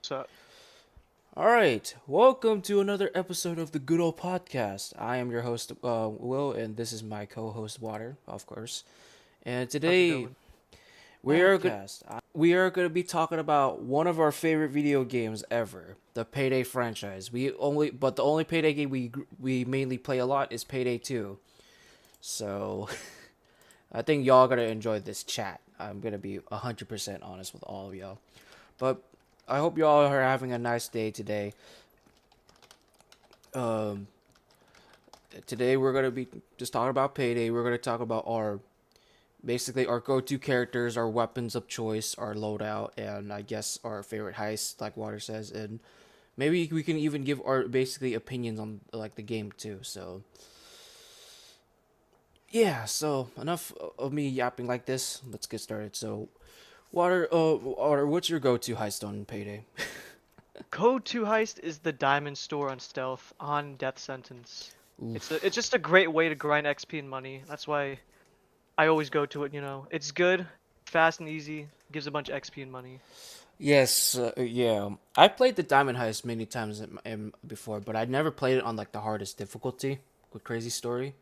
What's up? All right, welcome to another episode of the Good Old Podcast. I am your host, Will, and this is my co-host, Water, of course. And How's it today going? we are going to be talking about one of our favorite video games ever, the Payday franchise. The only Payday game we mainly play a lot is Payday 2. So I think y'all gonna enjoy this chat. I'm gonna be 100% honest with all of y'all. But I hope y'all are having a nice day today. Um, Today we're gonna be just talking about Payday. We're gonna talk about our basically our go-to characters, our weapons of choice, our loadout, and I guess our favorite heist, like Water says, and maybe we can even give our basically opinions on like the game too. So yeah, so enough of me yapping like this. Let's get started. So Water, what's your go-to heist on Payday? Code 2 Heist is the diamond store on Stealth on Death Sentence. It's Oof. just a great way to grind XP and money. That's why I always go to it. It's good, fast and easy, gives a bunch of XP and money. Yes, yeah. I played the Diamond Heist many times before, but I never played it on like the hardest difficulty with Crazy Story,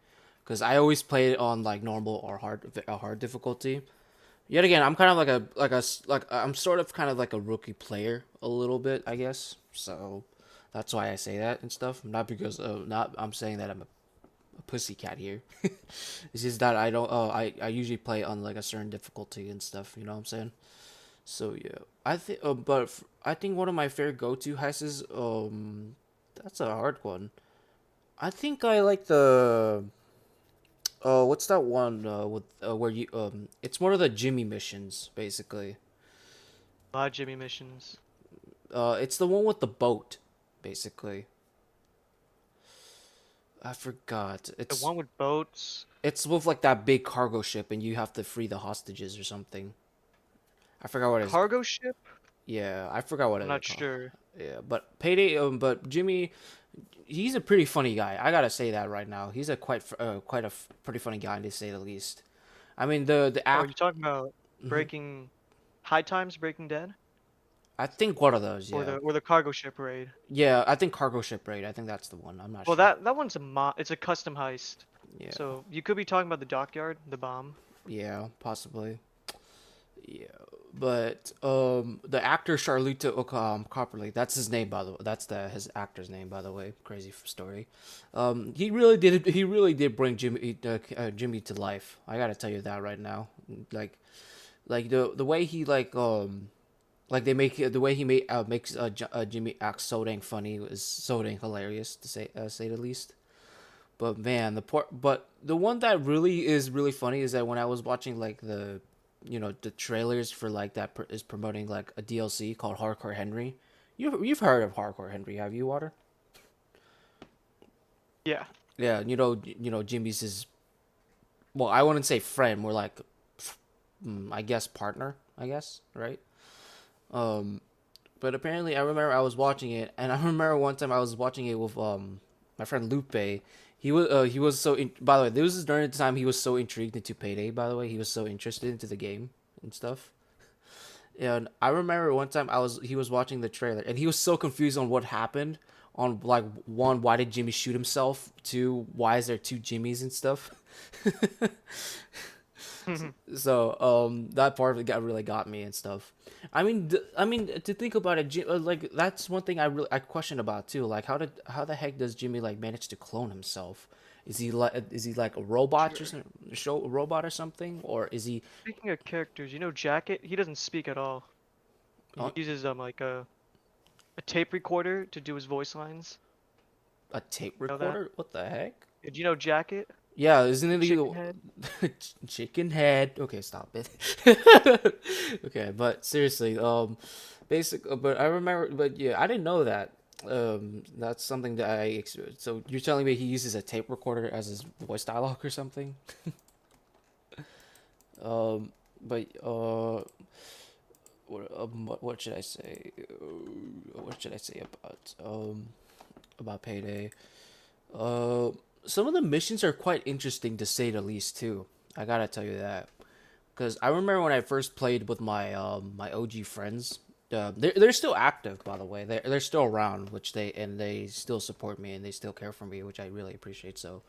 because I always played it on like normal or hard difficulty. Yet again, I'm kind of like I'm sort of kind of like a rookie player a little bit, I guess. So that's why I say that and stuff. Not because not I'm saying that I'm a pussycat here. It's just that I don't. I usually play on like a certain difficulty and stuff. You know what I'm saying? So yeah, I think one of my favorite go-to heists. That's a hard one. I think I like the. What's that one with where you It's one of the Jimmy missions basically. A lot of Jimmy missions. It's the one with the boat, basically. I forgot. The It's one with boats. it's with like that big cargo ship, and you have to free the hostages or something. I forgot what it's. Cargo ship? Yeah, I forgot what I'm it's not called. sure. Yeah, but Payday. But Jimmy, he's a pretty funny guy. I gotta say that right now. He's a pretty funny guy to say the least. I mean the Oh, act. you talking about Mhm. Breaking High Times, Breaking Dead? I think one of those. Or Yeah, the cargo ship raid? yeah. I think cargo ship raid. I think that's the one. I'm not Well, sure. that one's it's a custom heist. Yeah, So you could be talking about the dockyard, the bomb. yeah, possibly. Yeah, but the actor Charluto Copperly, that's his name by the way. That's the his actor's name by the way. Crazy story. He really did bring Jimmy to life. I gotta tell you that right now. Like the way he like they make the way he makes Jimmy act so dang funny is so dang hilarious to say the least. But man, the one that really is really funny is that when I was watching like the trailers for like is promoting like a DLC called Hardcore Henry. You've heard of Hardcore Henry, have you, Water? Yeah. Yeah, Jimmy's his, well, I wouldn't say friend, more like I guess partner, I guess, right? Um but apparently I remember I was watching it, and I remember one time I was watching it with my friend Lupe. He was by the way, this was during the time he was so intrigued into Payday, by the way. He was so interested into the game and stuff. And I remember one time he was watching the trailer, and he was so confused on what happened. On like one, why did Jimmy shoot himself? Two, why is there two Jimmys and stuff? So that part of it really got me and stuff. I mean to think about it, like that's one thing I question about too. Like how the heck does Jimmy like manage to clone himself? Is he like a robot or Sure. something, show a robot or something, or is he Speaking of characters, Jacket? He doesn't speak at all. uh, He uses like a tape recorder to do his voice lines. a tape Know that? recorder? What the heck? Did you know Jacket? Yeah, isn't it Chicken the head? chicken head? Okay, stop it. Okay, but seriously, but I remember, but yeah, I didn't know that. That's something that so you're telling me he uses a tape recorder as his voice dialogue or something? But what should I say? What should I say about Payday? Uh, some of the missions are quite interesting to say the least too. I gotta tell you that, because I remember when I first played with my my OG friends. they're still active, by the way. They're still around, which they still support me and they still care for me, which I really appreciate. So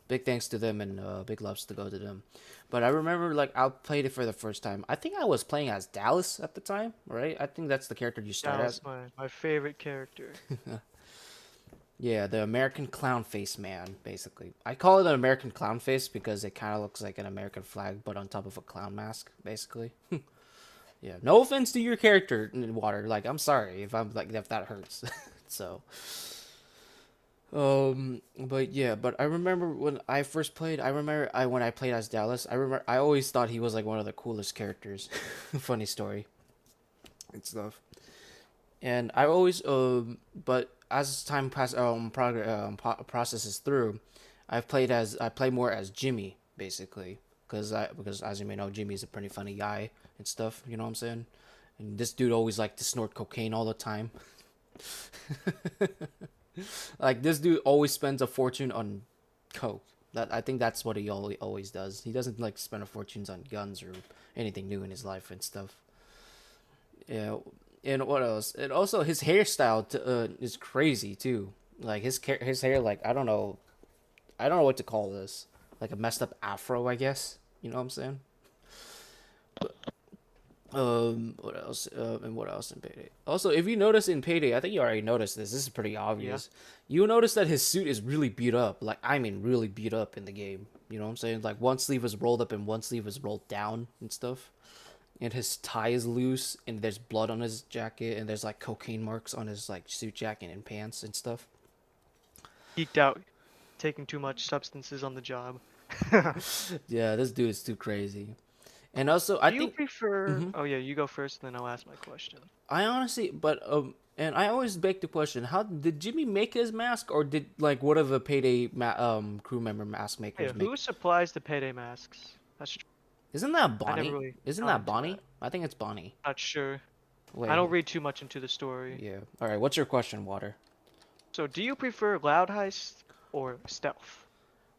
big thanks to them and big loves to go to them. But I remember like I played it for the first time. I think I was playing as Dallas at the time, right? I think that's the character you start as. Dallas, my favorite character. Yeah, the American clown face man, basically. I call it an American clown face because it kind of looks like an American flag, but on top of a clown mask, basically. Yeah, no offense to your character in Water. Like, I'm sorry if I'm like if that hurts. So, but yeah, but I remember when I first played. I remember I when I played as Dallas. I remember I always thought he was like one of the coolest characters. Funny story and stuff. And I always but as time processes through, I play more as Jimmy basically because as you may know, Jimmy's a pretty funny guy and stuff. You know what I'm saying? And this dude always liked to snort cocaine all the time. Like this dude always spends a fortune on coke. That I think that's what he always does. He doesn't like spend a fortunes on guns or anything new in his life and stuff. Yeah, and what else? And also his hairstyle is crazy too. Like his hair, like I don't know what to call this. Like a messed up afro, I guess. You know what I'm saying? What else? And what else in Payday? Also, if you notice in Payday, I think you already noticed this. This is pretty Yeah. obvious. You notice that his suit is really beat up. Like I mean, really beat up in the game. You know what I'm saying? Like one sleeve is rolled up and one sleeve is rolled down and stuff. And his tie is loose, and there's blood on his jacket, and there's like cocaine marks on his like suit jacket and pants and stuff. Geeked out, taking too much substances on the job. Yeah, this dude is too crazy. And also, I Do you think, prefer? hmm Oh yeah, you go first, and then I'll ask my question. I honestly, but and I always beg the question: How did Jimmy make his mask, or did like one of the Payday crew member mask Yeah, makers make? who supplies the payday masks? That's true. Isn't that I never Bonnie? really Isn't gone that into Bonnie? that. I think it's Bonnie. Not sure. I Wait, don't read too much into the story. yeah. All right, what's your question, Water? So, do you prefer loud heist or stealth?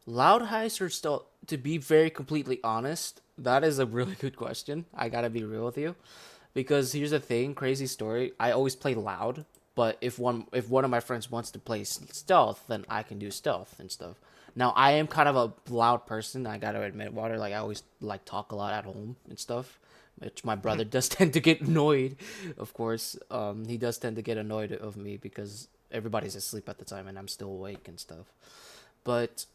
Loud heist or still? To be very completely honest, that is a really good question. I gotta be real with you, because here's the thing, crazy story. I always play loud, but if one of my friends wants to play stealth, then I can do stealth and stuff. Now I am kind of a loud person. I gotta admit, Water. Like I always like talk a lot at home and stuff, which my brother does tend to get annoyed. Of course, he does tend to get annoyed of me because everybody's asleep at the time and I'm still awake and stuff. But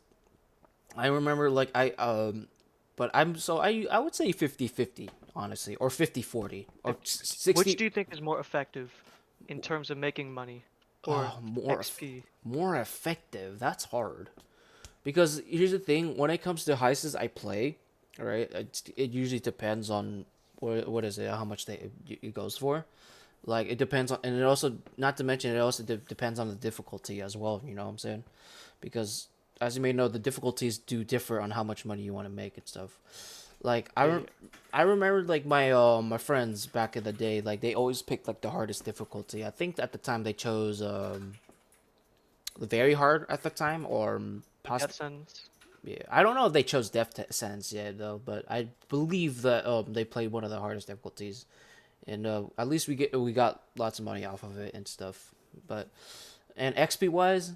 I remember like but I would say 50-50 honestly, or 50-40 or Which 60. do you think is more effective in terms of making money or More XP? more effective. That's hard. Because here's the thing, when it comes to heists I play, right? It usually depends on what is it, how much it goes for. Like it depends on, and it also, not to mention, it also depends on the difficulty as well. You know what I'm saying? Because as you may know, the difficulties do differ on how much money you want to make and stuff. Like Yeah, yeah. I remember like my friends back in the day, like they always picked like the hardest difficulty. I think at the time they chose the very hard at the time, or The death possibly, sentence. yeah. I don't know if they chose sentence yet though, but I believe that they played one of the hardest difficulties, and at least we got lots of money off of it and stuff. But and XP wise,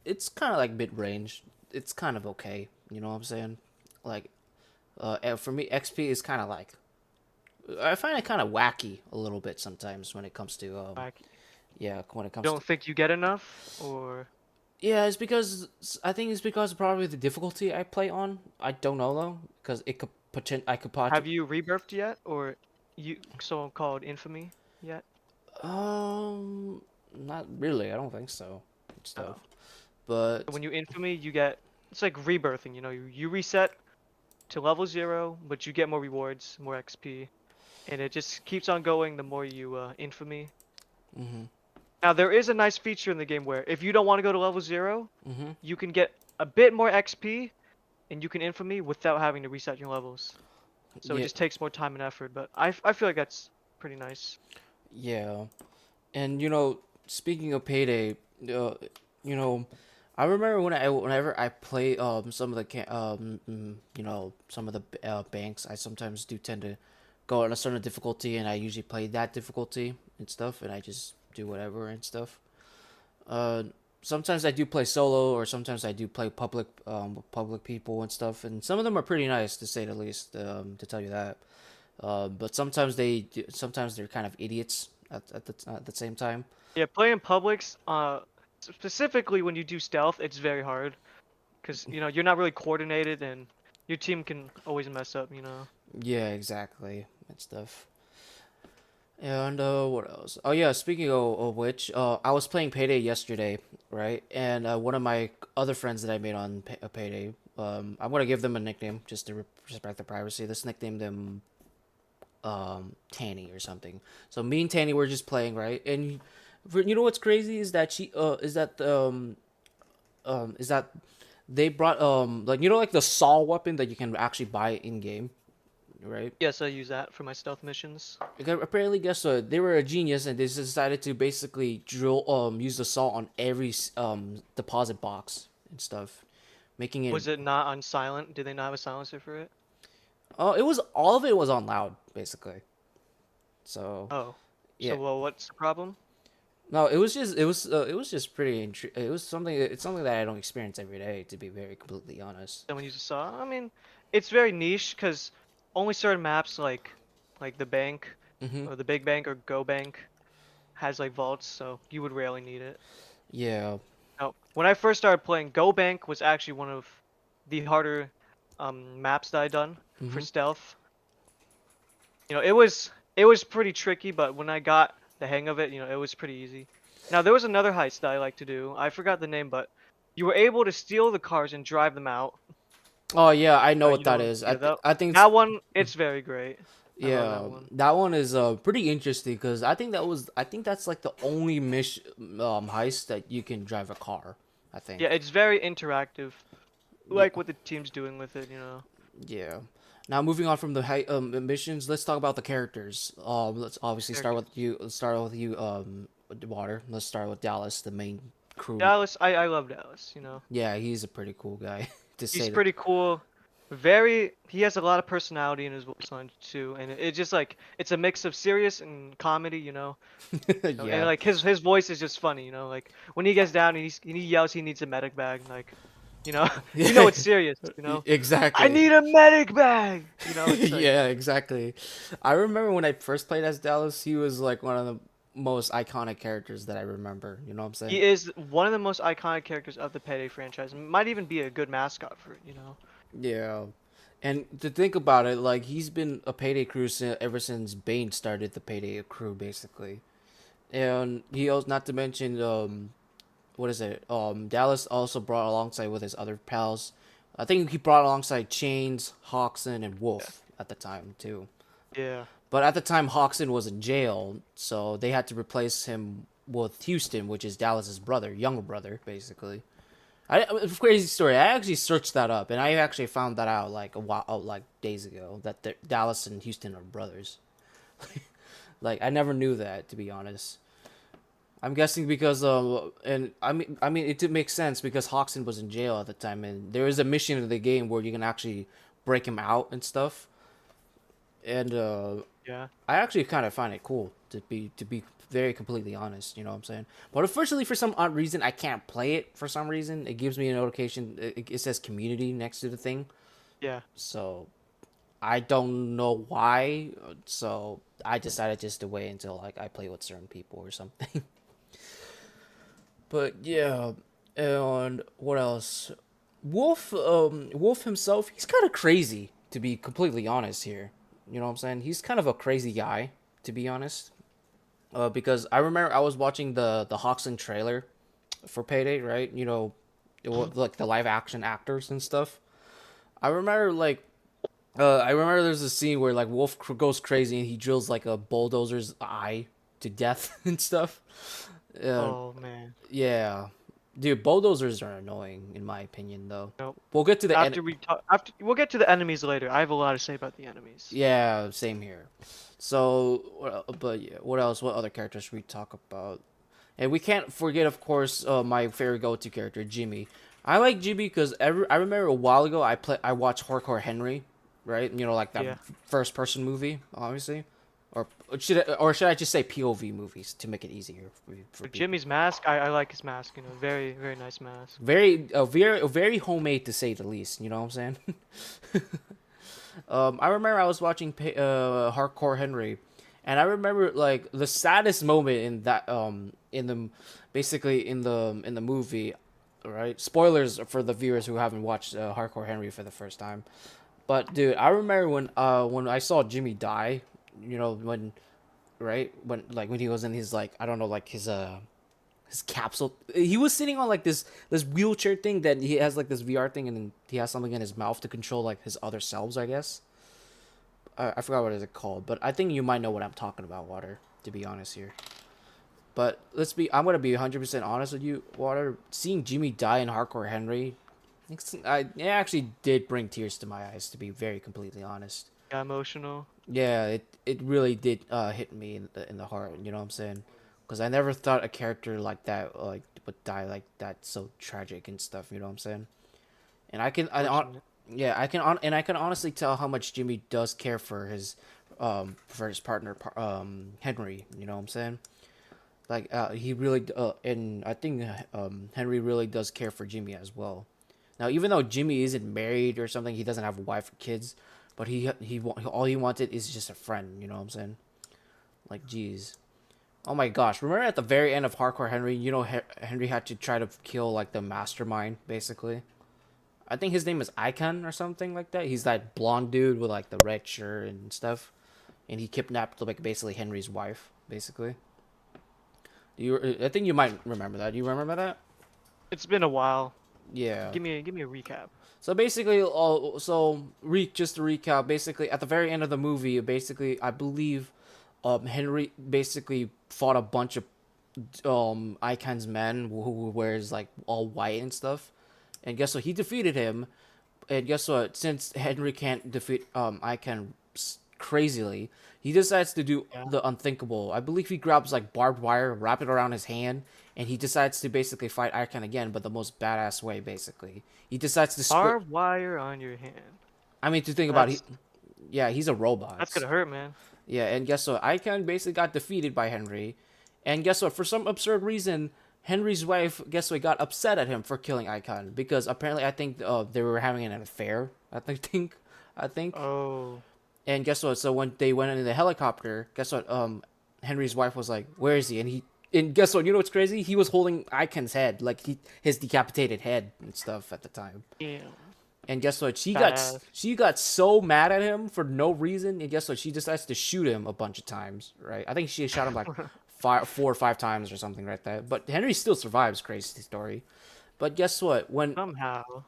it's kind of like mid range. It's kind of okay. You know what I'm saying? Like, and for me, XP is kind of like, I find it kind of wacky a little bit sometimes when it comes to Like, yeah, when it comes to, don't think you get enough, or yeah, it's because I think it's because of probably the difficulty I play on. I don't know though, because it could I could have you rebirthed yet, or you so-called infamy yet? um not really. I don't think so. Oh. Stuff, but When you infamy, you get it's like rebirthing. You reset to level 0, but you get more rewards, more XP, and it just keeps on going the more you infamy. mm-hmm, Now there is a nice feature in the game where if you don't want to go to level 0, mm-hmm. you can get a bit more XP and you can infamy without having to reset your levels. So it Yeah, just takes more time and effort, but I feel like that's pretty nice. yeah. And speaking of Payday, you know, I remember whenever I play some of the some of the banks, I sometimes do tend to go on a certain difficulty, and I usually play that difficulty and stuff, and I just do whatever and stuff. Uh, Sometimes I do play solo, or sometimes I do play with public people and stuff, and some of them are pretty nice to say the least. To tell you that, but sometimes they're kind of idiots at the same time. Yeah, playing publics, specifically when you do stealth, it's very hard because you're not really coordinated and your team can always mess up. Yeah, exactly and stuff. And what else? Oh yeah, speaking of which, I was playing Payday yesterday, right? And one of my other friends that I made on Payday, I'm gonna give them a nickname just to respect their privacy. Let's nickname them Tanny or something. So me and Tanny were just playing, right? And you know what's crazy is that is that they brought like like the saw weapon that you can actually buy in game, right? Yes, I use that for my stealth missions. Okay, apparently, guess what? They were a genius, and they decided to basically use the salt on every deposit box and stuff, making it. Was it not on silent? Did they not have a silencer for it? Oh, it was all of it was on loud, basically. So Oh, so yeah, well, what's the problem? no, it was just pretty. It was something. It's something that I don't experience every day, to be very completely honest. Someone use a saw? I mean, it's very niche because only certain maps like the bank Mm-hmm. or the big bank or Go Bank has like vaults, so you would rarely need it. Yeah. Now, when I first started playing, Go Bank was actually one of the harder maps that I done for Mm-hmm. stealth. It was pretty tricky, but when I got the hang of it, it was pretty easy. Now there was another heist that I like to do. I forgot the name, but you were able to steal the cars and drive them out. Oh yeah, I know what that is. Yeah, that I think it's that one, it's very great. I love that yeah, one. that one is pretty interesting because I think that's like the only mission heist that you can drive a car. I think. Yeah, it's very interactive, Yeah. like what the team's doing with it. Yeah. Now moving on from the missions, let's talk about the characters. Let's obviously start Characters. with you. Let's start with you, Water. Let's start with Dallas, the main crew. Dallas, I love Dallas. Yeah, he's a pretty cool guy to He's say that. pretty cool. He has a lot of personality in his voice line too, and it just like it's a mix of serious and comedy. And Yeah. like his voice is just funny. Like when he gets down and he yells he needs a medic bag, like, you know, it's serious. I Exactly. need a medic bag. It's like Yeah, exactly. I remember when I first played as Dallas, he was like one of the most iconic characters that I remember. You know what I'm saying? he is one of the most iconic characters of the Payday franchise. Might even be a good mascot for it. Yeah. And to think about it, like he's been a Payday crew ever since Bane started the Payday crew, basically. And he also, not to mention, what is it? Dallas also brought alongside with his other pals. I think he brought alongside Chains, Hawkson, and Yeah. Wolf at the time too. Yeah. But at the time, Hawkson was in jail, so they had to replace him with Houston, which is Dallas's brother, younger brother, basically. Crazy story. I actually searched that up, and I actually found that out like a while, like days ago, that Dallas and Houston are brothers. Like I never knew that, to be honest. I'm guessing because and I mean it did make sense because Hawkson was in jail at the time, and there is a mission in the game where you can actually break him out and stuff. And Yeah. I actually kind of find it cool to be very completely honest. You know what I'm saying? But unfortunately, for some odd reason, I can't play it. For some reason, it gives me a notification. It says community next to the thing, Yeah. so I don't know why. So I decided just to wait until like I play with certain people or something. But yeah, and what else? Wolf himself, he's kind of crazy to be completely honest here. You know what I'm saying? He's kind of a crazy guy to be honest. Because I remember I was watching the Hawkson trailer for Payday, right? Like the live action actors and stuff. I remember like I remember there's a scene where like goes crazy and he drills like a bulldozer's eye to death and stuff. Uh, Oh man. yeah, dude, bulldozers are annoying in my opinion though. Nope. We'll get to the end. After we'll get to the enemies later. I have a lot to say about the enemies. Yeah, same here. So, but yeah, what else? What other characters should we talk about? And we can't forget, of course, my favorite go-to character, Jimmy. I like Jimmy because I remember a while ago I watched Hardcore Henry, right? You know, like that Yeah. first person movie, obviously. Or should I just say POV movies to make it easier for But people? Jimmy's mask, I like his mask. You know, very very nice mask. Very homemade to say the least. You know what I'm saying? I remember I was watching Hardcore Henry, and I remember like the saddest moment in that in the basically in the movie, right? Spoilers for the viewers who haven't watched Hardcore Henry for the first time. But dude, I remember when I saw Jimmy die, you know, when right when he was in his like I don't know like his capsule. He was sitting on like this wheelchair thing that he has like this VR thing, and then he has something in his mouth to control like his other selves, I guess. I forgot what it's called, but I think you might know what I'm talking about, Water. To be honest here, but I'm gonna be 100% honest with you, Water. Seeing Jimmy die in Hardcore Henry, it actually did bring tears to my eyes. To be very completely honest. Got emotional. Yeah, it really did hit me in the heart. You know what I'm saying? Because I never thought a character like that like would die like that, so tragic and stuff. You know what I'm saying? And Fortunate. yeah, I can honestly tell how much Jimmy does care for his partner, Henry. You know what I'm saying? Like he really and I think Henry really does care for Jimmy as well. Now, even though Jimmy isn't married or something, he doesn't have a wife or kids, but all he wanted is just a friend. You know what I'm saying? Like, geez. Oh my gosh! Remember at the very end of Hardcore Henry, you know Henry had to try to kill like the mastermind, basically. I think his name is Icon or something like that. He's that blonde dude with like the red shirt and stuff, and he kidnapped like basically Henry's wife, basically. I think you might remember that. Do you remember that? It's been a while. Yeah. Give me a recap. So basically, just to recap, basically at the very end of the movie, basically I believe, Henry basically fought a bunch of Icon's men who wears like all white and stuff, and guess what? He defeated him, and guess what? Since Henry can't defeat Icon crazily, he decides to do Yeah. the unthinkable. I believe he grabs like barbed wire, wrap it around his hand, and he decides to basically fight Icon again, but the most badass way. Basically, he decides to split. Barbed wire on your hand. I mean, to think about it, That's yeah, he's a that's robot. gonna hurt, man. Yeah, and guess what? Icon basically got defeated by Henry, and guess what? For some absurd reason, Henry's wife, guess what, got upset at him for killing Icon because apparently I think they were having an affair. I think. Oh. And guess what? So when they went in the helicopter, guess what? Henry's wife was like, "Where is he?" And guess what? You know what's crazy? He was holding Icon's head, like his decapitated head and stuff at the time. Damn. And guess what? Badass. She got so mad at him for no reason. And guess what? She decides to shoot him a bunch of times. Right? I think she shot him like 4 or 5 times or something like that. But Henry still survives. Crazy story. But guess what? Somehow.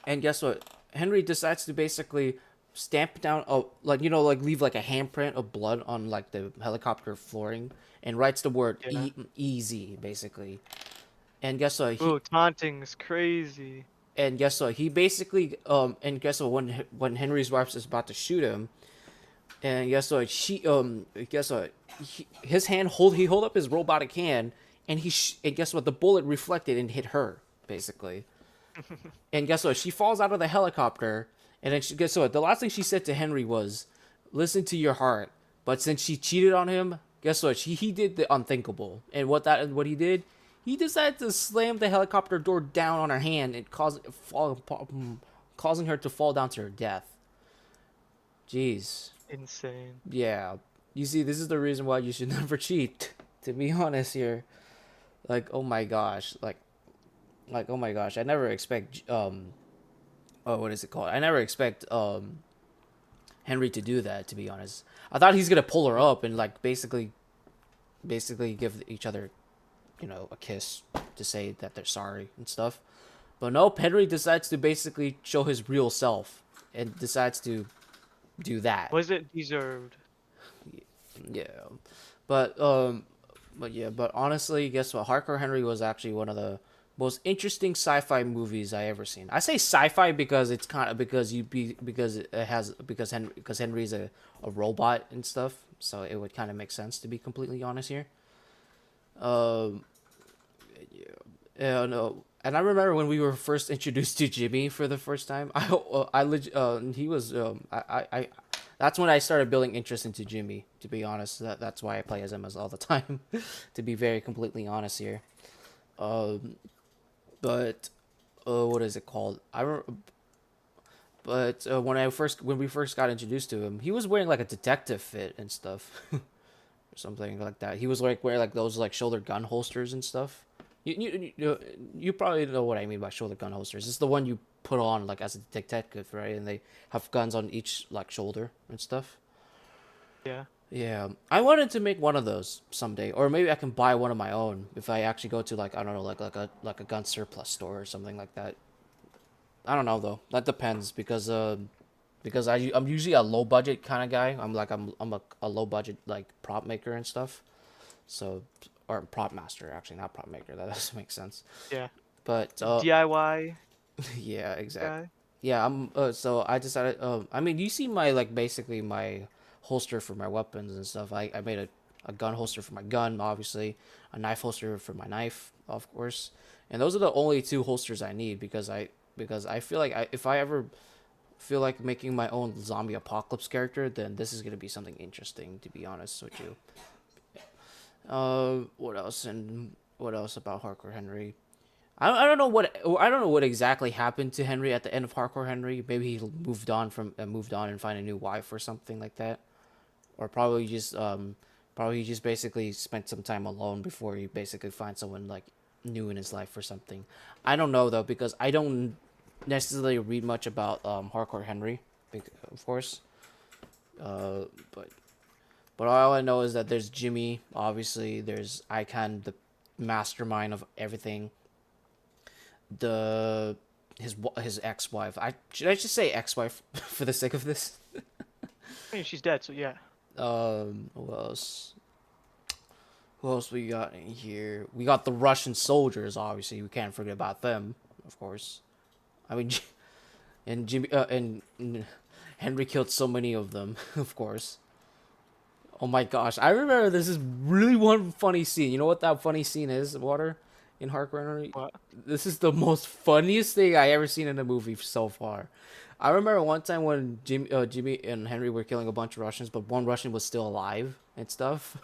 Guess what? Henry decides to basically stamp down, like you know, like leave like a handprint of blood on like the helicopter flooring, and writes the word Yeah. easy, basically. And guess what? Ooh, taunting is crazy. He basically and guess what? When Henry's wife is about to shoot him, and guess what? His hand he hold up his robotic hand, and and guess what? The bullet reflected and hit her, basically. And guess what? She falls out of the helicopter, and then guess what? The last thing she said to Henry was, "Listen to your heart." But since she cheated on him, guess what? He did the unthinkable, and what he did, he decided to slam the helicopter door down on her hand and causing her to fall down to her death. Jeez, Insane. yeah. You see, this is the reason why you should never cheat. To be honest here, like oh my gosh, oh my gosh, I never expect oh what is it called? I never expect Henry to do that. To be honest, I thought he's gonna pull her up and like basically give each other, you know, a kiss to say that they're sorry and stuff. But no, Henry decides to basically show his real self and decides to do that. Was it deserved? Yeah, but but honestly, guess what? Hardcore Henry was actually one of the most interesting sci-fi movies I ever seen. I say sci-fi because it's kind of because it has because Henry's a robot and stuff, so it would kind of make sense to be completely honest here. Um, yeah, no. And I remember when we were first introduced to Jimmy for the first time. He was that's when I started building interest into Jimmy. To be honest, that's why I play as him as all the time. To be very completely honest here, um, but what is it called? But when we first got introduced to him, he was wearing like a detective fit and stuff, or something like that. He was like wearing like those like shoulder gun holsters and stuff. You probably know what I mean by shoulder gun holsters. It's the one you put on like as a detective, right? And they have guns on each like shoulder and stuff. Yeah. Yeah, I wanted to make one of those someday, or maybe I can buy one of my own if I actually go to like I don't know like a gun surplus store or something like that. I don't know though. That depends because I'm usually a low budget kind of guy. I'm a low budget like prop maker and stuff. So or prop master actually, not prop maker. That doesn't make sense. Yeah. But DIY yeah, exactly. guy. Yeah, I'm so I decided I mean, you see my like basically my holster for my weapons and stuff. I made a gun holster for my gun, obviously, a knife holster for my knife, of course. And those are the only two holsters I need because I feel like if I ever feel like making my own zombie apocalypse character, then this is gonna be something interesting, to be honest with you. What else and what else about Hardcore Henry? I don't know what exactly happened to Henry at the end of Hardcore Henry. Maybe he moved on and find a new wife or something like that, or probably he just basically spent some time alone before he basically finds someone like new in his life or something. I don't know though because I don't necessarily read much about Hardcore Henry, of course. Uh, but all I know is that there's Jimmy. Obviously, there's Icon, the mastermind of everything. The his ex-wife. Should I just say ex-wife for the sake of this? I mean, she's dead, so yeah. Who else? Who else we got in here? We got the Russian soldiers. Obviously, we can't forget about them, of course. I mean, and Jimmy and Henry killed so many of them, of course. Oh my gosh, I remember this is really one funny scene. You know what that funny scene is, Water, in Hardcore Henry? What? This is the most funniest thing I ever seen in a movie so far. I remember one time when Jimmy and Henry were killing a bunch of Russians, but one Russian was still alive and stuff.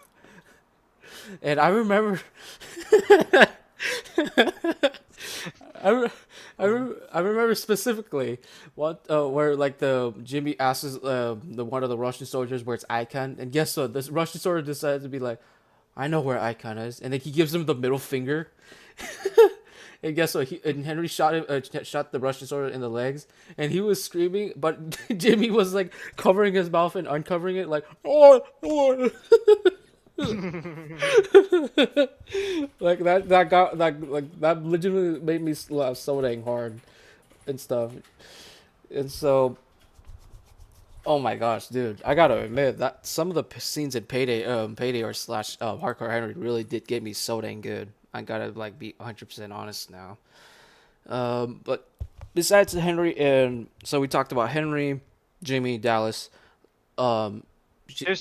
And I remember, I remember specifically what where like the Jimmy asks the one of the Russian soldiers where it's Icon, and guess what? This Russian soldier decides to be like, I know where Icon is, and then he gives him the middle finger. And guess what? And Henry shot him, shot the Russian soldier in the legs, and he was screaming, but Jimmy was like covering his mouth and uncovering it, like oh, oh. Like that legitimately made me laugh so dang hard and stuff. And so, oh my gosh, dude, I gotta admit that some of the scenes in Payday or slash Hardcore Henry really did get me so dang good. I gotta like be 100% honest now. But besides Henry, and so we talked about Henry, Jimmy, Dallas. Um,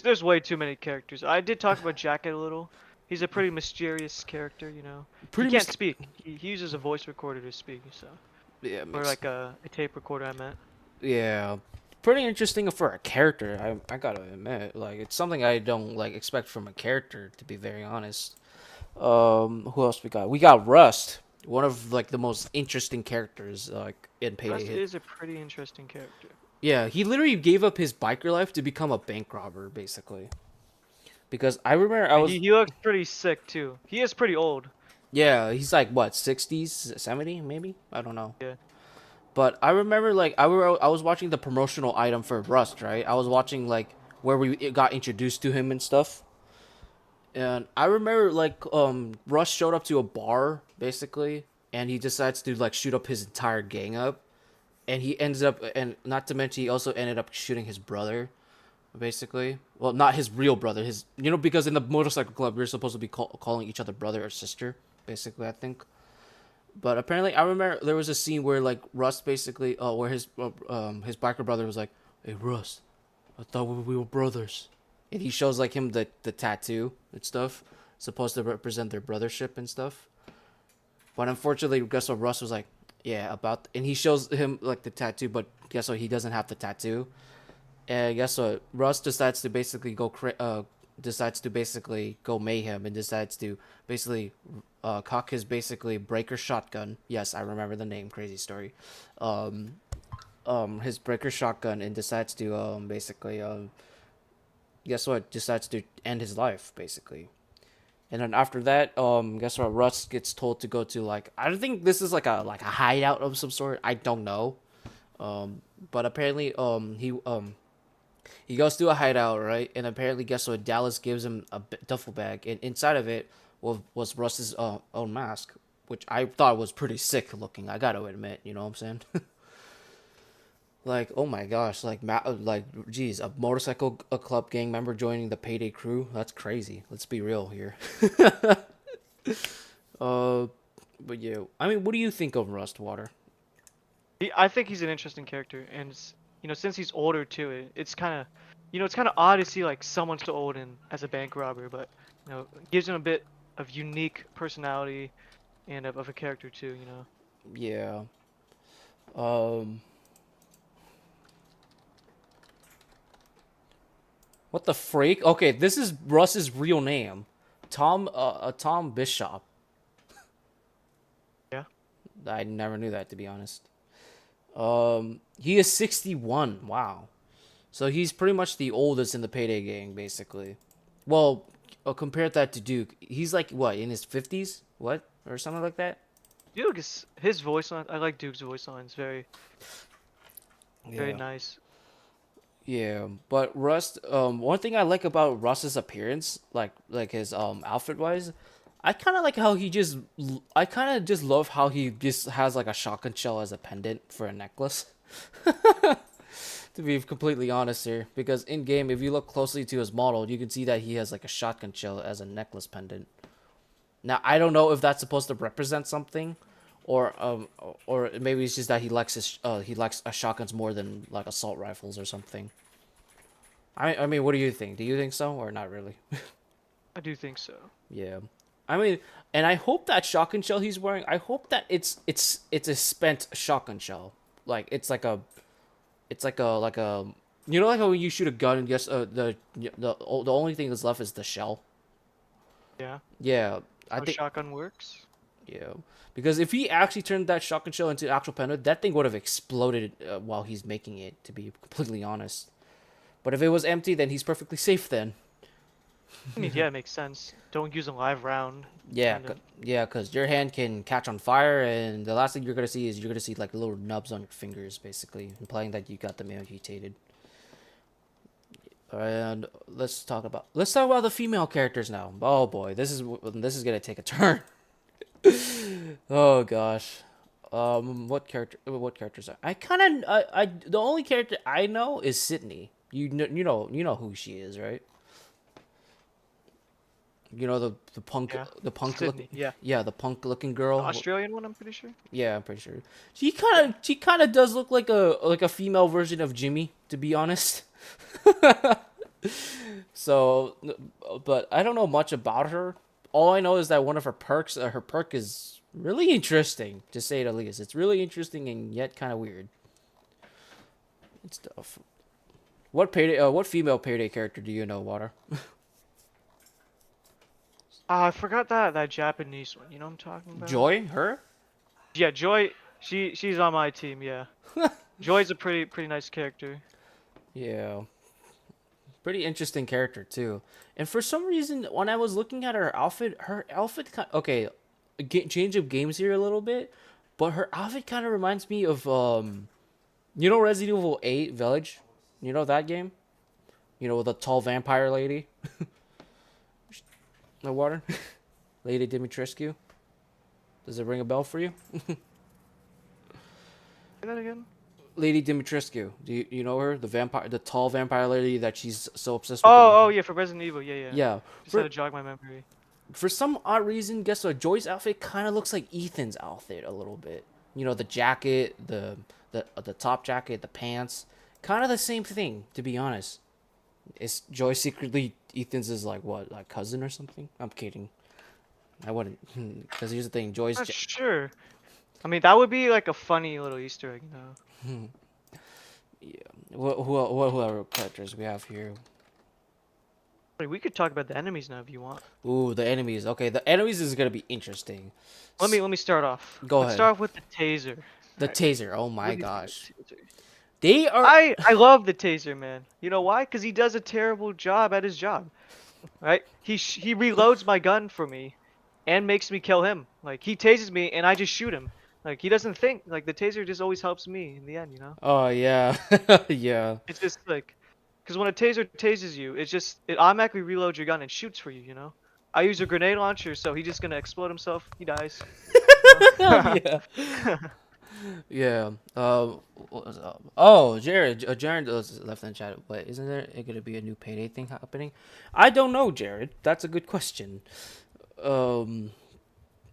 There's way too many characters. I did talk about Jacket a little. He's a pretty mysterious character, you know. He pretty can't mis- speak. He uses a voice recorder to speak, so yeah, or like a tape recorder. I meant. yeah, pretty interesting for a character. I gotta admit, like it's something I don't like expect from a character, to be very honest. Who else we got? We got Rust, one of like the most interesting characters like in Rust Payday. is a pretty interesting character. Yeah, he literally gave up his biker life to become a bank robber, basically. Because I remember I And was he looks pretty sick too. He is pretty old. yeah, he's like what 60s, 70 maybe. I don't know. Yeah. But I remember like I was watching the promotional item for Rust, right? I was watching like where we got introduced to him and stuff. And I remember like Russ showed up to a bar basically, and he decides to like shoot up his entire gang up, and he ends up and not to mention he also ended up shooting his brother, basically. Well, not his real brother, his because in the motorcycle club we're supposed to be calling each other brother or sister, basically I think. But apparently I remember there was a scene where like Russ basically where his biker brother was like, "Hey Russ, I thought we were brothers." And he shows like him the tattoo and stuff, supposed to represent their brothership and stuff. But unfortunately, guess what? Russ was like, yeah, and he shows him like the tattoo, but guess what? He doesn't have the tattoo. And guess what? Russ decides to basically go mayhem and decides to basically cock his basically breaker shotgun. Yes, I remember the name. Crazy story. Um, his breaker shotgun and decides to basically guess what? Decides to end his life basically. And then after that, guess what? Russ gets told to go to like I don't think this is like a hideout of some sort. I don't know. But apparently, he goes to a hideout, right? And apparently, guess what? Dallas gives him a duffel bag, and inside of it was Russ's own mask, which I thought was pretty sick looking. I gotta admit, you know what I'm saying? Like, oh my gosh, geez, a motorcycle a club gang member joining the Payday crew. That's crazy. Let's be real here. uh, but yeah, I mean, what do you think of Rustwater? I think he's an interesting character, and since he's older too, it's kind of, it's kind of odd to see like someone so old and as a bank robber, but gives him a bit of unique personality and of a character too. Yeah. Um. What the freak? Okay, this is Russ's real name, Tom Bishop. Yeah. I never knew that, to be honest. He is 61. Wow. So he's pretty much the oldest in the Payday gang, basically. Well, compare that to Duke. He's like what, in his 50s? What, or something like that? Duke is his voice line. I like Duke's voice line. It's very, very Yeah. nice. Yeah, but Rust. One thing I like about Russ's appearance, like his outfit wise, I kind of like how I kind of just love how he just has like a shotgun shell as a pendant for a necklace. To be completely honest here, because in game, if you look closely to his model, you can see that he has like a shotgun shell as a necklace pendant. Now I don't know if that's supposed to represent something, or maybe it's just that he likes shotguns more than like assault rifles or something. I mean, what do you think? Do you think so or not really? I do think so. Yeah, I mean, and I hope that shotgun shell he's wearing. I hope that it's a spent shotgun shell. Like it's like a like how when you shoot a gun and guess the only thing that's left is the shell. Yeah. Yeah, I How think shotgun works. yeah, because if he actually turned that shotgun shell into actual pendant, that thing would have exploded while he's making it. To be completely honest, but if it was empty, then he's perfectly safe then. I mean, yeah, it makes sense. Don't use a live round. Yeah, Kind of. yeah, because your hand can catch on fire, and the last thing you're gonna see like little nubs on your fingers, basically, implying that you got them amputated. And let's talk about the female characters now. Oh boy, this is gonna take a turn. Oh gosh, what characters are I kind of I the only character I know is Sydney. You know who she is, right? You know Yeah. the punk look Sydney. Yeah. yeah, the punk looking The girl. Australian one, I'm pretty sure. Yeah, I'm pretty sure. She kind of does look like a female version of Jimmy, to be honest. So, but I don't know much about her. All I know is that one of her perk is really interesting, to say the least. It's really interesting and yet kind of weird and stuff. What female Payday character do you know, Water? I forgot that Japanese one. You know what I'm talking about? Joy, her? Yeah, Joy. She's on my team. Yeah. Joy's a pretty nice character. Yeah, pretty interesting character too. And for some reason, when I was looking at her outfit okay, change of games here a little bit, but her outfit kind of reminds me of Resident Evil 8 Village, that game, the tall vampire lady, the water, Lady Dimitrescu. Does it ring a bell for you? Say that again. Lady Dimitrescu. Do you know her? The tall vampire lady that she's so obsessed with. Oh yeah, for Resident Evil. Yeah, yeah. Yeah. Just had to jog my memory. For some odd reason, guess what? Joy's outfit kind of looks like Ethan's outfit a little bit. The jacket, the top jacket, the pants, kind of the same thing. To be honest, is Joy secretly Ethan's is like what, like cousin or something? I'm kidding. I wouldn't, because here's the thing, Joy's. Not sure. I mean, that would be like a funny little Easter egg, you know. Yeah. Who other characters we have here? Like, we could talk about the enemies now if you want. Ooh, the enemies. Okay, the enemies is gonna be interesting. Let me start off. Go Let's ahead. start off with the taser. The Alright. taser. Oh What my do you think of gosh. the taser? They are. I love the taser, man. You know why? Because he does a terrible job at his job. Right? He reloads my gun for me, and makes me kill him. Like he tases me and I just shoot him. Like he doesn't think. Like the taser just always helps me in the end. You know? Oh yeah, yeah, It's just like, because when a taser tases you, it automatically reloads your gun and shoots for you. You know? I use a grenade launcher, so he's just gonna explode himself. He dies. You know? yeah, yeah. What was up? Oh, Jared was left in chat. But isn't there gonna be a new Payday thing happening? I don't know, Jared. That's a good question. Um,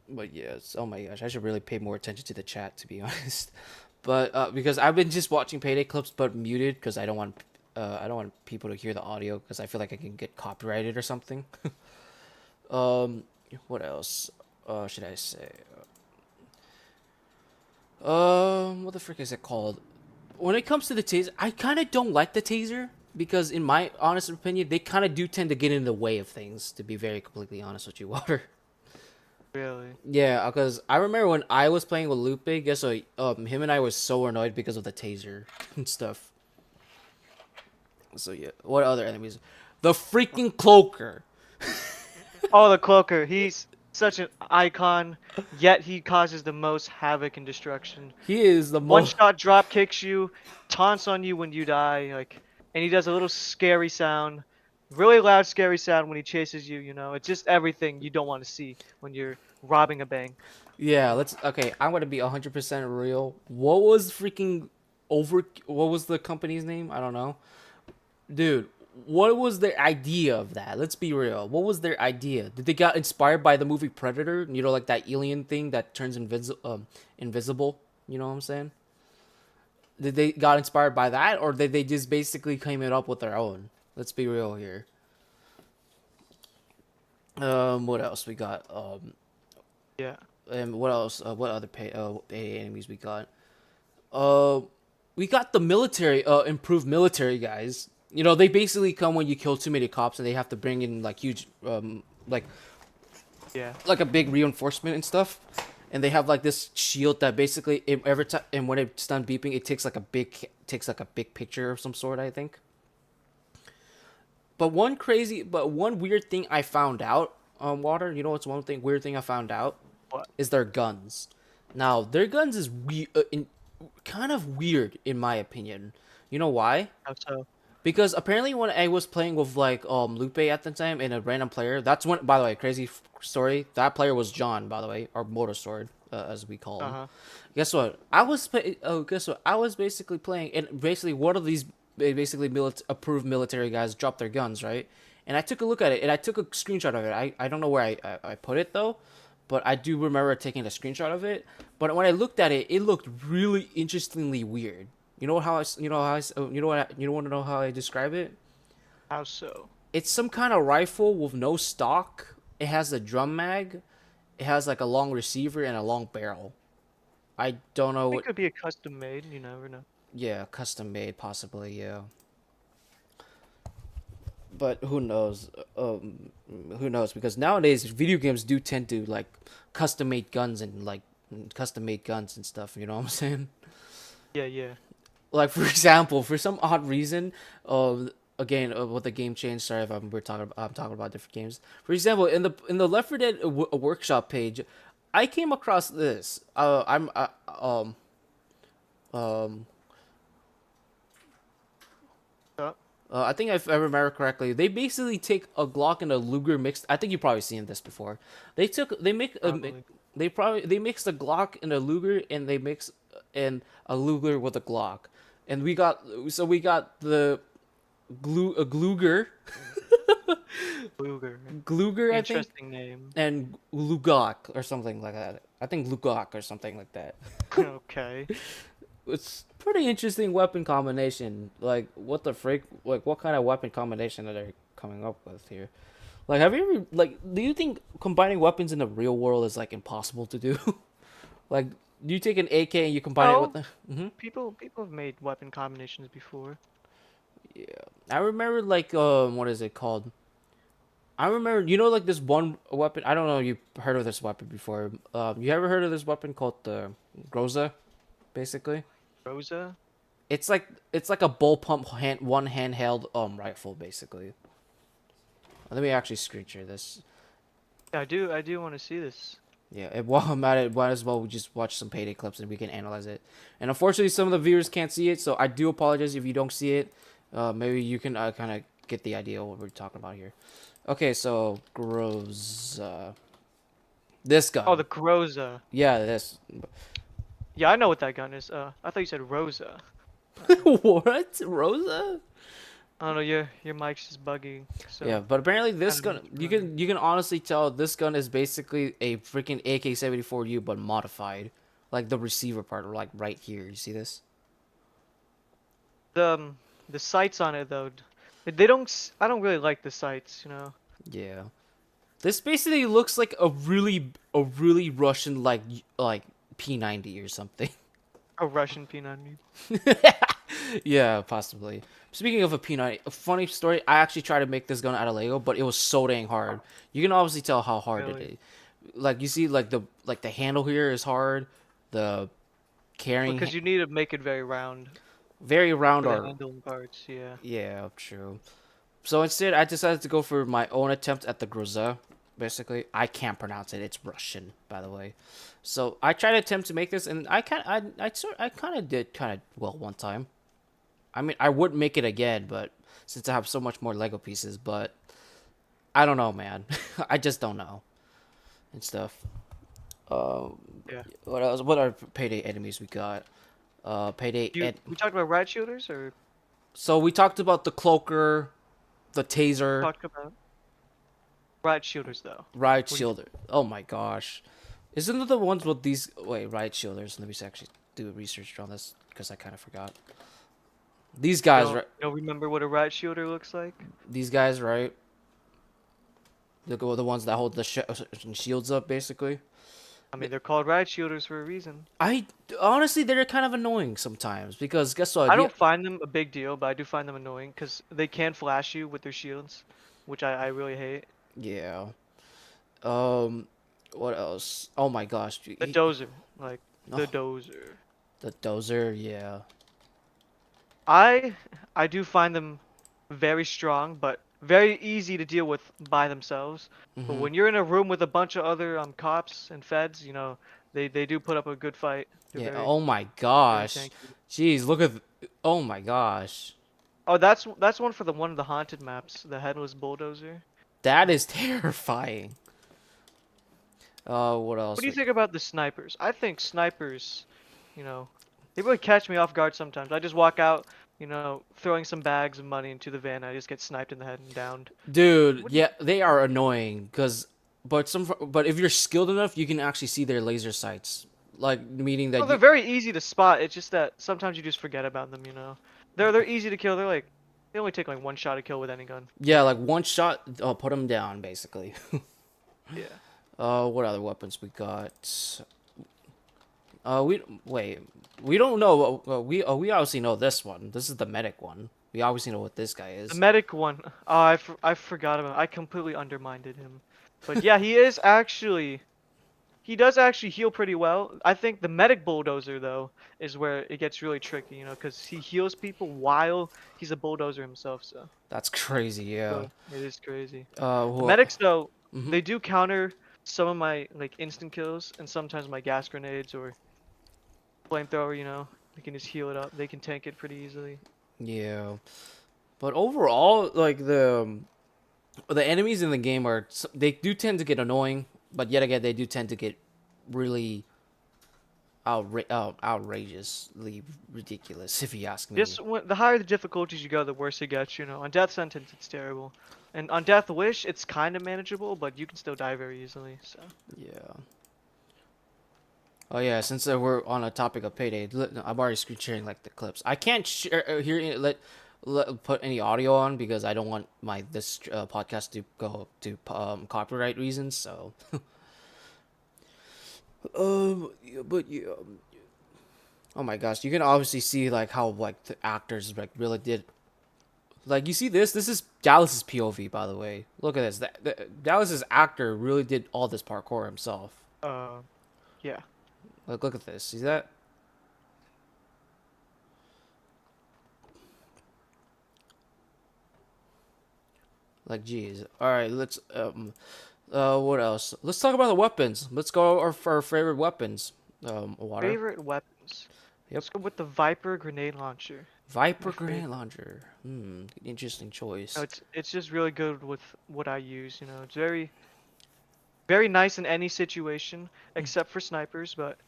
but yes. Oh my gosh, I should really pay more attention to the chat, to be honest. But because I've been just watching Payday clips, but muted because I don't want people to hear the audio because I feel like I can get copyrighted or something. Um, what else? Should I say? What the frick is it called? When it comes to the taser, I kind of don't like the taser because, in my honest opinion, they kind of do tend to get in the way of things. To be very completely honest with you, Water. Really? Yeah, because I remember when I was playing with Lupe, guess what? Him and I was so annoyed because of the taser and stuff. So yeah, what other enemies? The freaking cloaker. Oh, the cloaker. He's such an icon, yet he causes the most havoc and destruction. He is the One most. shot drop kicks you, taunts on you when you die, like, and he does a little scary sound, really loud scary sound when he chases you. You know, it's just everything you don't want to see when you're robbing a bank. You Yeah, know, let's. Okay, I'm gonna be 100% real. What was freaking over? What was the company's name? I don't know, dude. What was their idea of that? Let's be real. What was their idea? Did they got inspired by the movie Predator? You know, like that alien thing that turns invisible. You know what I'm saying? Did they got inspired by that, or did they just basically came it up with their own? Let's be real here. What else we got? yeah. And what else? What other pay enemies we got? Uh, we got the military, improved military guys. You know, they basically come when you kill too many cops, and they have to bring in like huge, like Yeah. like a big reinforcement and stuff. And they have like this shield that basically every time, and when it's done beeping, it takes like a big picture of some sort, I think. But one weird thing I found out on Water. You know what's one thing weird thing I found out What? is their guns. Now their guns is kind of weird in my opinion. You know why? How so? Because apparently when I was playing with like Lupe at the time and a random player, that's when, by the way, story. That player was John, by the way, or Motor Sword, as we call Uh him. huh. Guess what? Guess what? I was basically playing, and basically one of these basically approved military guys dropped their guns, right? And I took a look at it, and I took a screenshot of it. I don't know where I put it though, but I do remember taking a screenshot of it. But when I looked at it, it looked really interestingly weird. You know how I, s- you know how I, s- you know what I, you want to know how I describe it? How so? It's some kind of rifle with no stock. It has a drum mag. It has like a long receiver and a long barrel. I don't know It what. could be a custom made. You never know. Yeah, custom made possibly. Yeah, but who knows? Who knows? Because nowadays video games do tend to like custom made guns and like custom made guns and stuff. You know what I'm saying? Yeah. Yeah. Like for example, for some odd reason, again, with the game change. Sorry if I'm talking about different games. For example, in the Left 4 Dead workshop page, I came across this. Um, Uh, I think if I remember correctly, they basically take a Glock and a Luger mixed. I think you've probably seen this before. They make probably. they mix a Glock and a Luger, and they mix and a Luger with a Glock, and we got the a Gluger, Luger. Gluger, I think, Interesting name. and Lugok or something like that. I think Lugok or something like that. Okay. It's pretty interesting weapon combination. Like what the freak? Like what kind of weapon combination are they coming up with here? Like, have you ever like? Do you think combining weapons in the real world is like impossible to do? Like, you take an AK and you combine it with No, the. Hmm. people have made weapon combinations before. Yeah, I remember like what is it called? I remember, like this one weapon. I don't know if you heard of this weapon before. You ever heard of this weapon called the Groza? Basically, Rosa? it's like a bull pump one handheld rifle. Basically, let me actually screen share this. Yeah, I do want to see this. Yeah, while I'm at it, might as well we just watch some Payday clips and we can analyze it. And unfortunately, some of the viewers can't see it, so I do apologize if you don't see it. Maybe you can kind of get the idea of what we're talking about here. Okay, so grows this Oh, gun. the Groza. Yeah, this. Yeah, I know what that gun is. I thought you said Rosa. What? Rosa? I don't know. Your mic's just bugging, Yeah, so but apparently kind this of gun, you misremembering. can honestly tell this gun is basically a freaking AK-74U but modified, like the receiver part, like right here. You see this? The sights on it though, they don't. I don't really like the sights. Yeah. This basically looks like a really Russian like P90 or something. A Russian P90. Yeah, possibly. Speaking of a P90, a funny story. I actually tried to make this gun out of Lego, but it was so dang hard. You can obviously tell how hard it Really? is. Like you see, like the handle here is hard. The carrying Because you need to make it very round very round for the or handling parts. Yeah. yeah, true. So instead, I decided to go for my own attempt at the Groza. Basically, I can't pronounce it. It's Russian, by the way. So I tried to attempt to make this, and I kind of did kind of well one time. I mean, I would make it again, but since I have so much more Lego pieces, but I don't know, man. I just don't know and stuff. Uh, Yeah. what else? What are Payday enemies we got? Payday. We talked about rat shooters or So we talked about the cloaker, the taser, talked about rat shooters though? riot What do you think? shielder. Oh my gosh, isn't it the ones with these? Wait, riot shielders. Let me actually do research on this because I kind of forgot. These You guys, don't right? you don't remember what a rat shooter looks like? These guys, right? The ones that hold the shields up, basically. I mean, they're called rat shooters for a reason. I honestly, they're kind of annoying sometimes because guess what? I don't find them a big deal, but I do find them annoying because they can flash you with their shields, which I really hate. Yeah. Um, what else? Oh my gosh, The dozer, like the oh, dozer. the dozer. Yeah. I I do find them very strong, but very easy to deal with by themselves. But Mhm. when you're in a room with a bunch of other cops and feds, they do put up a good fight. They're Yeah. very Oh my very gosh. tanky. Jeez, look at. Oh my gosh. Oh, that's one for the one of the haunted maps, the headless bulldozer. That is terrifying. What What else? do you think about the snipers? I think snipers, you know, they really catch me off guard sometimes. I just walk out, throwing some bags of money into the van. I just get sniped in the head and downed. Dude, What do you? yeah, they are annoying but if you're skilled enough, you can actually see their laser sights. Like meaning Well, that they're you very easy to spot. It's just that sometimes you just forget about them. They're easy to kill. They only take like one shot to kill with any gun. yeah, like one shot, put them down basically. Yeah. What other weapons we got? We wait, we don't know. We obviously know this one. This is the medic one. We obviously know what this guy The is. medic one. Oh, I forgot about him. I completely undermined him. But yeah, he does actually heal pretty well. I think the medic bulldozer though is where it gets really tricky, because he heals people while he's a bulldozer himself. So That's crazy. Yeah. really, it is crazy. The Well, medics though, mhm. they do counter some of my like instant kills and sometimes my gas grenades or flamethrower. They can just heal it up. They can tank it pretty easily. Yeah. But overall, like the enemies in the game they do tend to get annoying, but yet again they do tend to get really outrageously ridiculous if you ask me. Just the higher the difficulties you go, the worse it gets. On Death Sentence, it's terrible, and on Death Wish, it's kind of manageable, but you can still die very easily. So Yeah. Oh yeah, since we're on a topic of Payday, I'm already screen sharing like the clips. I can't share here. put any audio on because I don't want my this podcast to go to copyright reasons. So, yeah, but yeah, oh my gosh, you can obviously see like how like the actors like really did. Like you see this. This is Dallas's POV, by the way. Look at this. Dallas's actor really did all this parkour himself. Uh, yeah. Look at this. See that? Like, geez. All right, let's what else? Let's talk about the weapons. Let's go our favorite weapons. Water. Favorite weapons. Yep. Let's go with the Viper grenade launcher. Viper My grenade favorite. launcher. Interesting No, choice. it's just really good with what I use. It's very nice in any situation except for snipers. But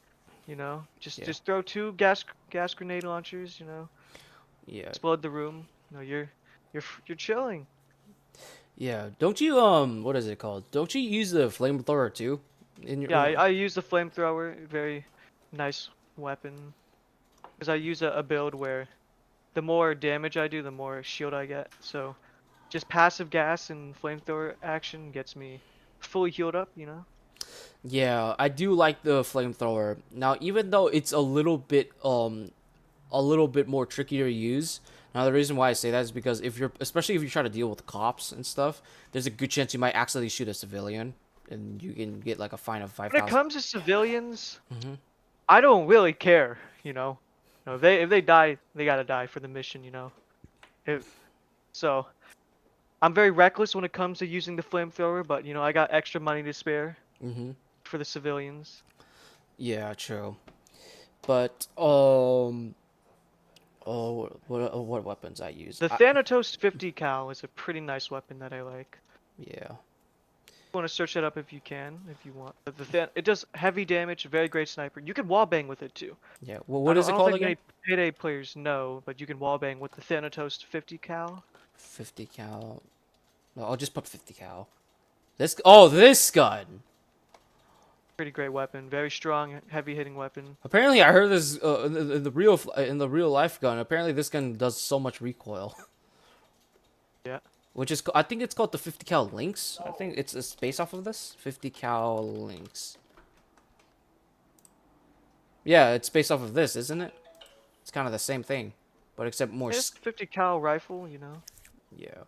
just Yeah. just throw two gas grenade launchers. Yeah. Explode the room. You're chilling. Yeah. Don't you what is it called? Don't you use the flamethrower too? In your Yeah, I use the flamethrower. Very nice weapon. Because I use a build where the more damage I do, the more shield I get. So just passive gas and flamethrower action gets me fully healed up. Yeah, I do like the flamethrower. Now, even though it's a little bit more tricky to use. Now, the reason why I say that is because especially if you try to deal with cops and stuff, there's a good chance you might accidentally shoot a civilian, and you can get like a fine of When it 5,000. comes to civilians, Mm-hmm. I don't really care. If they die, they gotta die for the mission. If, so I'm very reckless when it comes to using the flamethrower, but I got extra money to spare Mm-hmm. for the civilians. Yeah, true. But oh, what weapons I use? The Thanatos 50 cal is a pretty nice weapon that I like. Yeah, Want to search that up if you can, if you want. But it does heavy damage, very great sniper. You can wallbang with it too. yeah. Well, I what don't, is I it don't called think again? many Payday players know, but you can wallbang with the Thanatos 50 cal. 50 cal. No, I'll just put 50 cal. This gun. Pretty great weapon, very strong, heavy hitting weapon. Apparently, I heard this in the real life gun. Apparently, this gun does so much recoil, Yeah. which is I think it's called the 50 cal Lynx. I think it's based off of this 50 cal Lynx. Yeah, it's based off of this, isn't it? It's kind of the same thing, but except more. It's 50 cal rifle. Yeah,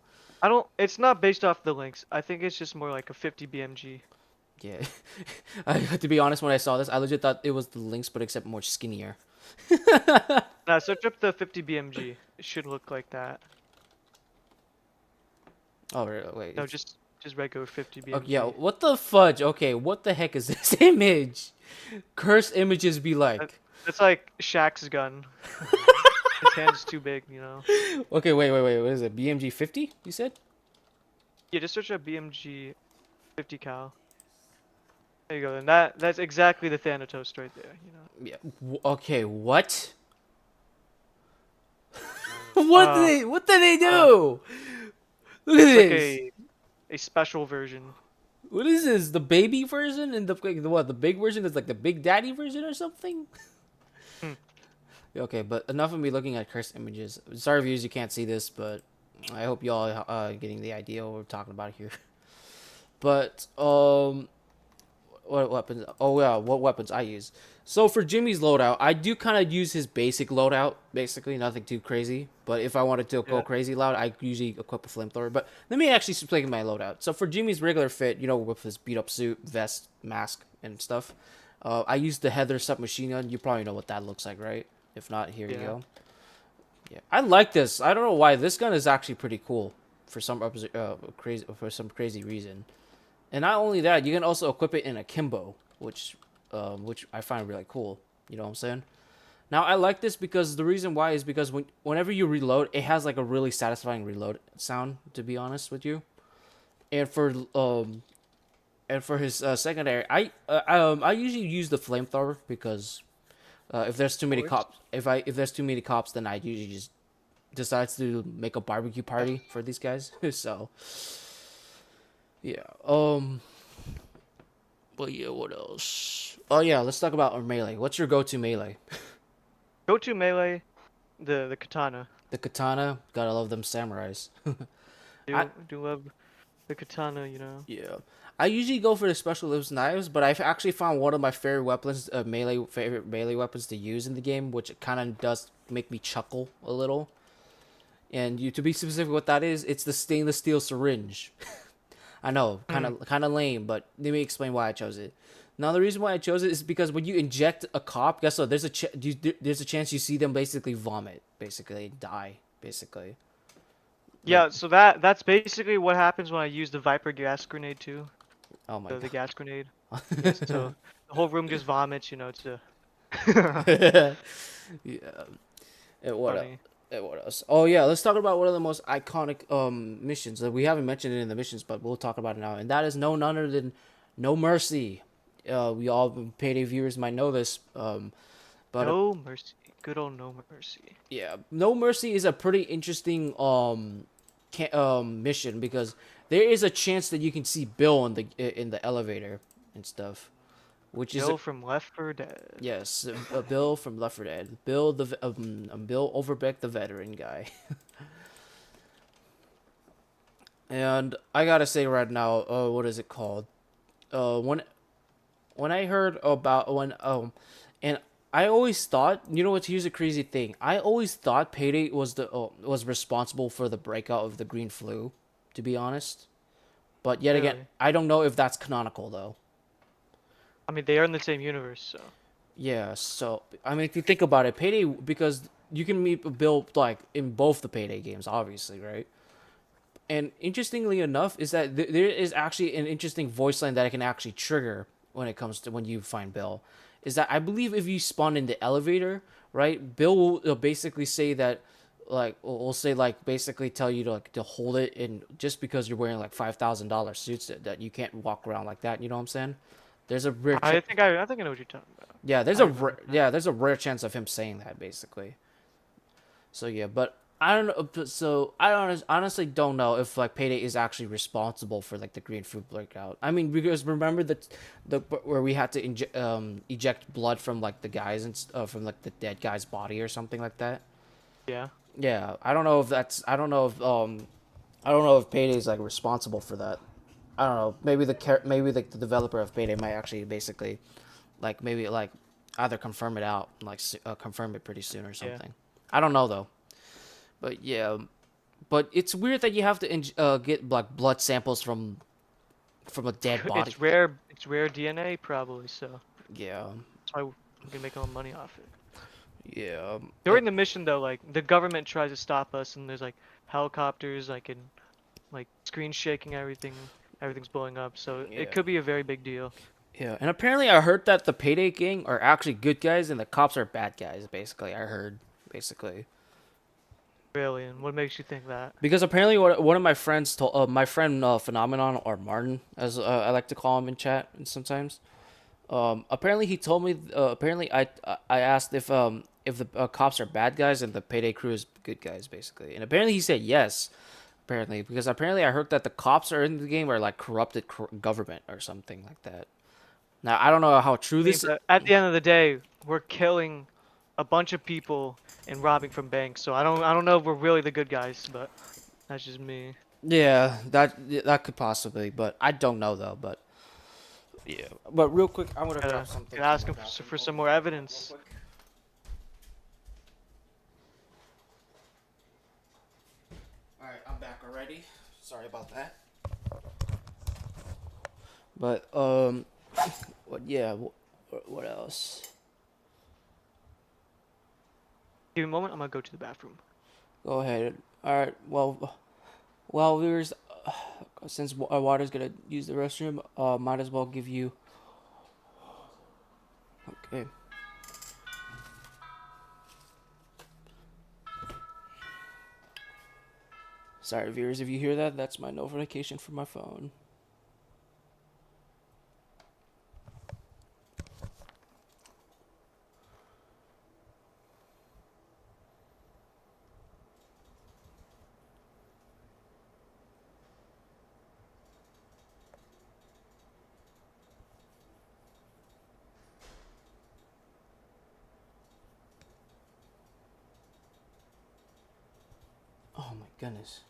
It's not based off the links. I think it's just more like a 50 BMG. yeah. To be honest, when I saw this, I legit thought it was the Lynx, but except more skinnier. Now search up the 50 BMG. It should look like that. Oh, wait. No, just regular 50 Okay, yeah, BMG. what the fudge? Okay, what the heck is this image? Cursed images be That, like. that's like Shaq's gun. His hand's too big. Okay, wait. What is it? BMG 50? You said? Yeah, just search up BMG 50 cal. There you go. And that's exactly the Thanatos right there. Yeah. Okay, what? What did they Uh, do? Look at it's like this. a special version. What is this? The baby version and the what? The big version is like the Big Daddy version or something? Hmm. Okay, but enough of me looking at cursed images. Sorry viewers, you can't see this, but I hope y'all getting the idea what we're talking about here. But what weapons? Oh yeah, what weapons I use. So for Jimmy's loadout, I do kind of use his basic loadout, basically nothing too crazy. But if I wanted to go Yeah. crazy loud, I usually equip a flamethrower. But let me actually explain my loadout. So for Jimmy's regular fit, with his beat up suit, vest, mask, and stuff, I use the Heather submachine gun. You probably know what that looks like, right? If not, here you Yeah. go. Yeah, I like this. I don't know why this gun is actually pretty cool for some crazy reason. And not only that, you can also equip it in a Kimbo, which I find really cool. You know what I'm saying? Now I like this because the reason why is because whenever you reload, it has like a really satisfying reload sound. To be honest with you, and for his secondary, I usually use the flamethrower because if there's too Of many course. cops, if there's too many cops, then I usually just decides to make a barbecue Yeah. party for these guys. So yeah. But yeah, what else? Oh yeah, let's talk about our melee. What's your go-to melee? Go to melee, the katana. The katana, gotta love them samurais. I Do love the katana, you know. Yeah, I usually go for the specialist knives, but I've actually found one of my favorite weapons, favorite melee weapons to use in the game, which kind of does make me chuckle a little. And to be specific, what that is, it's the stainless steel syringe. I know, Hmm. kind of lame, but let me explain why I chose it. Now, the reason why I chose it is because when you inject a cop, guess what? There's a chance you see them basically vomit, basically die, basically. Like, Yeah, so that's basically what happens when I use the Viper gas grenade too. oh my The god. gas grenade. Yes, so the whole room just vomits, you know, it's Yeah. And what else? funny. And what else? Oh yeah, let's talk about one of the most iconic missions that we haven't mentioned it in the missions, but we'll talk about it now. And that is no none other than No Mercy. We all Payday viewers might know this. But No mercy. Good old no mercy. yeah, No Mercy is a pretty interesting mission because there is a chance that you can see Bill in the elevator and stuff, which is a Bill from Left 4 Dead. yes, Bill from Left 4 Dead, Bill Bill Overbeck, the veteran guy. And I gotta say right now, what is it called? When I heard about and I always thought, you know what? Here's a crazy thing. I always thought Payday was responsible for the breakout of the green flu, to be honest. But yet again, Really? I don't know if that's canonical though. I mean, they are in the same universe, so. Yeah. So I mean, if you think about it, Payday because you can meet Bill like in both the Payday games, obviously, right? And interestingly enough, is that there is actually an interesting voice line that I can actually trigger when it comes to when you find Bill. Is that I believe if you spawn in the elevator, right? Bill will basically say that, like, will say like basically tell you to hold it, and just because you're wearing like $5,000 suits that you can't walk around like that. You know what I'm saying? There's a rare, I think I know what you're talking about. yeah. I remember that. There's a rare chance of him saying that basically. So yeah, but I don't know. So honestly don't know if like Payday is actually responsible for like the green food breakout. I mean, because remember the where we had to eject blood from like the guys and from like the dead guy's body or something like that. Yeah. Yeah, I don't know if that's I don't know if Payday's like responsible for that. I don't know. Maybe maybe the developer of Payday might actually basically like maybe like either confirm it out like confirm it pretty soon or Yeah. something. I don't know though. But yeah, but it's weird that you have to get like blood samples from a dead body. It's rare. It's rare DNA probably, so Yeah, that's why we can make all the money off it. yeah, During the mission though, like the government tries to stop us, and there's like helicopters, like and like screen shaking, everything's blowing up, so it yeah, could be a very big deal. yeah. And apparently, I heard that the Payday gang are actually good guys and the cops are bad guys. Basically, I heard basically Really, and what makes you think that? because apparently, one of my friends told my friend Phenomenon or Martin, as I like to call him in chat and sometimes. Apparently he told me. Apparently I asked if the cops are bad guys and the Payday crew is good guys, basically. And apparently he said yes. Apparently, because apparently I heard that the cops are in the game are like corrupted government or something like that. Now I don't know how true I mean, this. but at the end of the day, we're killing a bunch of people and robbing from banks, so I don't know if we're really the good guys, but that's just me. Yeah, that could possibly, but I don't know though. But yeah, but real quick, I want to grab something Gotta from ask my him bathroom. for Hold some on, more hold on, real evidence. quick. All right, I'm back already. Sorry about that. But what? Yeah, what else? Give me a moment, I'm gonna go to the bathroom. Go ahead. All right. Well, viewers, since Water's gonna use the restroom, might as well give you. Okay. Sorry, viewers, if you hear that, that's my notification from my phone. goodness.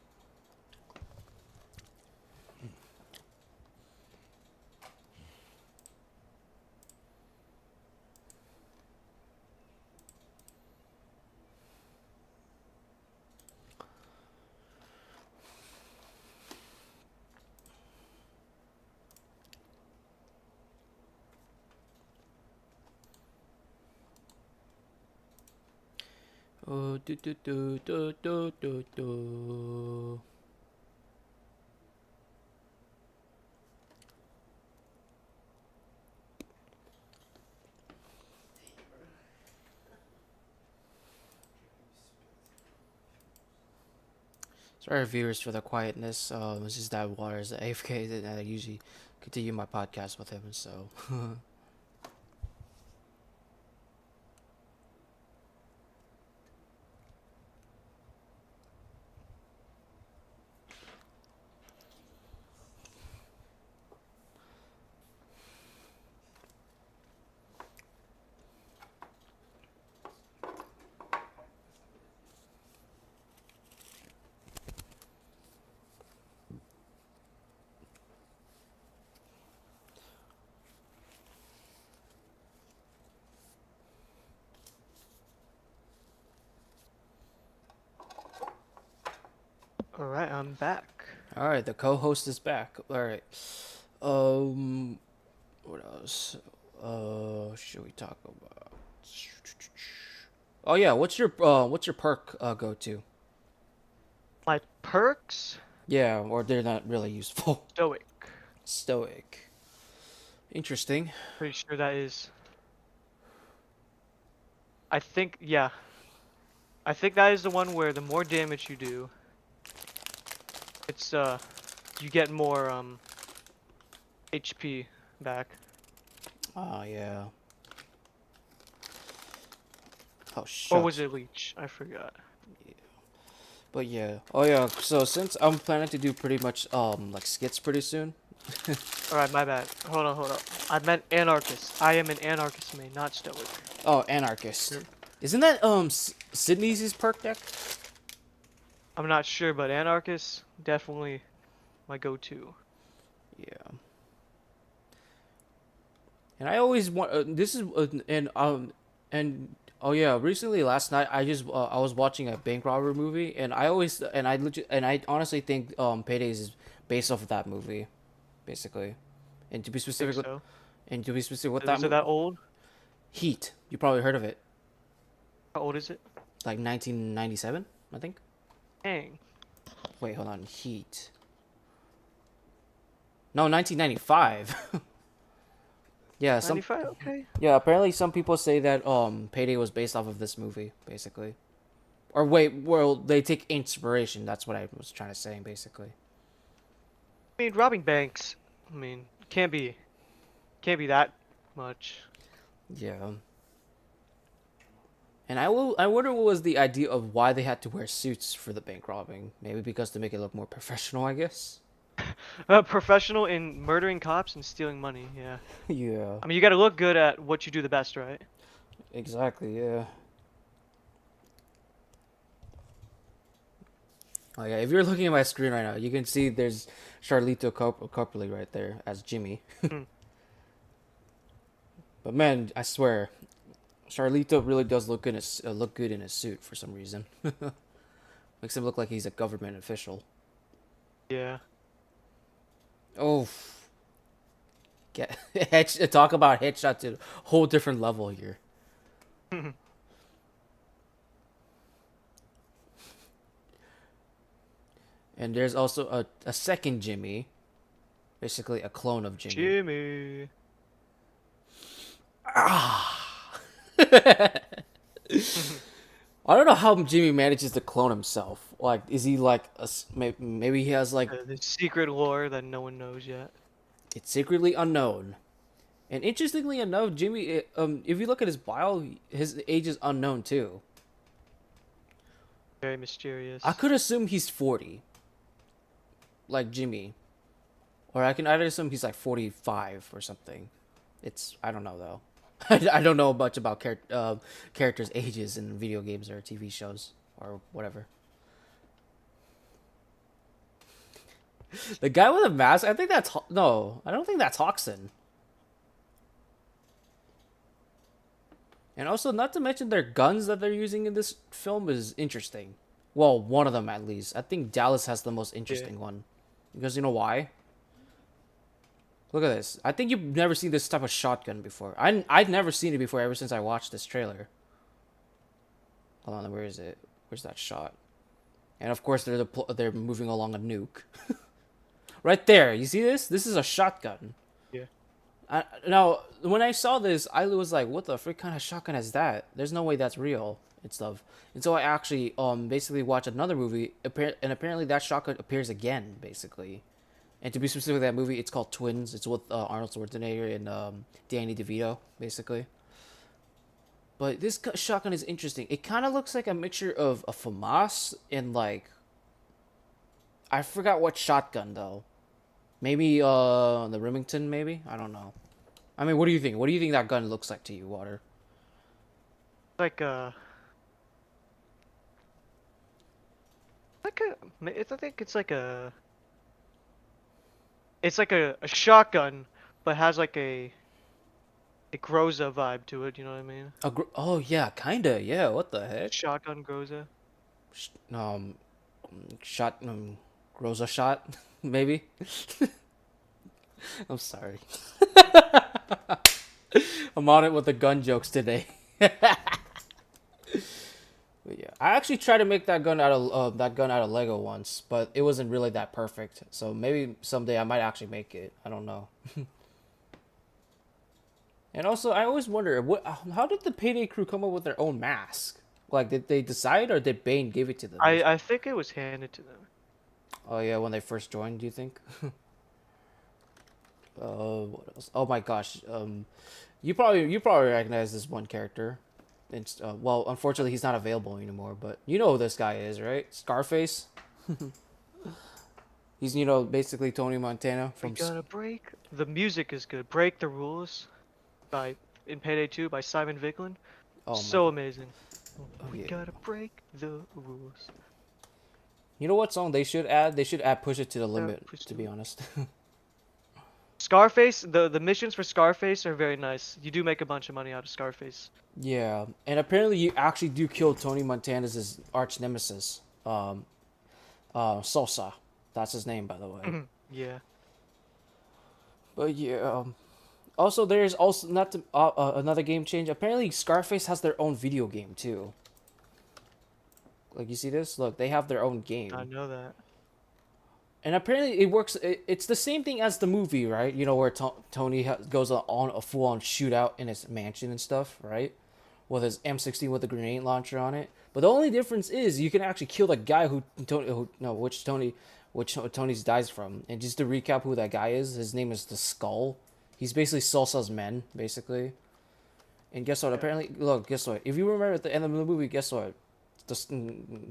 Oh, do do do do do do do. Sorry, viewers, for the quietness. It's just that Water's AFK, and I usually continue my podcast with him, so. All right, I'm back. All right, the co-host is back. All right. What else? Should we talk about? Oh yeah, what's your perk go to? My perks, Yeah, or they're not really useful. stoic. Stoic. Interesting. Pretty sure that is. I think, yeah. I think that is the one where the more damage you do, it's you get more HP back. Oh yeah. Oh Or was shucks. it leech? I forgot. But yeah. Oh yeah. So since I'm planning to do pretty much like skits pretty soon. All right, my bad. Hold on, hold on. I meant anarchist. I am an anarchist main, not stoic. Oh, anarchist. Sure. Isn't that Sydney's perk deck? I'm not sure, but anarchist definitely my go-to. Yeah. And I always want this is and oh yeah, recently last night I was watching a bank robber movie and I honestly think Payday is based off of that movie, basically. And to be I think specific, so. what that Is it that old? Heat. You probably heard of it. How old is it? Like 1997, I think. Dang. Wait, hold on. Heat. No, 1995. Yeah, 95? Okay. yeah, apparently some people say that Payday was based off of this movie, basically. Or wait, well, they take inspiration. That's what I was trying to say, basically. I mean, robbing banks. I mean, can't be that much. Yeah. And I wonder what was the idea of why they had to wear suits for the bank robbing. Maybe because to make it look more professional, I guess. Professional in murdering cops and stealing money. Yeah. Yeah, I mean, you got to look good at what you do the best, right? exactly. Yeah. Oh yeah, if you're looking at my screen right now, you can see there's Charlito Copley right there as Jimmy. Hmm. But man, I swear, Charlito really does look good in a suit for some reason. Makes him look like he's a government official. Yeah. Oh, talk about headshot to a whole different level here. And there's also a second Jimmy, basically a clone of Jimmy. Jimmy. I don't know how Jimmy manages to clone himself. Like, is he like maybe he has like The secret lore that no one knows yet. it's secretly unknown. And interestingly enough, Jimmy, if you look at his bio, his age is unknown too. Very mysterious. I could assume he's 40, like Jimmy, or I can either assume he's like 45 or something. I don't know though. I don't know much about characters' ages in video games or TV shows or whatever. The guy with a mask. I think that's no. I don't think that's Hoxton. And also, not to mention their guns that they're using in this film is interesting. Well, one of them at least. I think Dallas has the most Yeah. interesting one. Because you know why? Look at this. I think you've never seen this type of shotgun before. I'd never seen it before ever since I watched this trailer. Hold on, where is it? Where's that shot? And of course, they're moving along a nuke. Right there. You see this? This is a shotgun. Yeah. Now, when I saw this, I was like, "What the frick kind of shotgun is that? There's no way that's real and stuff." And so I actually basically watched another movie, and apparently that shotgun appears again, basically. And to be specific, that movie it's called Twins. It's with Arnold Schwarzenegger and Danny DeVito, basically. But this shotgun is interesting. It kind of looks like a mixture of a FAMAS and like I forgot what shotgun though. Maybe the Remington, maybe? I don't know. I mean, what do you think? What do you think that gun looks like to you, Water? Like like a. I think it's like a shotgun, but has like a Groza vibe to it. You know what I mean? Oh yeah, kinda. Yeah. What the heck? Shotgun Groza. Sh- Um, shot. Rosa shot, maybe. I'm sorry. I'm on it with the gun jokes today. But yeah, I actually tried to make that gun out of Lego once, but it wasn't really that perfect. So maybe someday I might actually make it. I don't know. And also, I always wonder how did the Payday crew come up with their own mask? Like, did they decide or did Bane give it to them? I think it was handed to them. Oh yeah, when they first joined, do you think? What else? Oh my gosh. You probably recognize this one character. It's well, unfortunately, he's not available anymore. But you know who this guy is, right? Scarface. He's basically Tony Montana We from. gotta break. The music is good. Break the Rules by in Payday 2 by Simon Viklin. Oh my So god. amazing. Oh We yeah. gotta break the rules. You know what song they should add? They should add "Push It to the Yeah, Limit." push To the be limit. honest. Scarface, the missions for Scarface are very nice. You do make a bunch of money out of Scarface. Yeah, and apparently you actually do kill Tony Montana's his arch nemesis. Sosa. That's his name, by the way. Yeah. But yeah. Also, there's also not to, another game change. Apparently, Scarface has their own video game too. Like you see this? Look, they have their own I game, know that. and apparently it works. It's the same thing as the movie, right? You know where Tony goes on a full-on shootout in his mansion and stuff, right? With his M16 with a grenade launcher on it. But the only difference is you can actually kill the guy which Tony's dies from. And just to recap who that guy is, his name is the Skull. He's basically Salsa's men, basically. And guess what? Yeah. Apparently, look, guess what? If you remember at the end of the movie, guess what?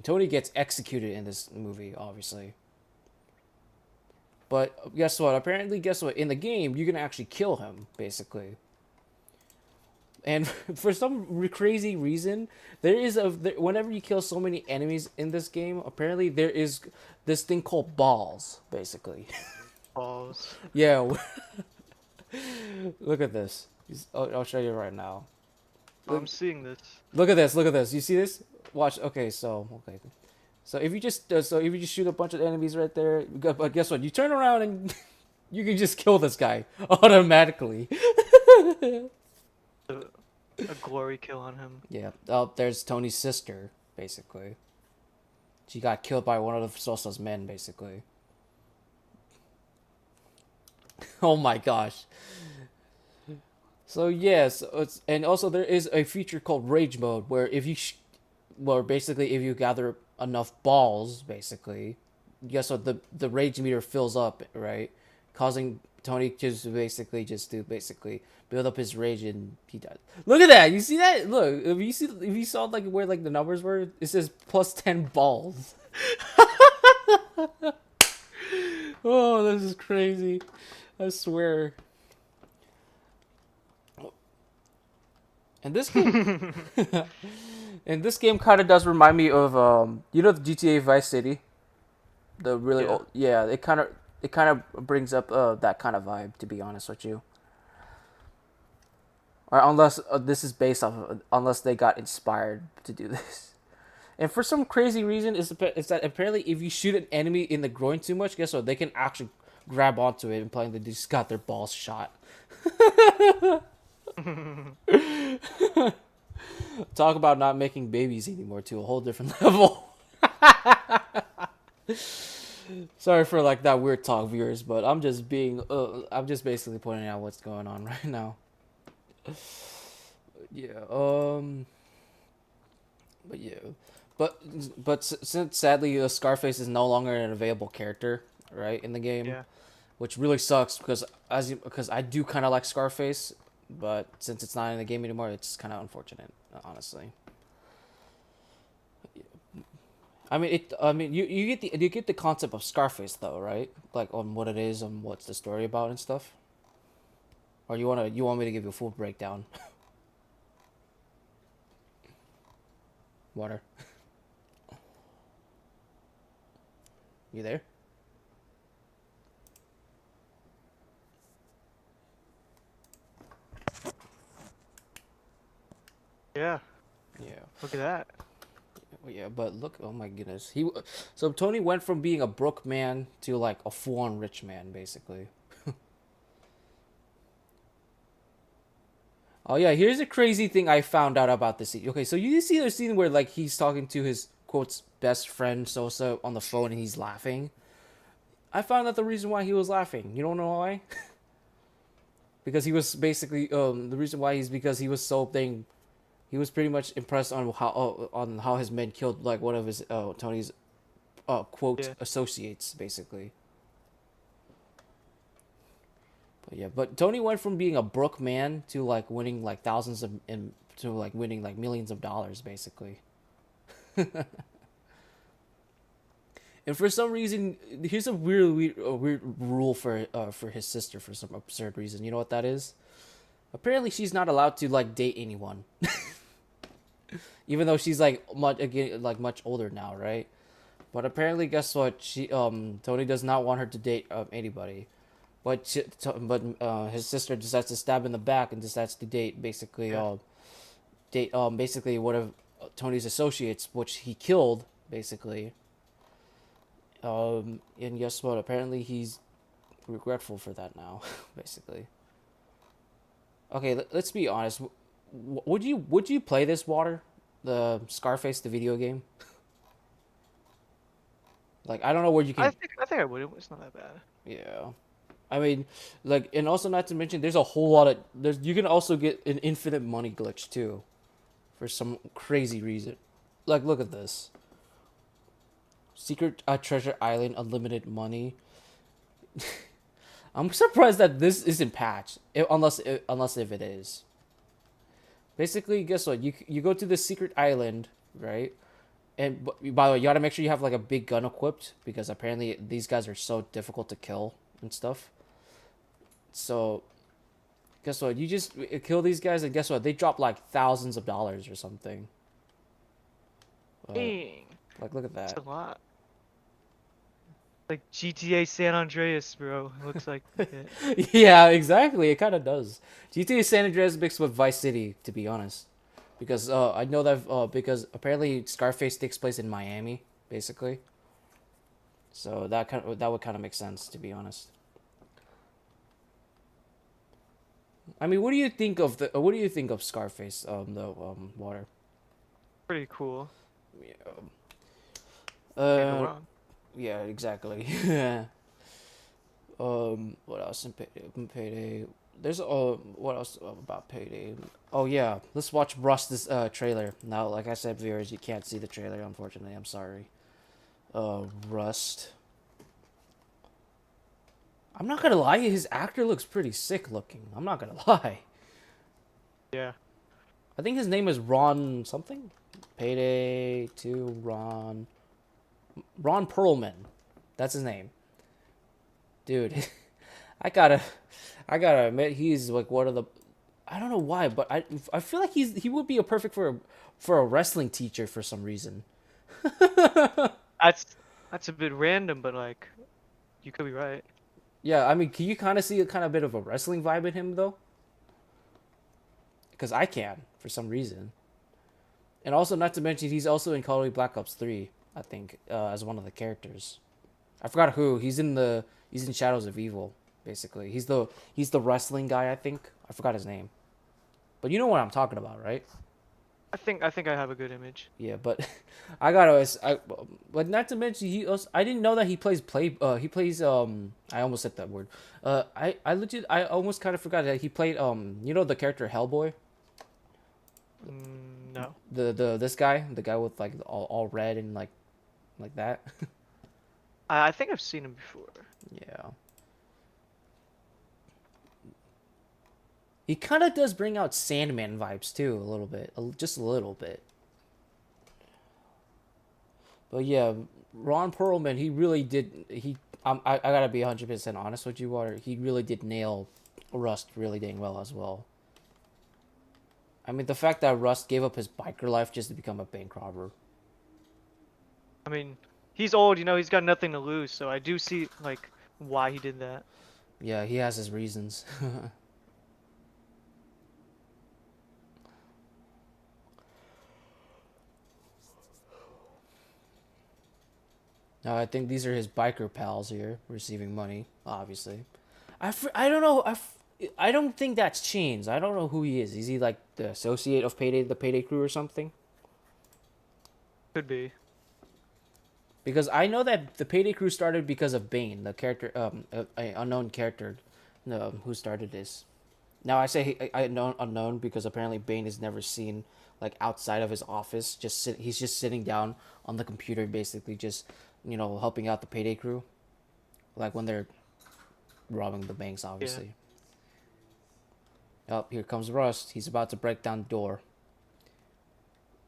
Tony gets executed in this movie, obviously. But guess what? Apparently, guess what? In the game, you can actually kill him, basically. And for some crazy reason, whenever you kill so many enemies in this game, apparently there is this thing called balls, basically. Balls. Yeah, look at this. I'll show you right now. I'm seeing this. Look at this. Look at this. You see this? Watch. Okay. So if you just shoot a bunch of enemies right there, but guess what? You turn around and you can just kill this guy automatically. A, a glory kill on him. Yeah. Oh, there's Tony's sister, basically. She got killed by one of the Sosa's men, basically. Oh my gosh. So yes, and also there is a feature called Rage Mode where basically if you gather enough balls, basically, guess what? The rage meter fills up, right? Causing Tony to basically build up his rage and he died. Look at that! You see that? Look, if you saw like where like the numbers were, it says plus 10 balls. Oh, this is crazy. I swear. And this game, and this game kind of does remind me of the GTA Vice City, the really Yeah. old. Yeah, it kind of it kind of brings up that kind of vibe, to be honest with you. Or unless this is based off of, unless they got inspired to do this. And for some crazy reason, is that apparently if you shoot an enemy in the groin too much, guess what? They can actually grab onto it, implying that they just got their balls shot. Talk about not making babies anymore to a whole different level. Sorry for like that weird talk, viewers, but I'm just basically pointing out what's going on right now. Yeah. But yeah. But since sadly Scarface is no longer an available character, right, in the game, Yeah. which really sucks because I do kind of like Scarface, but since it's not in the game anymore, it's kind of unfortunate, honestly. I mean, you get the concept of Scarface though, right? Like on what it is and what's the story about and stuff. Or you want me to give you a full breakdown? Water, you there? Yeah. Yeah. Look at that. Yeah, but look, oh my goodness. So Tony went from being a broke man to like a full-on rich man, basically. Oh yeah, here's a crazy thing I found out about this scene. Okay, so you see the scene where like he's talking to his quotes best friend Sosa on the phone and he's laughing. I found out the reason why he was laughing. You don't know why? Because he was basically the reason why is because he was so thing. He was pretty much impressed on how his men killed like one of his Tony's quote Yeah. associates basically. But yeah, but Tony went from being a broke man to like winning like thousands of and to like winning like millions of dollars basically. And for some reason, here's a weird rule for his sister for some absurd reason. You know what that is? Apparently, she's not allowed to like date anyone, even though she's like much older now, right? But apparently, guess what? Tony does not want her to date anybody. But his sister decides to stab in the back and decides to date Yeah. basically one of Tony's associates, which he killed basically. And guess what? Apparently he's regretful for that now, basically. Okay, let's be honest. Would you play this water, the Scarface the video game? Like I don't know where you can. I think I would. It's not that bad. Yeah. I mean, like, and also not to mention, there's a whole lot of there's. You can also get an infinite money glitch too, for some crazy reason. Like, look at this. Secret Treasure Island, unlimited money. I'm surprised that this isn't patched, unless if it is. Basically, guess what? You go to the secret island, right? And by the way, you gotta make sure you have like a big gun equipped because apparently these guys are so difficult to kill and stuff. So guess what? You just kill these guys, and guess what? They drop like thousands of dollars or something. Uh, Dang. like look at That's that. a lot. Like GTA San Andreas, bro. It looks like it. Yeah, exactly. It kind of does. GTA San Andreas mixed with Vice City, to be honest, because I know that because apparently Scarface takes place in Miami, basically. So that would kind of make sense, to be honest. I mean, what do you think of Scarface? The water. Pretty cool. Yeah. Can't go Uh, wrong. yeah, exactly. What else in Payday? There's what else about Payday? Oh yeah, let's watch Rust's trailer. Now, like I said, viewers, you can't see the trailer, unfortunately. I'm sorry. Rust. I'm not gonna lie, his actor looks pretty sick looking. I'm not gonna lie. Yeah. I think his name is Ron something. Payday 2 Ron Perlman. That's his name. Dude, I gotta I gotta admit he's like one of the I don't know why, but I feel like he would be a perfect for a wrestling teacher for some reason. That's that's a bit random, but like You could be right. Yeah, I mean, can you kind of see a kind of bit of a wrestling vibe in him though? Because I can for some reason. And also, not to mention, he's also in Call of Duty Black Ops 3, I think, as one of the characters. I forgot who. He's in Shadows of Evil, basically. He's the wrestling guy, I think. I forgot his name. But you know what I'm talking about, right? I think I have a good image. Yeah, but I gotta but not to mention I didn't know that he plays I almost said that word. I almost kind of forgot that he played you know the character Hellboy? No. The this guy, the guy with like all red and like that. I think I've seen him before. Yeah. He kind of does bring out Sandman vibes too, a little bit, just a little bit. But yeah, Ron Perlman, he really did. I gotta be 100% honest with you, Water. He really did nail Rust really dang well as well. I mean, the fact that Rust gave up his biker life just to become a bank robber. I mean, he's old, he's got nothing to lose, so I do see like why he did that. Yeah, he has his reasons. Now I think these are his biker pals here receiving money, obviously. I don't know. I don't think that's changed. I don't know who he is. Is he like the associate of Payday, the Payday crew or something? Could be. Because I know that the Payday crew started because of Bane, the character, a unknown character, who started this. Now I say I know unknown because apparently Bane is never seen like outside of his office. He's just sitting down on the computer, basically just helping out the Payday crew, like when they're robbing the banks, Yeah. obviously. Oh, here comes Rust. He's about to break down the door,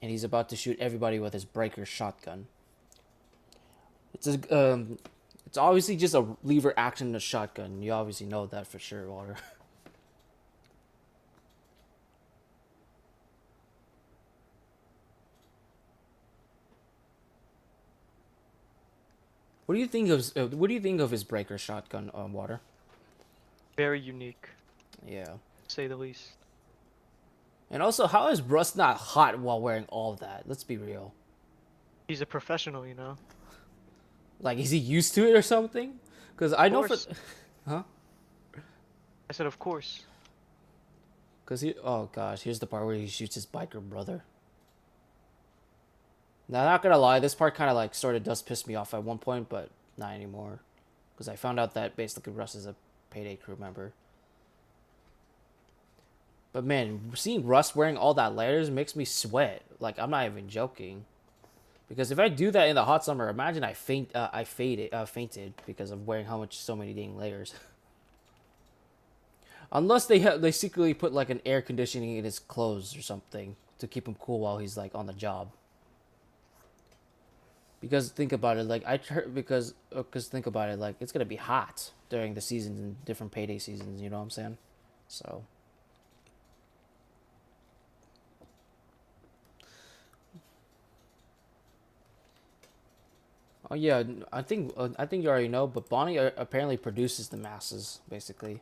and he's about to shoot everybody with his breaker shotgun. It's obviously just a lever action, a shotgun. You obviously know that for sure, Water. What do you think of his breaker shotgun, Water? Very unique, Yeah. to say the least. And also, how is Rust not hot while wearing all of that? Let's be real. He's a professional. Like, is he used to it or something? Because I Of know for, course. huh? I said of course. Because oh gosh, here's the part where he shoots his biker brother. Now, not gonna lie, this part kind of like sort of does piss me off at one point, but not anymore. Because I found out that basically Russ is a Payday crew member. But man, seeing Russ wearing all that layers makes me sweat. Like, I'm not even joking. Because if I do that in the hot summer, imagine fainted because of wearing so many dang layers. Unless they secretly put like an air conditioning in his clothes or something to keep him cool while he's like on the job. Because think about it, like because think about it, like it's gonna be hot during the seasons and different Payday seasons. You know what I'm saying? So. Oh yeah, I think you already know, but Bonnie apparently produces the masses basically.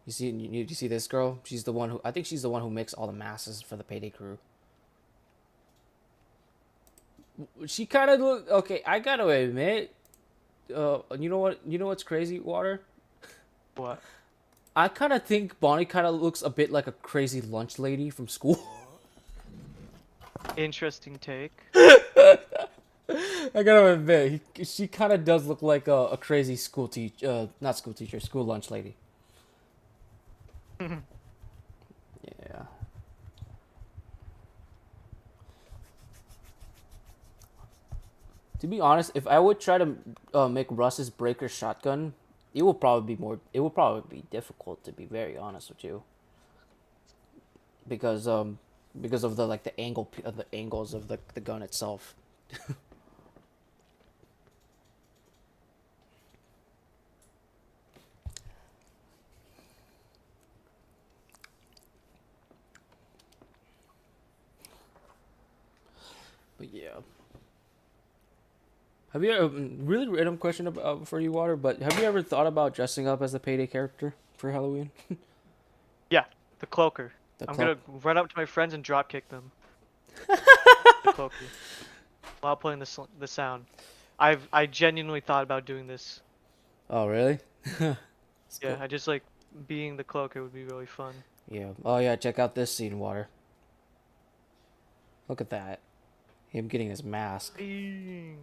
You see this girl? She's the one who I think she's the one who makes all the masses for the Payday crew. She kind of look okay. I gotta admit, you know what? You know what's crazy, Water? What? I kind of think Bonnie kind of looks a bit like a crazy lunch lady from school. Interesting take. I gotta admit, she kind of does look like a crazy not school teacher, school lunch lady. Yeah. To be honest, if I would try to make Russ's breaker shotgun, it will probably be more. It will probably be difficult to be very honest with you, because of the like the angles of the gun itself. But yeah. Have you really random question about for you, Water? But have you ever thought about dressing up as a Payday character for Halloween? Yeah, the cloaker. The I'm cloak. gonna run up to my friends and drop kick them. The cloaker while playing the sound. I genuinely thought about doing this. Oh, really? It's Yeah, cool. I just like being the cloaker would be really fun. Yeah. Oh yeah. Check out this scene, Water. Look at that. Him getting his mask. Ding.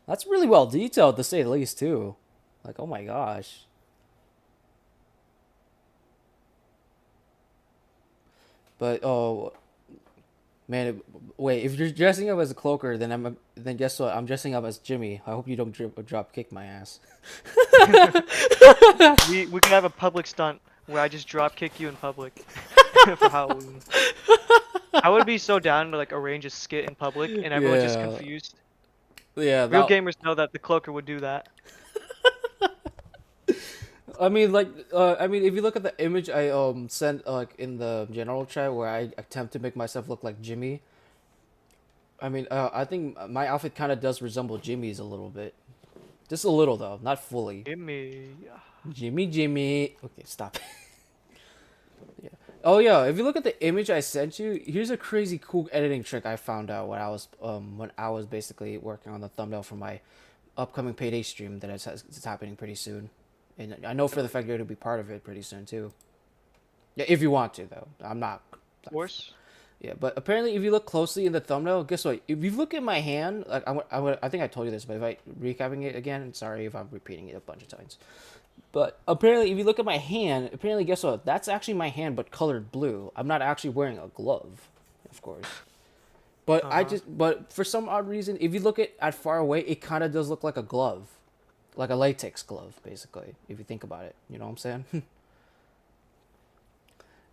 That's really well detailed to say the least, too. Like, oh my gosh. But oh man, wait. If you're dressing up as a cloaker, then guess what? I'm dressing up as Jimmy. I hope you don't drop kick my ass. We could have a public stunt where I just drop kick you in public for Halloween. I would be so down to like arrange a skit in public and everyone's just Yeah. confused. Yeah. Real That. gamers know that the cloaker would do that. I mean, like, I mean, if you look at the image I sent like in the general chat where I attempt to make myself look like Jimmy. I mean, I think my outfit kind of does resemble Jimmy's a little bit, just a little though, not fully. Gimme. Jimmy. Okay, stop. Yeah. Oh yeah, if you look at the image I sent you, here's a crazy cool editing trick I found out when I was basically working on the thumbnail for my upcoming Payday stream that it's happening pretty soon, and I know for the fact you're gonna be part of it pretty soon too. Yeah, if you want to though. I'm not. Of course. Yeah, but apparently if you look closely in the thumbnail, guess what? If you look at my hand, like I think I told you this, but if I recapping it again, sorry if I'm repeating it a bunch of times. But apparently, if you look at my hand, apparently, guess what? That's actually my hand, but colored blue. I'm not actually wearing a glove, of course. Uh-huh. But for some odd reason, if you look at far away, it kind of does look like a glove, like a latex glove, basically. If you think about it, you know what I'm saying?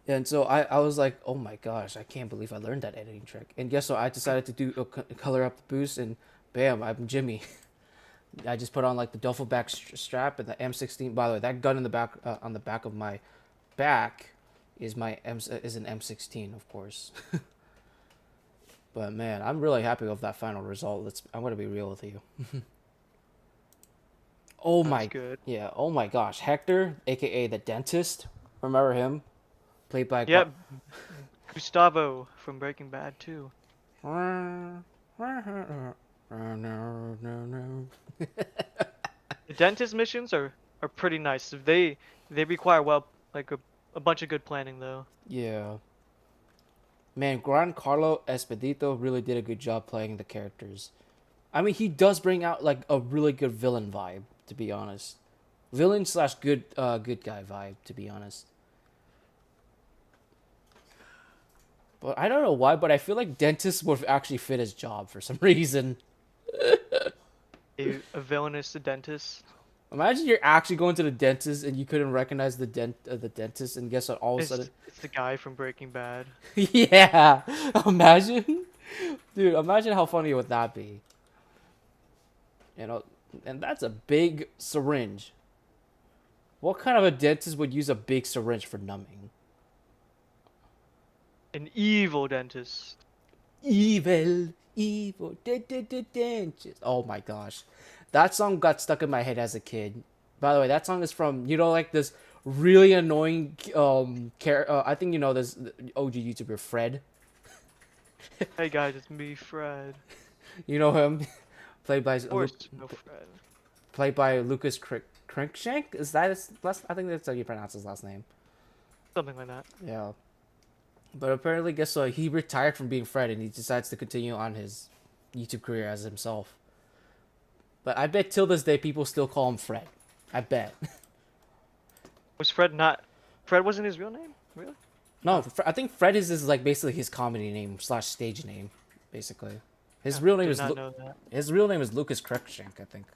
And so I was like, oh my gosh, I can't believe I learned that editing trick. And guess what? I decided to do color up the boost, and bam, I'm Jimmy. I just put on like the duffel bag strap and the M16. By the way, that gun in the back on the back of my back is an M16, of course. But man, I'm really happy with that final result. I'm gonna be real with you. Oh Sounds my, good. yeah. Oh my gosh, Hector, aka the dentist. Remember him? Played by. Yep. Gustavo from Breaking Bad too. The dentist missions are pretty nice. They require like a bunch of good planning though. Yeah. Man, Giancarlo Esposito really did a good job playing the characters. I mean, he does bring out like a really good villain vibe, to be honest. Villain slash good guy vibe, to be honest. But I don't know why, but I feel like dentist would actually fit his job for some reason. A villainous dentist. Imagine you're actually going to the dentist and you couldn't recognize the dentist, and guess what? All of a sudden, It's the guy from Breaking Bad. yeah. Imagine, dude. Imagine how funny would that be? You know, and that's a big syringe. What kind of a dentist would use a big syringe for numbing? An evil dentist. Evil, dentist. Oh my gosh, that song got stuck in my head as a kid. By the way, that song is from like this really annoying I think you know this OG YouTuber Fred. Hey guys, it's me, Fred. You know him, played by Of course, no Fred. Lucas Crinkshank. Is that his last? I think that's how you pronounce his last name. Something like that. Yeah. But apparently, guess what? He retired from being Fred and he decides to continue on his YouTube career as himself. But I bet till this day people still call him Fred. I bet. Was Fred not? Fred wasn't his real name? Really? No, Oh, I think Fred is like basically his comedy name slash stage name, basically. yeah. Did not know that. His real name is Lucas Cruikshank, I think.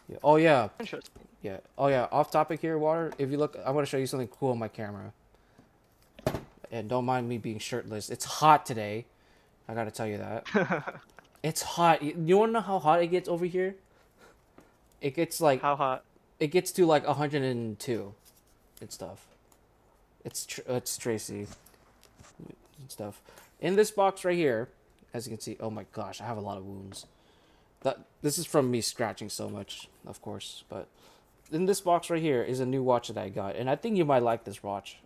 Yeah. Oh yeah, Interesting. yeah. Oh yeah. Off topic here, Water. If you look, I want to show you something cool on my camera. And don't mind me being shirtless. It's hot today. I gotta tell you that. It's hot. You wanna know how hot it gets over here? It gets like How hot? it gets to like 102 and stuff. It's Tracy and stuff. In this box right here, as you can see, oh my gosh, I have a lot of wounds. This is from me scratching so much, of course. But in this box right here is a new watch that I got, and I think you might like this watch.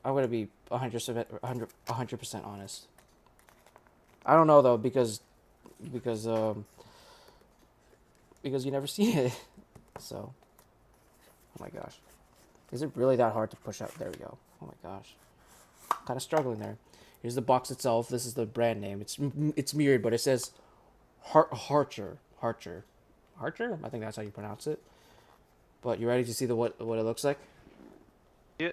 I'm gonna be 100% honest. I don't know though because um because you never see it. So, oh my gosh, is it really that hard to push out? There we go. Oh my gosh, kind of struggling there. Here's the box itself. This is the brand name. It's mirrored, but it says Harcher. Harcher. I think that's how you pronounce it. But you ready to see the what it looks like? Yeah.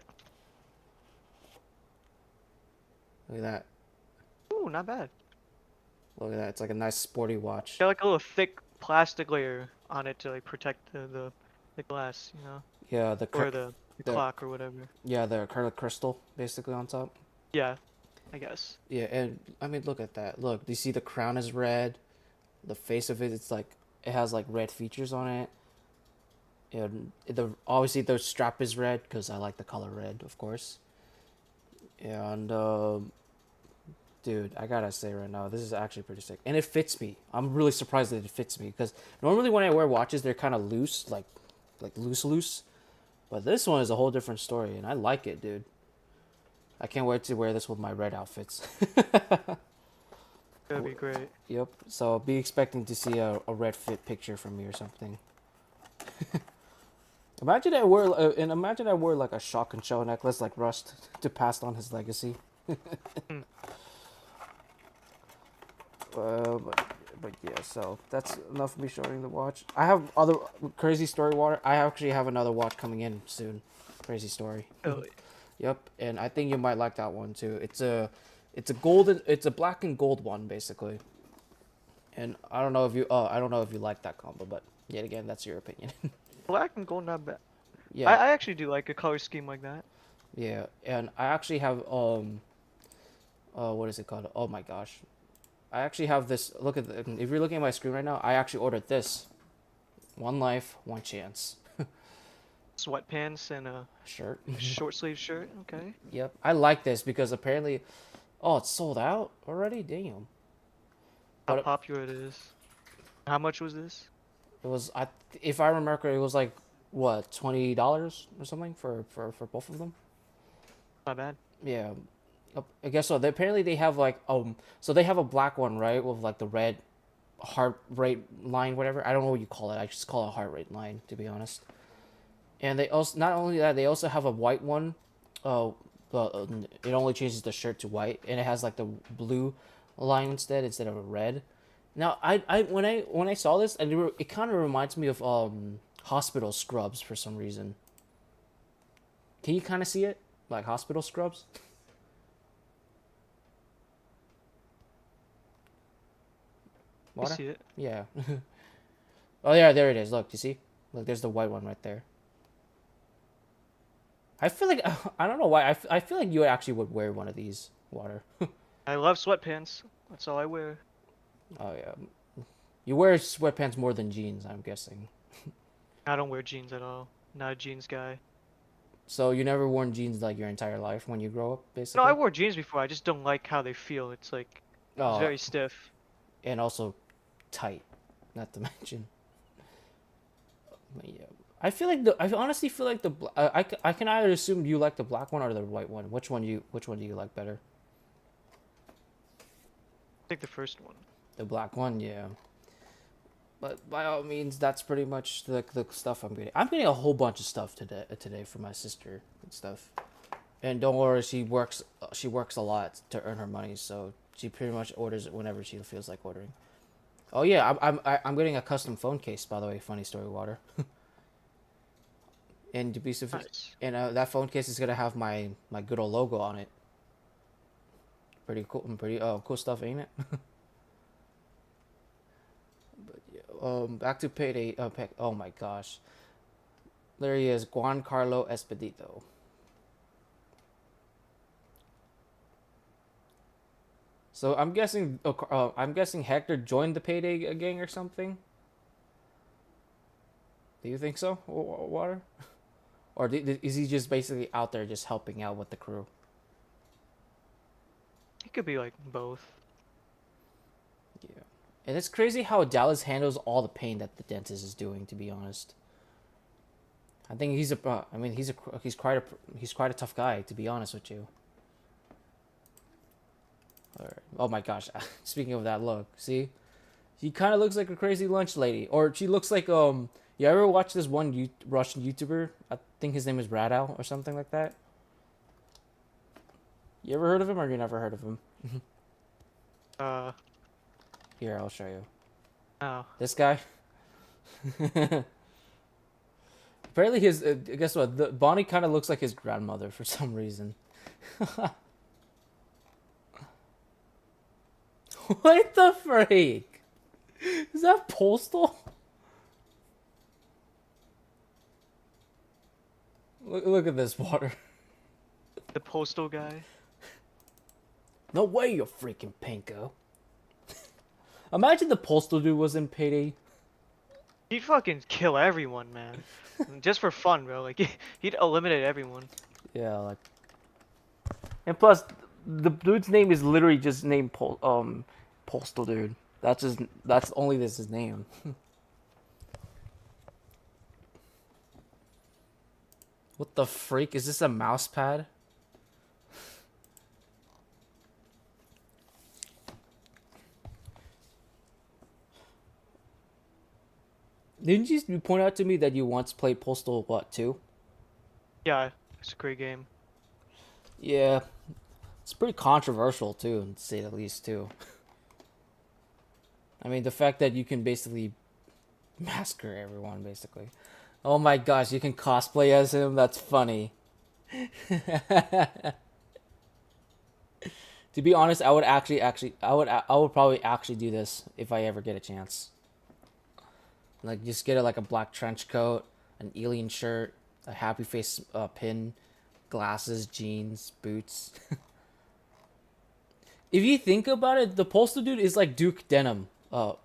Look at that. Ooh, not bad. Look at that. It's like a nice sporty watch. Got like a little thick plastic layer on it to like protect the glass, you know, Yeah, or the the clock or whatever. yeah the acrylic crystal basically on top. Yeah, I guess. Yeah, and I mean look at that. Look, do you see the crown is red? The face of it, it's like it has like red features on it. And the obviously the strap is red because I like the color red, of course. And dude, I gotta say right now, this is actually pretty sick, and it fits me. I'm really surprised that it fits me because normally when I wear watches, they're kind of loose, like loose. But this one is a whole different story, and I like it, dude. I can't wait to wear this with my red outfits. That'd be great. Yep. So be expecting to see a red fit picture from me or something. Imagine I wore like a shock and show necklace like Rust to pass on his legacy. Hmm. But yeah, so that's enough of me showing the watch. I have other crazy story water. I actually have another watch coming in soon. Crazy story. Really? Yep, and I think you might like that one too. It's a black and gold one basically. And I don't know if you like that combo, but yet again, that's your opinion. Black and gold, not bad. Yeah, I actually do like a color scheme like that. yeah, and I actually have what is it called? Oh my gosh, I actually have this. If you're looking at my screen right now, I actually ordered this. One life, one chance. Sweatpants and a Shirt. short sleeve shirt. Okay. Yep, I like this because apparently, oh, it's sold out already. Damn. How But popular it is. How much was this? it was if I remember, correctly, it was like what $20 or something for both of them. Not bad. Yeah, I guess so. Apparently they have like so they have a black one, right, with like the red heart rate line, whatever. I don't know what you call it. I just call it a heart rate line, to be honest. And they also not only that, they also have a white one. Uh, but it only changes the shirt to white, and it has like the blue line instead of a red. Now, when I saw this, and it kind of reminds me of hospital scrubs for some reason. Can you kind of see it, like hospital scrubs? I Water? see it. Yeah. Oh yeah, there it is. Look, you see? Look, there's the white one right there. I feel like I don't know why. I feel like you actually would wear one of these, Water. I love sweatpants. That's all I wear. Oh yeah. You wear sweatpants more than jeans, I'm guessing. I don't wear jeans at all. Not a jeans guy. So you never worn jeans like your entire life when you grow up, No, I basically? wore jeans before. I just don't like how they feel. It's Oh, very stiff. and also tight, not to mention. But yeah. I honestly feel like I can either assume you like the black one or the white one. Which one do you like better? I think the first one. The black one, yeah. But by all means, that's pretty much the stuff I'm getting. I'm getting a whole bunch of stuff today for my sister and stuff. And don't worry, she works a lot to earn her money, so she pretty much orders it whenever she feels like ordering. Oh yeah, I'm getting a custom phone case, by the way. Funny story, Water. And to be Nice. and that phone case is gonna have my good old logo on it. Pretty cool, pretty cool stuff, ain't it? But yeah, back to Payday. Oh my gosh, there he is, Juan Carlo Espedito. So I'm guessing Hector joined the Payday gang or something. Do you think so, Water? Or is he just basically out there just helping out with the crew? It could be like both. Yeah. And it's crazy how Dallas handles all the pain that the dentist is doing. To be honest, I think he's a. I mean, he's quite a tough guy. To be honest with you. All right. Oh my gosh! Speaking of that look, see, she kind of looks like a crazy lunch lady, or she looks like You ever watch this one Russian YouTuber? I think his name is Radow or something like that. You ever heard of him, or you never heard of him? Uh, Here, I'll show you. oh. This guy. Apparently, his guess what? Bonnie kind of looks like his grandmother for some reason. What the freak? Is that Postal? Look at this water. The postal guy. No way, you freaking pinko. Imagine the Postal dude was in Payday. He'd fucking kill everyone, man. Just for fun, bro. Like, he'd eliminate everyone. Yeah, like. And plus, the dude's name is literally just named Postal dude. That's only his name. What the freak? Is this a mouse pad? Didn't you point out to me that you once played Postal what, 2? Yeah, it's a great game. Yeah. It's pretty controversial too, to say the least too. I mean, the fact that you can basically massacre everyone, basically. Oh my gosh, you can cosplay as him? That's funny. To be honest, I would I would probably actually do this if I ever get a chance. Like, just get like a black trench coat, an alien shirt, a happy face pin, glasses, jeans, boots. If you think about it, the Postal dude is like Duke Denim, or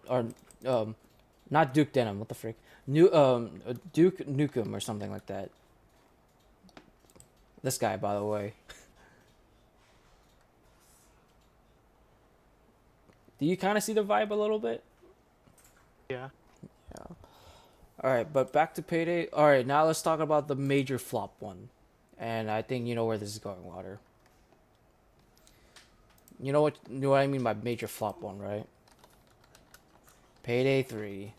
not Duke Denim. What the frick? Duke Nukem or something like that. This guy, by the way. Do you kind of see the vibe a little bit? Yeah. Yeah. All right, but back to Payday. All right, now let's talk about the major flop one, and I think you know where this is going, Water. You know what I mean by major flop one, right? Payday 3.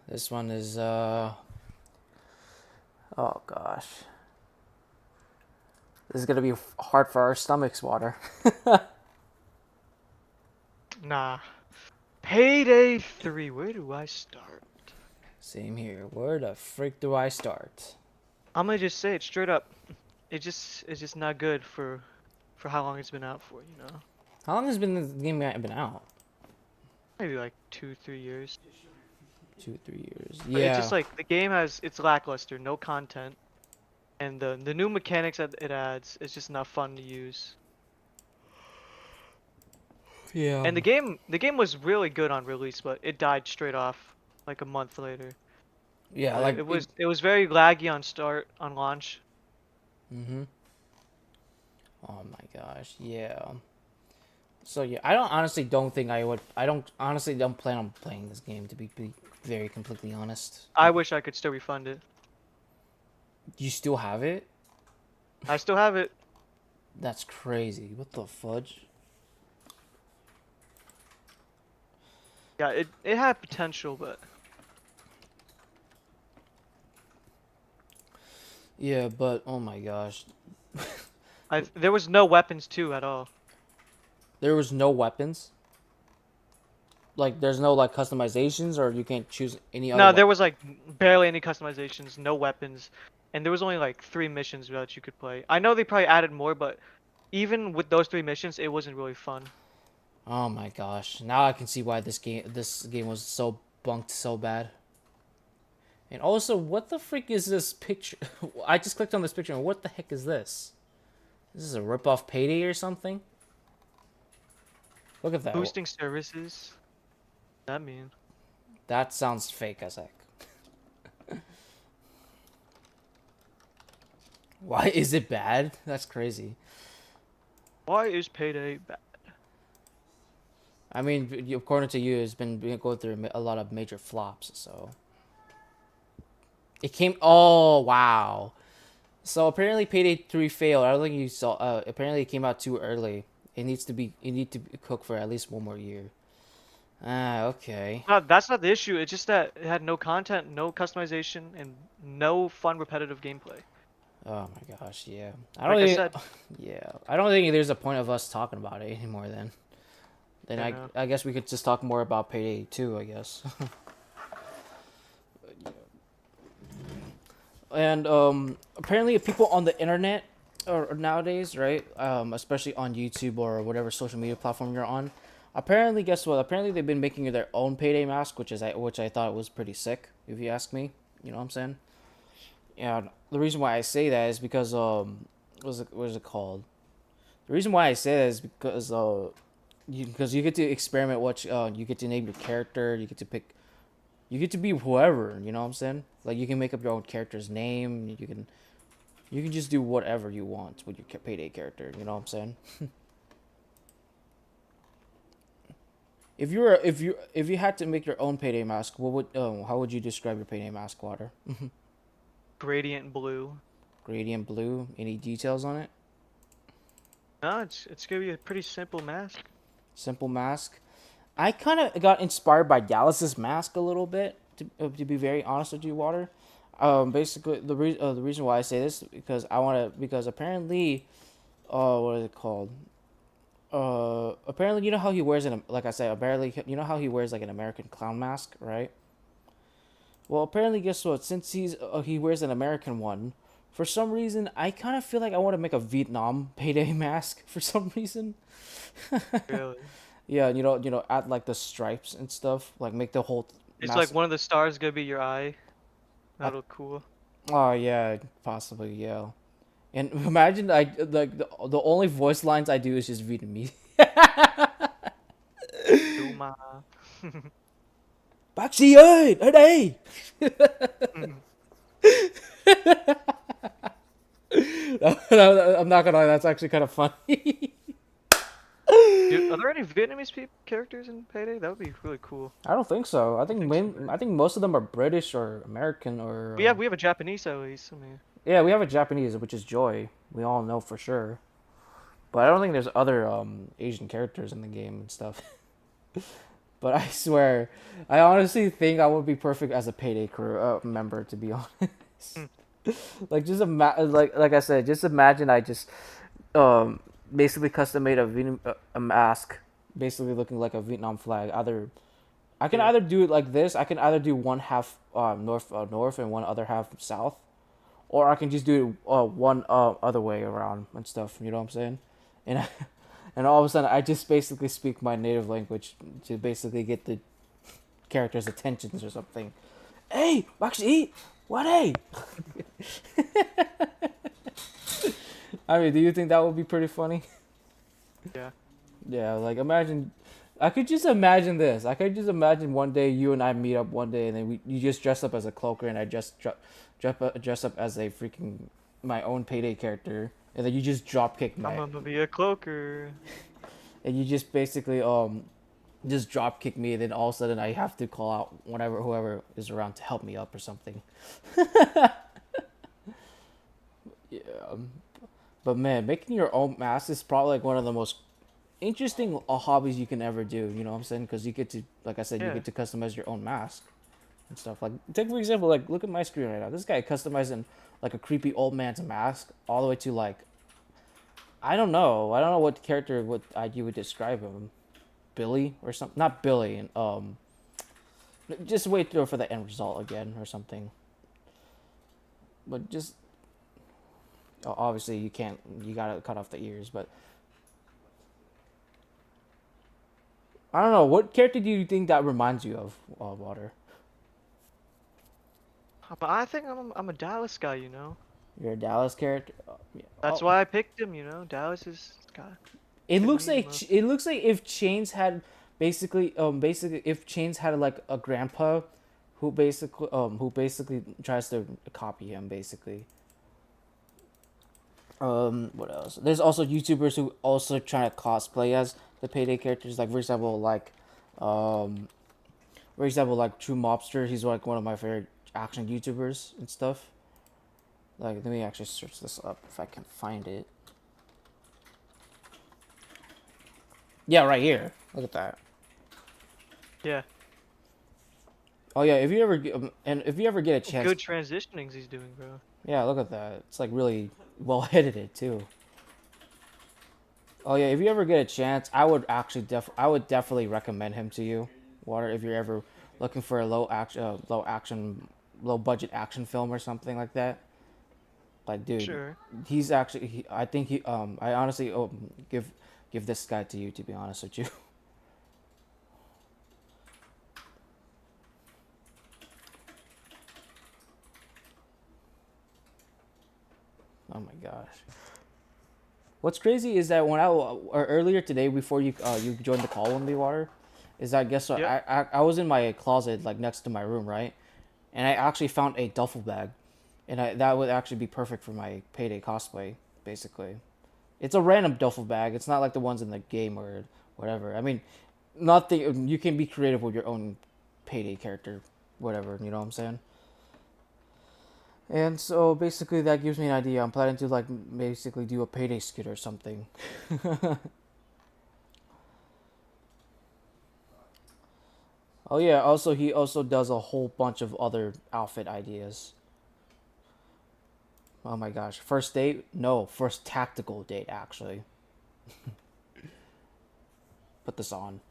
This one is oh gosh. This is gonna be hard for our stomachs, Water. Nah. Payday 3. Where do I start? Same here. Where the frick do I start? I'm gonna just say it straight up. It's just not good for how long it's been out for, you know? How long has been the game been out? Maybe like 2-3 years. 2-3 years. But it's just Yeah. like the game it's lackluster, no content, and the new mechanics that it adds is just not fun to use. Yeah. And the game was really good on release, but it died straight off like a month later. Yeah, like It was very laggy on start on launch. Mhm. Oh my gosh. Yeah. So yeah, I don't honestly don't think I would. I don't honestly don't plan on playing this game, to be very completely honest. I wish I could still refund it. You still have it? I still have it. That's crazy. What the fudge? Yeah, it had potential, but Yeah, but oh my gosh, there was no weapons too at all. there was no weapons. Like, there's no like customizations, or you can't choose any other. No, there was like barely any customizations, no weapons, and there was only like 3 missions that you could play. I know they probably added more, but even with those 3 missions, it wasn't really fun. Oh my gosh! Now I can see why this game was so bunked so bad. And also, what the freak is this picture? I just clicked on this picture, and what the heck is this? This is a rip-off Payday or something? Look at that. Boosting services. That mean? That sounds fake as heck. Why is it bad? That's crazy. Why is Payday bad? I mean, according to you, it's been going through a lot of major flops. So it came. Oh wow. So apparently, Payday 3 failed. I don't think you saw. Apparently, it came out too early. It needs to be. It need to be cooked for at least one more year. Ah, okay. No, that's not the issue. It's just that it had no content, no customization, and no fun repetitive gameplay. Oh my gosh, yeah. I don't Like I think. said, Yeah, I don't think there's a point of us talking about it anymore. Then you know. I guess we could just talk more about Payday 2, I guess. And apparently people on the internet or nowadays, right? Especially on YouTube or whatever social media platform you're on. Apparently, guess what? Apparently they've been making their own Payday mask, which I thought was pretty sick, if you ask me. You know what I'm saying? And the reason why I say that is because what is it called? The reason why I say that is because because you get to experiment what you get to name your character, you get to pick, you get to be whoever, you know what I'm saying? Like you can make up your own character's name, you can just do whatever you want with your Payday character, you know what I'm saying? If you had to make your own Payday mask, what would how would you describe your Payday mask, Water? Gradient blue. Gradient blue, any details on it? No, it's gonna be a pretty simple mask. Simple mask. I kind of got inspired by Dallas's mask a little bit, to be very honest with you, Water. Basically, the reason why I say this is because because apparently, what is it called? Apparently, you know how he wears like I said, apparently, you know how he wears like an American clown mask, right? Well, apparently, guess what? Since he wears an American one, for some reason, I kind of feel like I want to make a Vietnam Payday mask for some reason. Really. Yeah, add like the stripes and stuff, like make the whole It's like mask. one of the stars gonna be your eye. Uh, That'll look cool. oh yeah, possibly yeah. And imagine the only voice lines I do is just Vietnamese. Duma. Bác sĩ ơi, ở đây. I'm not gonna lie, that's actually kind of funny. Dude, are there any Vietnamese characters in Payday? That would be really cool. I don't think so. I think so, right? I think most of them are British or American or We have a Japanese at least. I mean, yeah, we have a Japanese, which is Joy. We all know for sure. But I don't think there's other Asian characters in the game and stuff. But I swear, I honestly think I would be perfect as a Payday crew member. To be honest, hmm, like like I said, just imagine I just basically custom made a mask, basically looking like a Vietnam flag. I can yeah. either do it like this. I can either do one half north and one other half south, or I can just do it one other way around and stuff. You know what I'm saying? And and all of a sudden, I just basically speak my native language to basically get the character's attentions or something. Hey, Bakshi, what hey? I mean, do you think that would be pretty funny? Yeah. Yeah, like imagine. I could just imagine this. I could just imagine one day you and I meet up one day, and then you just dress up as a cloaker, and I just dress up as a freaking my own Payday character, and then you just drop kick I'm my, gonna be a cloaker. and you just basically just drop kick me, and then all of a sudden I have to call out whoever is around to help me up or something. Yeah, but man, making your own mask is probably like one of the most interesting hobbies you can ever do. You know what I'm saying? Because you get to, like I said, you Yeah. get to customize your own mask and stuff. Like, take for example, like look at my screen right now. This guy customizing like a creepy old man's mask all the way to like I don't know what character you would describe him, Billy or something. Not Billy, and just wait for the end result again or something. But just obviously you can't. You gotta cut off the ears, but. I don't know. What character do you think that reminds you of, Water? But I think I'm a Dallas guy, you know. You're a Dallas character. Yeah. That's Oh, why I picked him, you know. Dallas is got it fit looks me the like most. if Chains had basically if Chains had like a grandpa who basically tries to copy him basically. What else? There's also YouTubers who also try to cosplay as the Payday characters. Like um, for example, like True Mobster. He's like one of my favorite action YouTubers and stuff. Like, let me actually search this up if I can find it. Yeah, right here. Look at that. Yeah. Oh yeah, if you ever and if you ever get a chance, Good transitionings he's doing, bro. yeah, look at that. It's like really well edited too. Oh yeah, if you ever get a chance, I would definitely recommend him to you, Water. If you're ever looking for a low budget action film or something like that. Like, dude, Sure. I think I honestly give this guy to you, to be honest with you. Oh my gosh. What's crazy is that or earlier today before you joined the call with me, Water, is that guess what? Yep. I was in my closet like next to my room, right? And I actually found a duffel bag, and that would actually be perfect for my Payday cosplay, basically. It's a random duffel bag. It's not like the ones in the game or whatever. I mean, not the you can be creative with your own Payday character, whatever. You know what I'm saying? And so basically that gives me an idea. I'm planning to like basically do a Payday skit or something. Oh yeah, also he also does a whole bunch of other outfit ideas. Oh my gosh. First date? No, first tactical date actually. Put this on.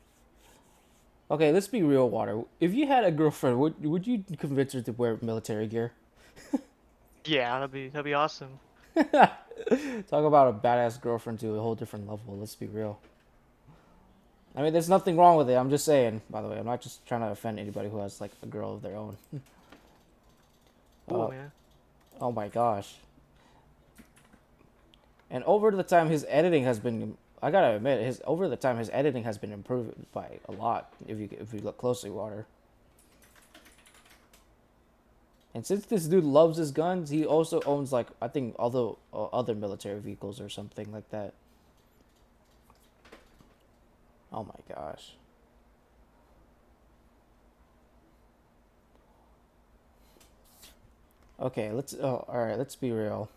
Okay, let's be real, Water. If you had a girlfriend, would you convince her to wear military gear? Yeah, that'd be awesome. Talk about a badass girlfriend to a whole different level. Let's be real. I mean, there's nothing wrong with it. I'm just saying, by the way. I'm not just trying to offend anybody who has like a girl of their own. Cool, Uh, man. oh my gosh. And over the time, his editing has been. I gotta admit, his over the time, his editing has been improved by a lot. If you look closely, Water. And since this dude loves his guns, he also owns like I think other military vehicles or something like that. Oh my gosh. Okay, let's. All right, let's be real.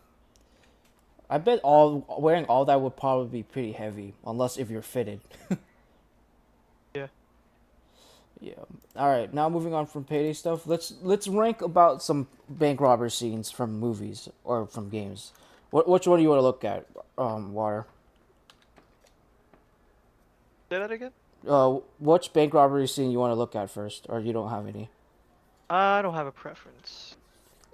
I bet all wearing all that would probably be pretty heavy, unless if you're fitted. Yeah. Yeah. All right. Now moving on from payday stuff, let's rank about some bank robber scenes from movies or from games. Which one do you want to look at? Water. Say that again? Which bank robbery scene you want to look at first, or you don't have any? I don't have a preference.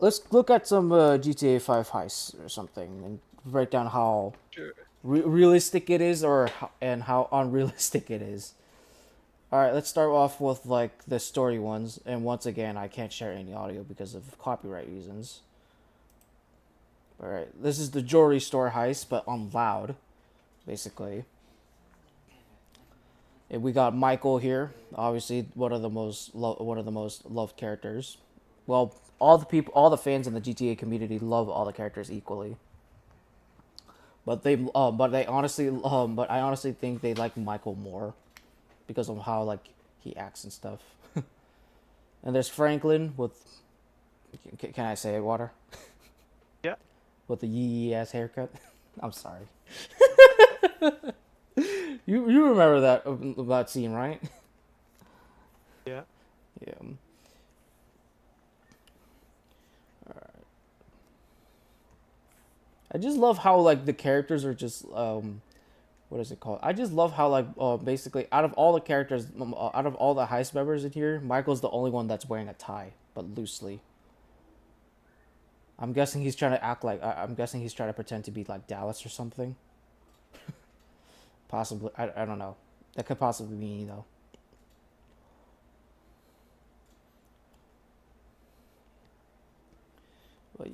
Let's look at some GTA 5 heists or something and break down how Sure. realistic it is, and how unrealistic it is. All right, let's start off with like the story ones, and once again, I can't share any audio because of copyright reasons. All right, this is the jewelry store heist, but on loud, basically. And we got Michael here, obviously one of the most loved characters. Well, all the fans in the GTA community love all the characters equally. But I honestly think they like Michael more because of how like he acts and stuff. And there's Franklin with, can I say it, Water? Yeah. With the yee ass haircut. I'm sorry. You remember that scene, right? Yeah. Yeah. I just love how like the characters are just what is it called? I just love how like basically out of all the characters out of all the heist members in here, Michael's the only one that's wearing a tie, but loosely. I'm guessing he's trying to act like I'm guessing he's trying to pretend to be like Dallas or something. Possibly, I don't know. That could possibly be me though. But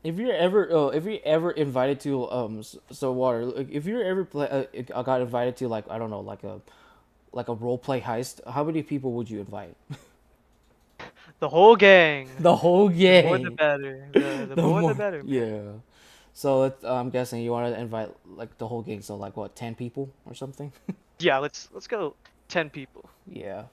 if you're ever invited to so Water, like, if you're ever got invited to like I don't know like a role play heist, how many people would you invite? The whole gang. The whole The more the gang. better. The The more the more, better, man. yeah. So I'm guessing you want to invite like the whole gang, so like what, 10 people or something? Yeah, let's go 10 people. Yeah.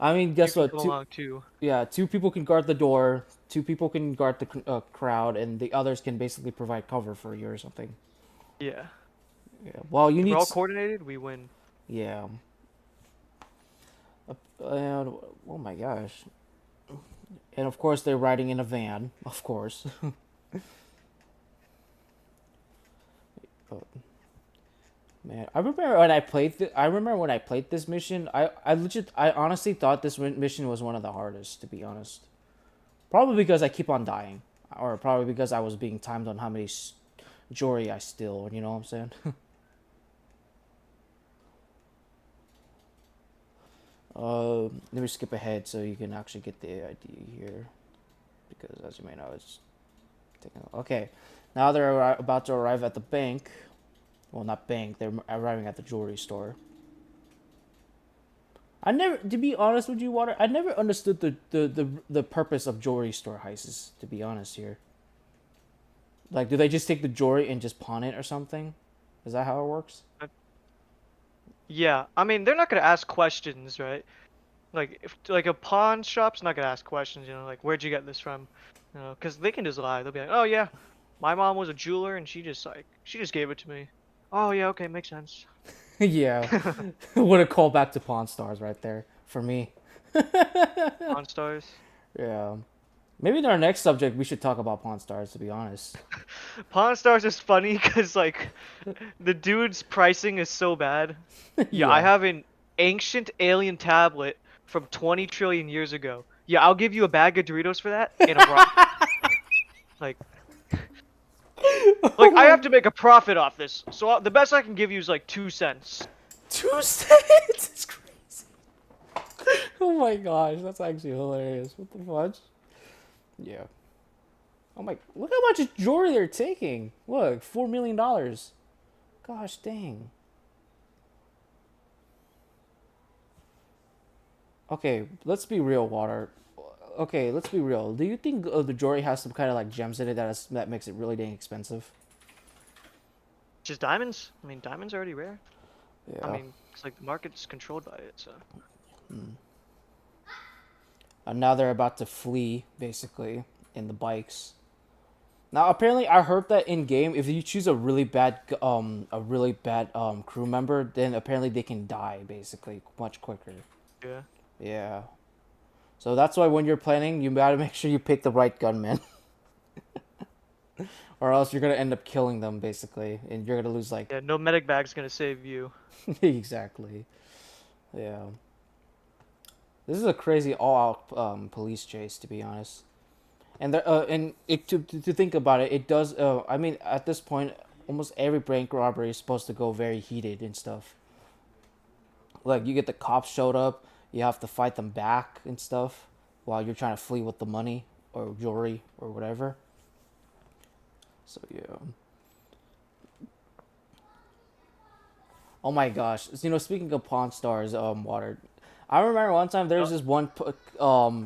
I mean, You guess can what? come along too. 2 people can guard the door, 2 people can guard the crowd, and the others can basically provide cover for you or something. Yeah. Yeah. Well, you If we're need. all coordinated, we win. Yeah. And oh my gosh. And of course they're riding in a van, of course. But, man, I remember when I played this mission. I honestly thought this mission was one of the hardest, to be honest. Probably because I keep on dying, or probably because I was being timed on how many jewelry I steal. You know what I'm saying? Let me skip ahead so you can actually get the idea here, because as you may know, it's taking. Okay, now they're about to arrive at the bank. Well, not bank. They're arriving at the jewelry store. I never, to be honest with you, Water, I never understood the purpose of jewelry store heists, to be honest here. Like, do they just take the jewelry and just pawn it or something? Is that how it works? Yeah, I mean they're not gonna ask questions, right? Like if like a pawn shop's not gonna ask questions, like where'd you get this from? Because they can just lie. They'll be like, oh yeah, my mom was a jeweler and she just gave it to me. Oh yeah, okay, makes sense. Yeah. What a callback to Pawn Stars right there for me. Pawn stars. Yeah. Maybe in our next subject we should talk about Pawn Stars, to be honest. Pawn stars is funny because like the dude's pricing is so bad. Yeah, I Yeah. have an ancient alien tablet from 20 trillion years ago. Yeah, I'll give you a bag of Doritos for that and a rock. Like, Oh I my. have to make a profit off this, so the best I can give you is like 2 cents. 2 cents? It's crazy. Oh my gosh, that's actually hilarious. What the fudge? Yeah. Oh my, look how much jewelry they're taking. Look, $4 million. Gosh dang. Okay, let's be real, Water. Okay, let's be real. Do you think the jewelry has some kind of like gems in it that makes it really dang expensive? Just diamonds? I mean, diamonds are already rare. I Yeah. mean, it's like the market's controlled by it, so. And now they're about to flee, basically, in the bikes. Now, apparently, I heard that in game, if you choose a really bad crew member, then apparently they can die, basically, much quicker. Yeah. Yeah. So that's why when you're planning, you gotta make sure you pick the right gunman, or else you're gonna end up killing them, basically, and you're gonna lose like. Yeah, no medic bag's gonna save you. Exactly. Yeah. This is a crazy all-out police chase, to be honest. And to think about it, it does. I mean, at this point, almost every bank robbery is supposed to go very heated and stuff. Like you get the cops showed up, you have to fight them back and stuff, while you're trying to flee with the money or jewelry or whatever. So yeah. Oh my gosh! Speaking of Pawn Stars, Water. I remember one time there was this one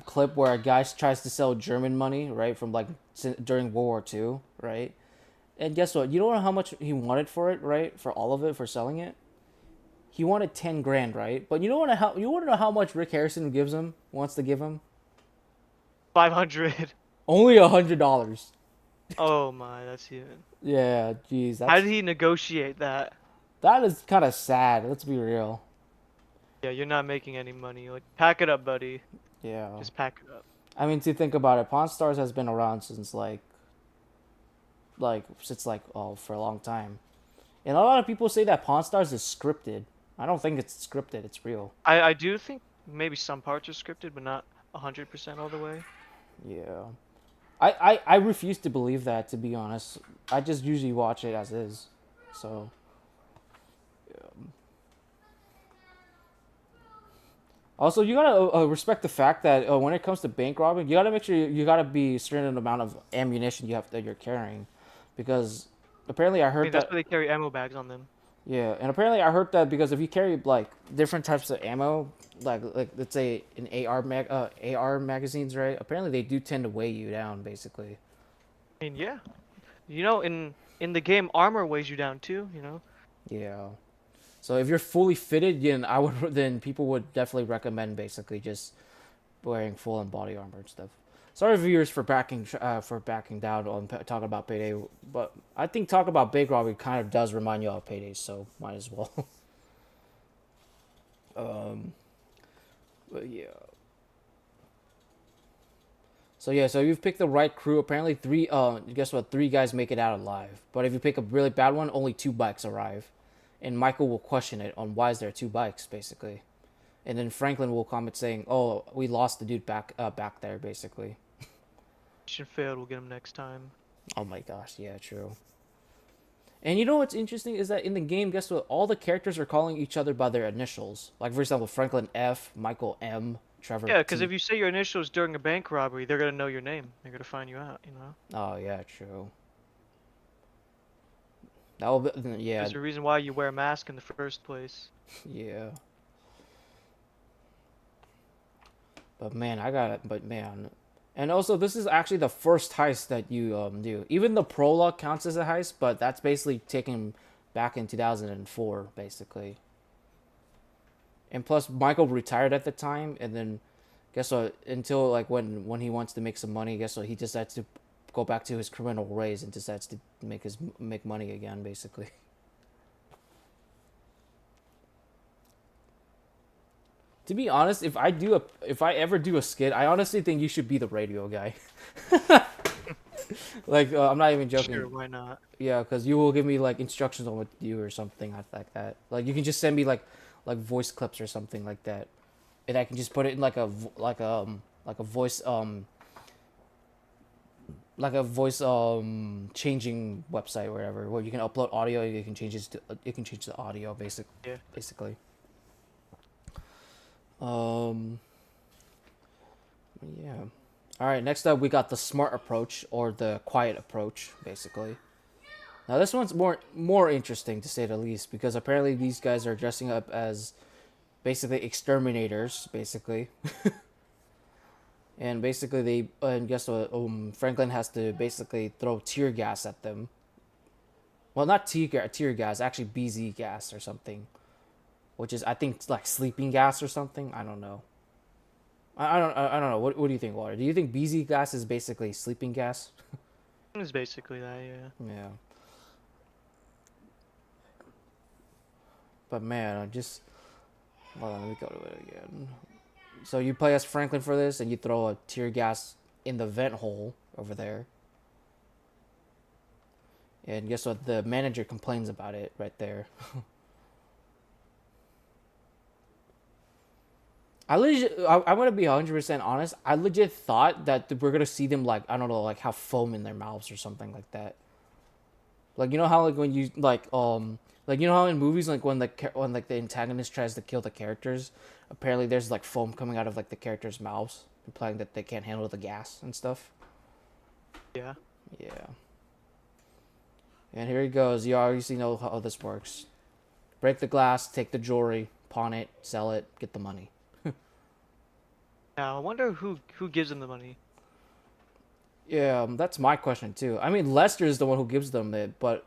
clip where a guy tries to sell German money, right, from like during World War II, right? And guess what? You don't know how much he wanted for it, right? For all of it, for selling it. He wanted 10 grand, right? But you want to know how much Rick Harrison wants to give him? 500. Only $100. Oh my, that's even. Yeah, jeez, How did he negotiate that? that is kind of sad. Let's be real. Yeah, you're not making any money. Like, pack it up, buddy. Yeah, Just pack it up. I mean, to think about it, Pawn Stars has been around since like for a long time, and a lot of people say that Pawn Stars is scripted. I don't think it's scripted. It's real. I do think maybe some parts are scripted, but not 100% all the way. Yeah. I refuse to believe that, to be honest. I just usually watch it as is. So, also, you gotta respect the fact that when it comes to bank robbing, you gotta make sure you gotta be certain amount of ammunition that you're carrying, because apparently I I heard mean, that's that. why they carry ammo bags on them. Yeah, and apparently I heard that because if you carry like different types of ammo, like let's say in AR magazines, right? Apparently they do tend to weigh you down, basically. I mean, yeah. You know, in the game, armor weighs you down too. You know. Yeah. So if you're fully fitted, then I would then people would definitely recommend basically just wearing full on body armor and stuff. Sorry, viewers, for backing down on talking about Payday, but I think talking about Big Robbery kind of does remind you of Payday, so might as well. um, but yeah. So yeah, so you've picked the right crew. Apparently, three. Guess what? Three guys make it out alive. But if you pick a really bad one, only two bikes arrive, and Michael will question it on why is there two bikes, basically. And then Franklin will comment saying, "Oh, we lost the dude back there, basically." Mission failed. We'll get him next time. Oh my gosh, yeah, true. And you know what's interesting is that in the game, guess what? All the characters are calling each other by their initials. Like for example, Franklin F, Michael M, Trevor Yeah, because if T. you say your initials during a bank robbery, they're gonna know your name. They're gonna find you out. You know. Oh yeah, true. That will be, yeah, There's a reason why you wear a mask in the first place. yeah. But man, I got it. But man, and also this is actually the first heist that you do. Even the prologue counts as a heist, but that's basically taken back in 2004, basically. And plus, Michael retired at the time, and then guess what? Until like when he wants to make some money, guess what? He decides to go back to his criminal ways and decides to make money again, basically. To be honest, if I ever do a skit, I honestly think you should be the radio guy. Like I'm not even Sure, joking. why not? Yeah, because you will give me like instructions on what to do or something like that. Like you can just send me like voice clips or something like that, and I can just put it in like a voice changing website or whatever where you can upload audio. You can change you can change the audio Yeah. basically. Um. Yeah. All right. Next up, we got the smart approach or the quiet approach, basically. Now this one's more interesting to say the least because apparently these guys are dressing up as basically exterminators, basically. And basically they and guess what? Franklin has to basically throw tear gas at them. Well, not tear gas, actually BZ gas or something, which is I think like sleeping gas or something. I don't know. I don't know. What do you think, Water? Do you think BZ gas is basically sleeping gas? It's basically that, yeah. Yeah. But man, I just hold on. Let me go to it again. So you play as Franklin for this, and you throw a tear gas in the vent hole over there. And guess what? The manager complains about it right there. I'm gonna be 100% honest. I legit thought that we're gonna see them like I don't know, like have foam in their mouths or something like that. Like you know how like when you like you know how in movies like when like the antagonist tries to kill the characters, apparently there's like foam coming out of like the characters' mouths, implying that they can't handle the gas and stuff. Yeah. Yeah. And here he goes. You obviously know how this works. Break the glass, take the jewelry, pawn it, sell it, get the money. Now, I wonder who gives him the money. Yeah, that's my question too. I mean, Lester is the one who gives them it, but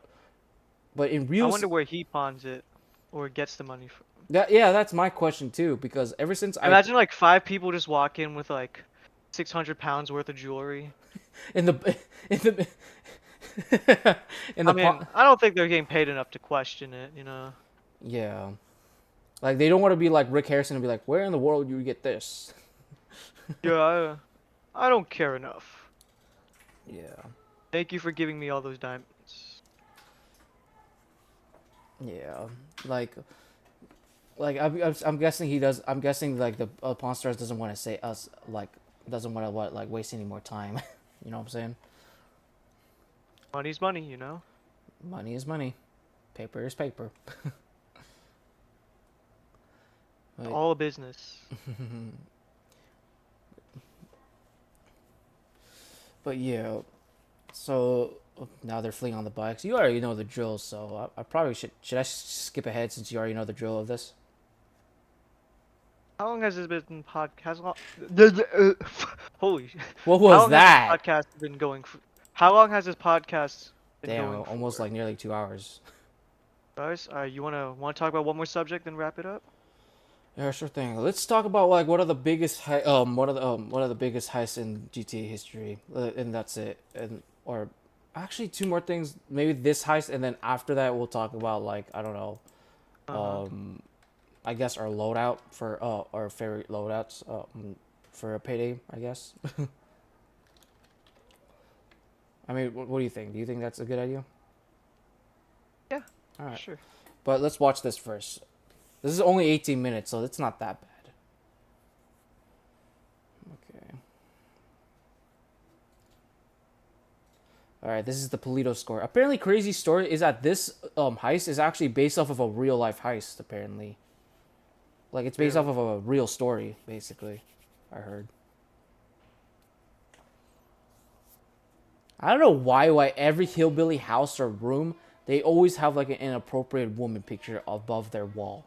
in I real, wonder where he pawns it or gets the money from. that yeah, that's my question too. Because ever since I Imagine like five people just walk in with like 600 pounds worth of jewelry. in the in the in I the mean, I don't think they're getting paid enough to question it, you know. yeah, like they don't want to be like Rick Harrison and be like, where in the world do you get this? Yeah, I don't care enough. Yeah, Thank you for giving me all those diamonds. yeah, like I'm guessing he does. I'm guessing like the Pawn Stars doesn't want to say us like doesn't want to what like waste any more time. You know what I'm saying? Money's money, you know. Money is money, paper is paper. Like, All a business. but yeah, So now they're fleeing on the bikes. You already know the drill, so I probably should I skip ahead since you already know the drill of this. How long has this been podcast? Holy, What how was long has this that? podcast been going? How long has this podcast been Damn, going almost for? like nearly 2 hours. Guys, you wanna talk about one more subject and wrap it up? Yeah, sure thing. Let's talk about like what are the biggest one of the biggest heists in GTA history, and that's it. And or actually two more things. Maybe this heist, and then after that we'll talk about like I don't know. Uh-huh. Um, I guess our loadout for our favorite loadouts for a payday. I guess. I mean, what do you think? Do you think that's a good idea? Yeah, All right, sure. but let's watch this first. This is only 18 minutes, so it's not that bad. Okay. All right, this is the Polito score. Apparently, crazy story is that this heist is actually based off of a real life heist. Apparently, like it's based off Really? of a real story, basically. I heard. I don't know why every hillbilly house or room they always have like an inappropriate woman picture above their wall.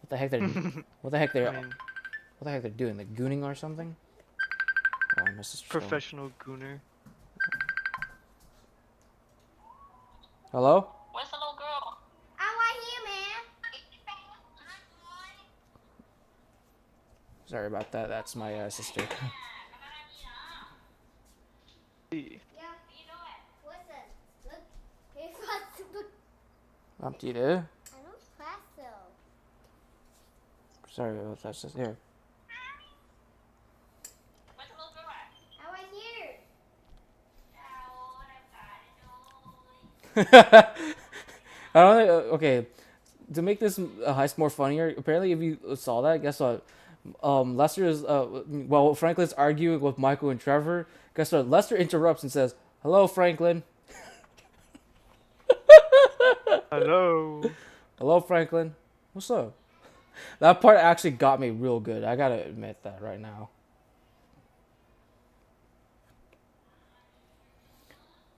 What the heck they're what the heck I they're mean, what the heck they're doing? Like gooning or something? Oh, my sister's calling. professional gooner. Hello? Where's the little girl? I'm right here, man. Sorry about that. That's my sister. See. Yeah. You know it. Listen. Look. Here's what. Look. Up to you there. I don't class though. Sorry about that. Just here. Where's the little girl at? I'm right here. I don't think, okay, to make this heist more funnier, apparently if you saw that, guess what? Lester is well, Franklin's arguing with Michael and Trevor. Guess what? Lester interrupts and says, "Hello, Franklin." Hello. Hello, Franklin. What's up? That part actually got me real good. I gotta admit that right now.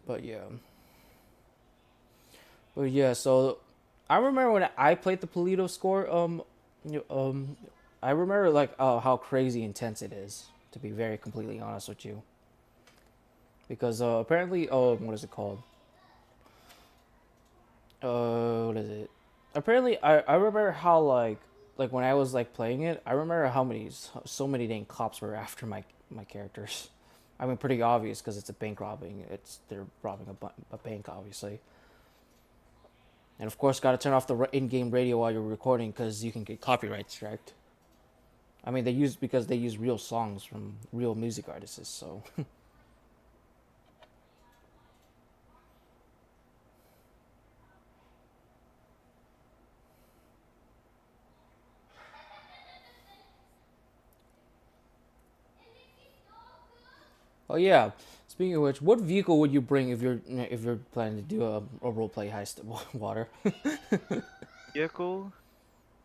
But yeah. But yeah, so I remember when I played the Polito score, I remember like how crazy intense it is, to be very completely honest with you. Because apparently, what is it called? What is it? Apparently, I remember how like when I was like playing it, I remember how many so many dang cops were after my characters. I mean, pretty obvious because it's a bank robbing. They're robbing a bank, obviously. And of course, gotta turn off the in-game radio while you're recording because you can get copyright striked. I mean, because they use real songs from real music artists, so. Oh yeah. Speaking of which, what vehicle would you bring if you're planning to do a role play heist at water? Vehicle?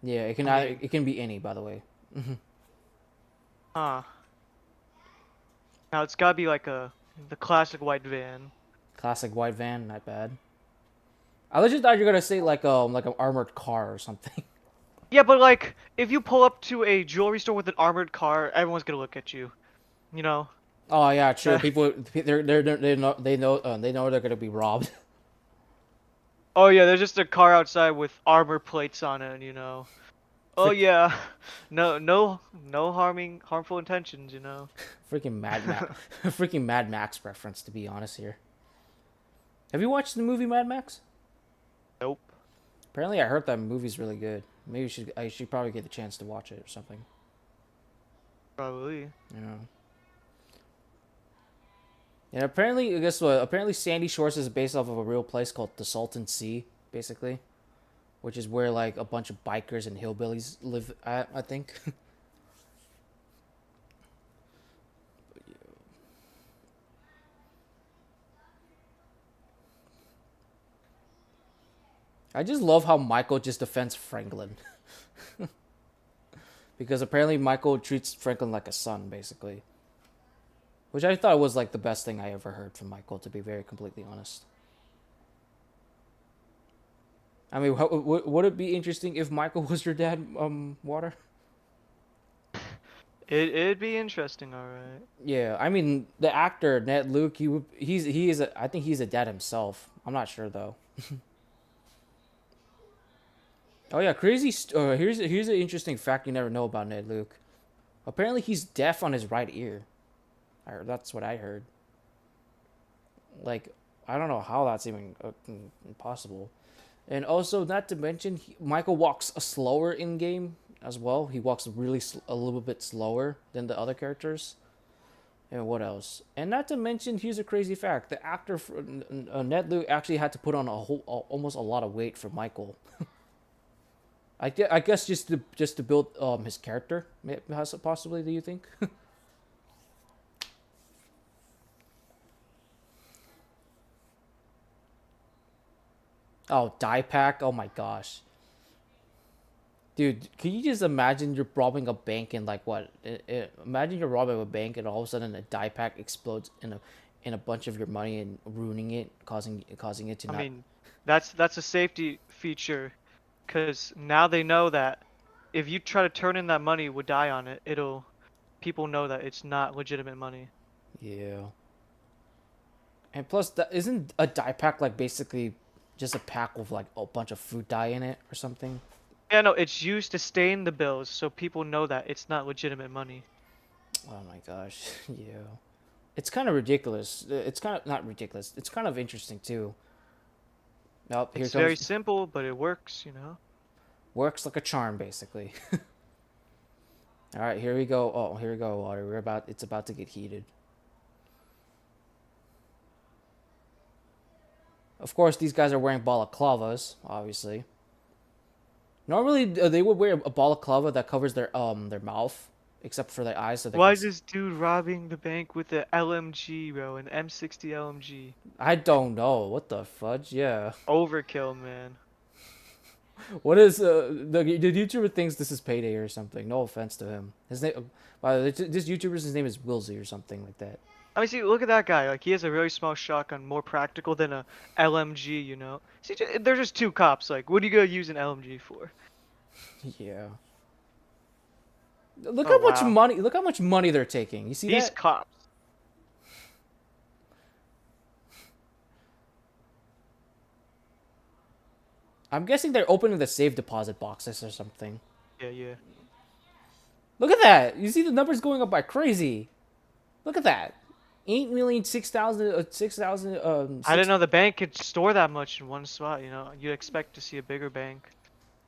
Yeah, I mean, it can be any, by the way. huh. Now it's gotta be like the classic white van. Classic white van, not bad. I legit thought you were gonna say like an armored car or something. Yeah, but like, if you pull up to a jewelry store with an armored car, everyone's gonna look at you. You know? Oh yeah, true. That. People they know they're gonna be robbed. Oh yeah, there's just a car outside with armor plates on it, you know. Oh Frick, yeah. No harmful intentions, you know. freaking Mad Max, freaking Mad Max reference. To be honest here, have you watched the movie Mad Max? Nope. Apparently, I heard that movie's really good. Maybe I should probably get the chance to watch it or something. Probably. You know. And apparently, guess what? Apparently, Sandy Shores is based off of a real place called the Salton Sea, basically, which is where like a bunch of bikers and hillbillies live at. I think. I just love how Michael just defends Franklin. Because apparently Michael treats Franklin like a son, basically. which I thought was like the best thing I ever heard from Michael, to be very completely honest. I mean, would it be interesting if Michael was your dad, Water? It'd be interesting, all right. Yeah, I mean, the actor Ned Luke, he is I think he's a dad himself. I'm not sure though. Oh yeah, here's an interesting fact you never know about Ned Luke. Apparently, he's deaf on his right ear. That's what I heard. Like, I don't know how that's even possible. And also, not to mention, Michael walks slower in game as well. He walks really a little bit slower than the other characters. And what else? And not to mention, here's a crazy fact: the actor for, Ned Luke actually had to put on almost a lot of weight for Michael. I guess just to build his character, possibly. Do you think? Oh, die pack! Oh my gosh. Dude, can you just imagine you're robbing a bank and like what? Imagine you're robbing a bank and all of a sudden a die pack explodes in a bunch of your money and ruining it, causing it to I not. mean, that's a safety feature, because now they know that if you try to turn in that money with die on it, people know that it's not legitimate money. Yeah. And plus, that isn't a die pack like basically just a pack with like a bunch of fruit dye in it or something? Yeah, no, it's used to stain the bills so people know that it's not legitimate money. Oh my gosh, yeah. It's kind of ridiculous. It's kind of not ridiculous. It's kind of interesting too. Nope, here It's very comes simple, but it works, you know? works like a charm basically. All right, here we go. Oh, here we go, Water. It's about to get heated. Of course, these guys are wearing balaclavas, obviously. Normally, they would wear a balaclava that covers their mouth, except for their eyes, so they Why can. is this dude robbing the bank with a LMG, bro? An M60 LMG. I don't know. What the fudge? Yeah. Overkill, man. What is the YouTuber thinks this is Payday or something? No offense to him. His name, this YouTuber's name is Wilsey or something like that. I mean, see, look at that guy. Like, he has a really small shotgun, more practical than a LMG, you know? See, they're just two cops. Like, what are you gonna use an LMG for? Yeah. Look Oh, how much wow. money. Look how much money they're taking. You see These that? cops. I'm guessing they're opening the safe deposit boxes or something. Yeah, yeah. Look at that. You see the numbers going up by crazy. Look at that. 8,000,000, 6,000, 6,000. I didn't know the bank could store that much in one spot, you know? You'd expect to see a bigger bank.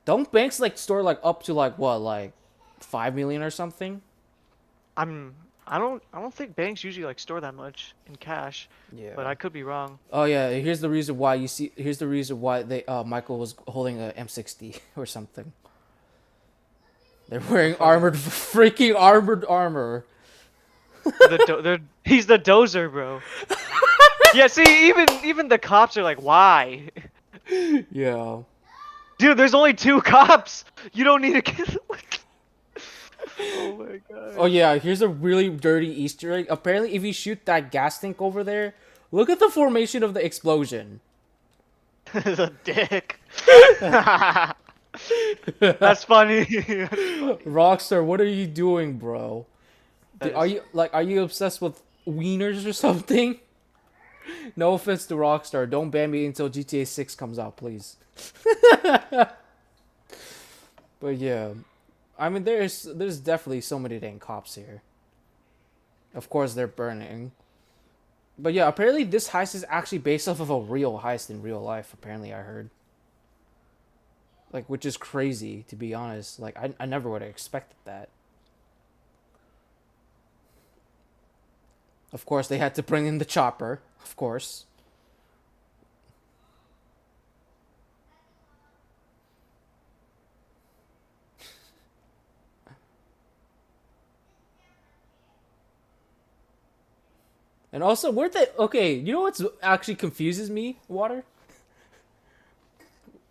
Don't banks like store like up to like what, like 5,000,000 or something? I don't think banks usually like store that much in cash, Yeah. but I could be wrong. Oh yeah, here's the reason why you see. Here's the reason why they Michael was holding a M60 or something. They're wearing freaking armored armor. He's the dozer, bro. Yeah, see, even the cops are like, why? Yeah. Dude, there's only two cops. You don't need to get. Oh my god. Oh yeah, here's a really dirty Easter egg. Apparently, if you shoot that gas tank over there, look at the formation of the explosion. The dick. That's funny. Rockstar, what are you doing, bro? That Are is- you obsessed with wieners or something? No offense to Rockstar, don't ban me until GTA 6 comes out, please. But yeah, I mean, there's definitely so many dang cops here. Of course, they're burning. But yeah, apparently this heist is actually based off of a real heist in real life. Apparently, I heard. Like, which is crazy, to be honest. Like, I never would have expected that. Of course, they had to bring in the chopper. Of course. And also, okay, you know what's actually confuses me, Water?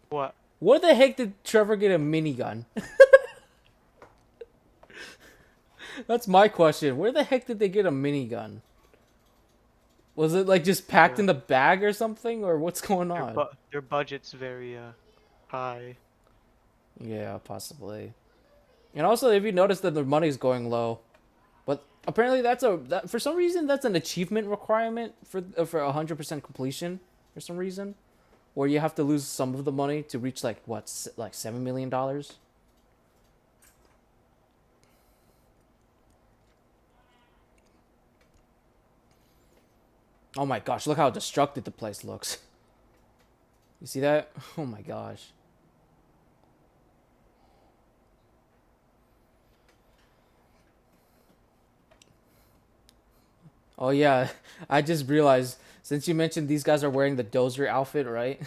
What? Where the heck did Trevor get a minigun? That's my question. Where the heck did they get a minigun? Was it like just packed Yeah. in the bag or something, or what's going Their on? their budget's very high. Yeah, possibly. And also, if you notice that the money's going low, but apparently for some reason that's an achievement requirement for 100% completion for some reason, where you have to lose some of the money to reach like what like $7 million. Oh my gosh, look how destructive the place looks. You see that? Oh my gosh. Oh yeah, I just realized since you mentioned these guys are wearing the Dozer outfit, right?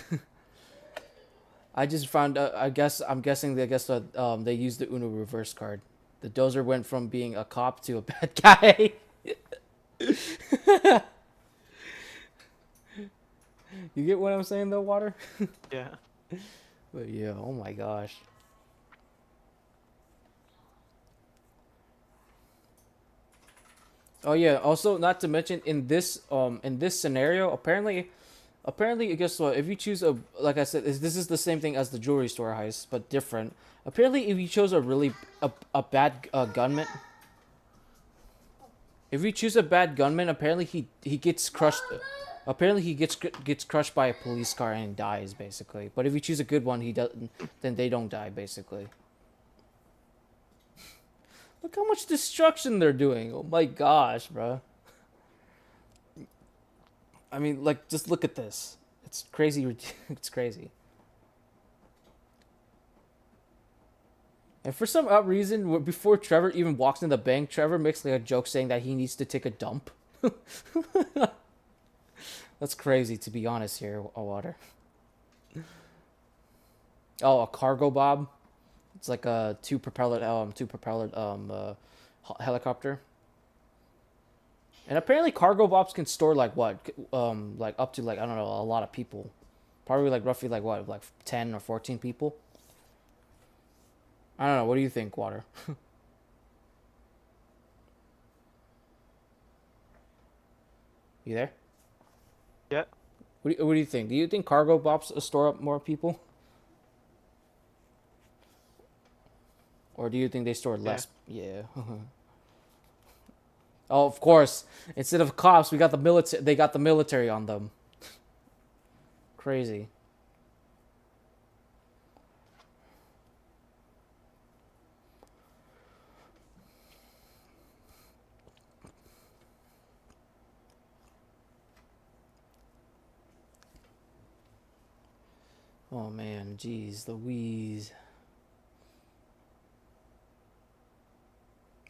I just found I'm guessing they used the Uno reverse card. The Dozer went from being a cop to a bad guy. You get what I'm saying though, Water? Yeah. But yeah, oh my gosh. Oh yeah, also not to mention in this scenario, apparently guess what, if you choose a like I said, this is the same thing as the jewelry store heist, but different. Apparently if you chose a bad gunman, if you choose a bad gunman, apparently he gets crushed. Apparently he gets crushed by a police car and dies basically. But if you choose a good one, he doesn't. Then they don't die basically. Look how much destruction they're doing. Oh my gosh, bro. I mean, like just look at this. It's crazy. It's crazy. And for some odd reason, before Trevor even walks in the bank, Trevor makes like a joke saying that he needs to take a dump. That's crazy, to be honest. Here, Water. Oh, a cargo bob. It's like a two propellered helicopter. And apparently, cargo bobs can store like what, like up to like I don't know, a lot of people. Probably like roughly like what, like 10 or 14 people. I don't know. What do you think, Water? You there? Yeah. What do you think? Do you think cargo bobs store up more people, or do you think they store Yeah. less? Yeah. Oh, of course. Instead of cops, we got the military. They got the military on them. Crazy. Oh man, jeez, Louise.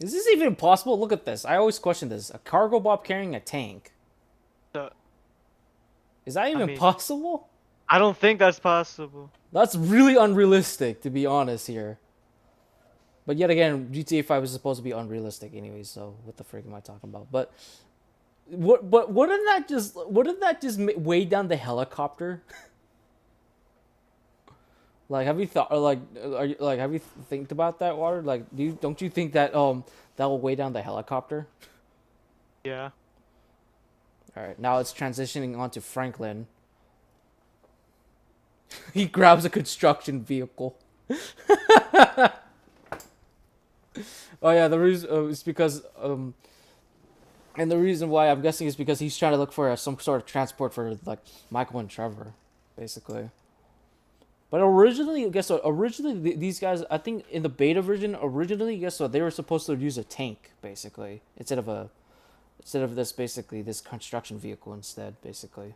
Is this even possible? Look at this. I always question this. A cargo bob carrying a tank. So, Is that I even mean, possible? I don't think that's possible. That's really unrealistic, to be honest here. But yet again, GTA 5 is supposed to be unrealistic anyway, so what the frick am I talking about? But wouldn't that just weigh down the helicopter? Like, have you thought, or like, are you like, have you think about that, Water? Like, don't you think that that will weigh down the helicopter? Yeah. All right, now it's transitioning onto Franklin. He grabs a construction vehicle. Oh yeah, the reason is because and the reason why I'm guessing is because he's trying to look for some sort of transport for like Michael and Trevor, basically. But originally, guess what? Originally, these guys, I think in the beta version, originally, guess what? They were supposed to use a tank, basically, instead of this construction vehicle instead, basically.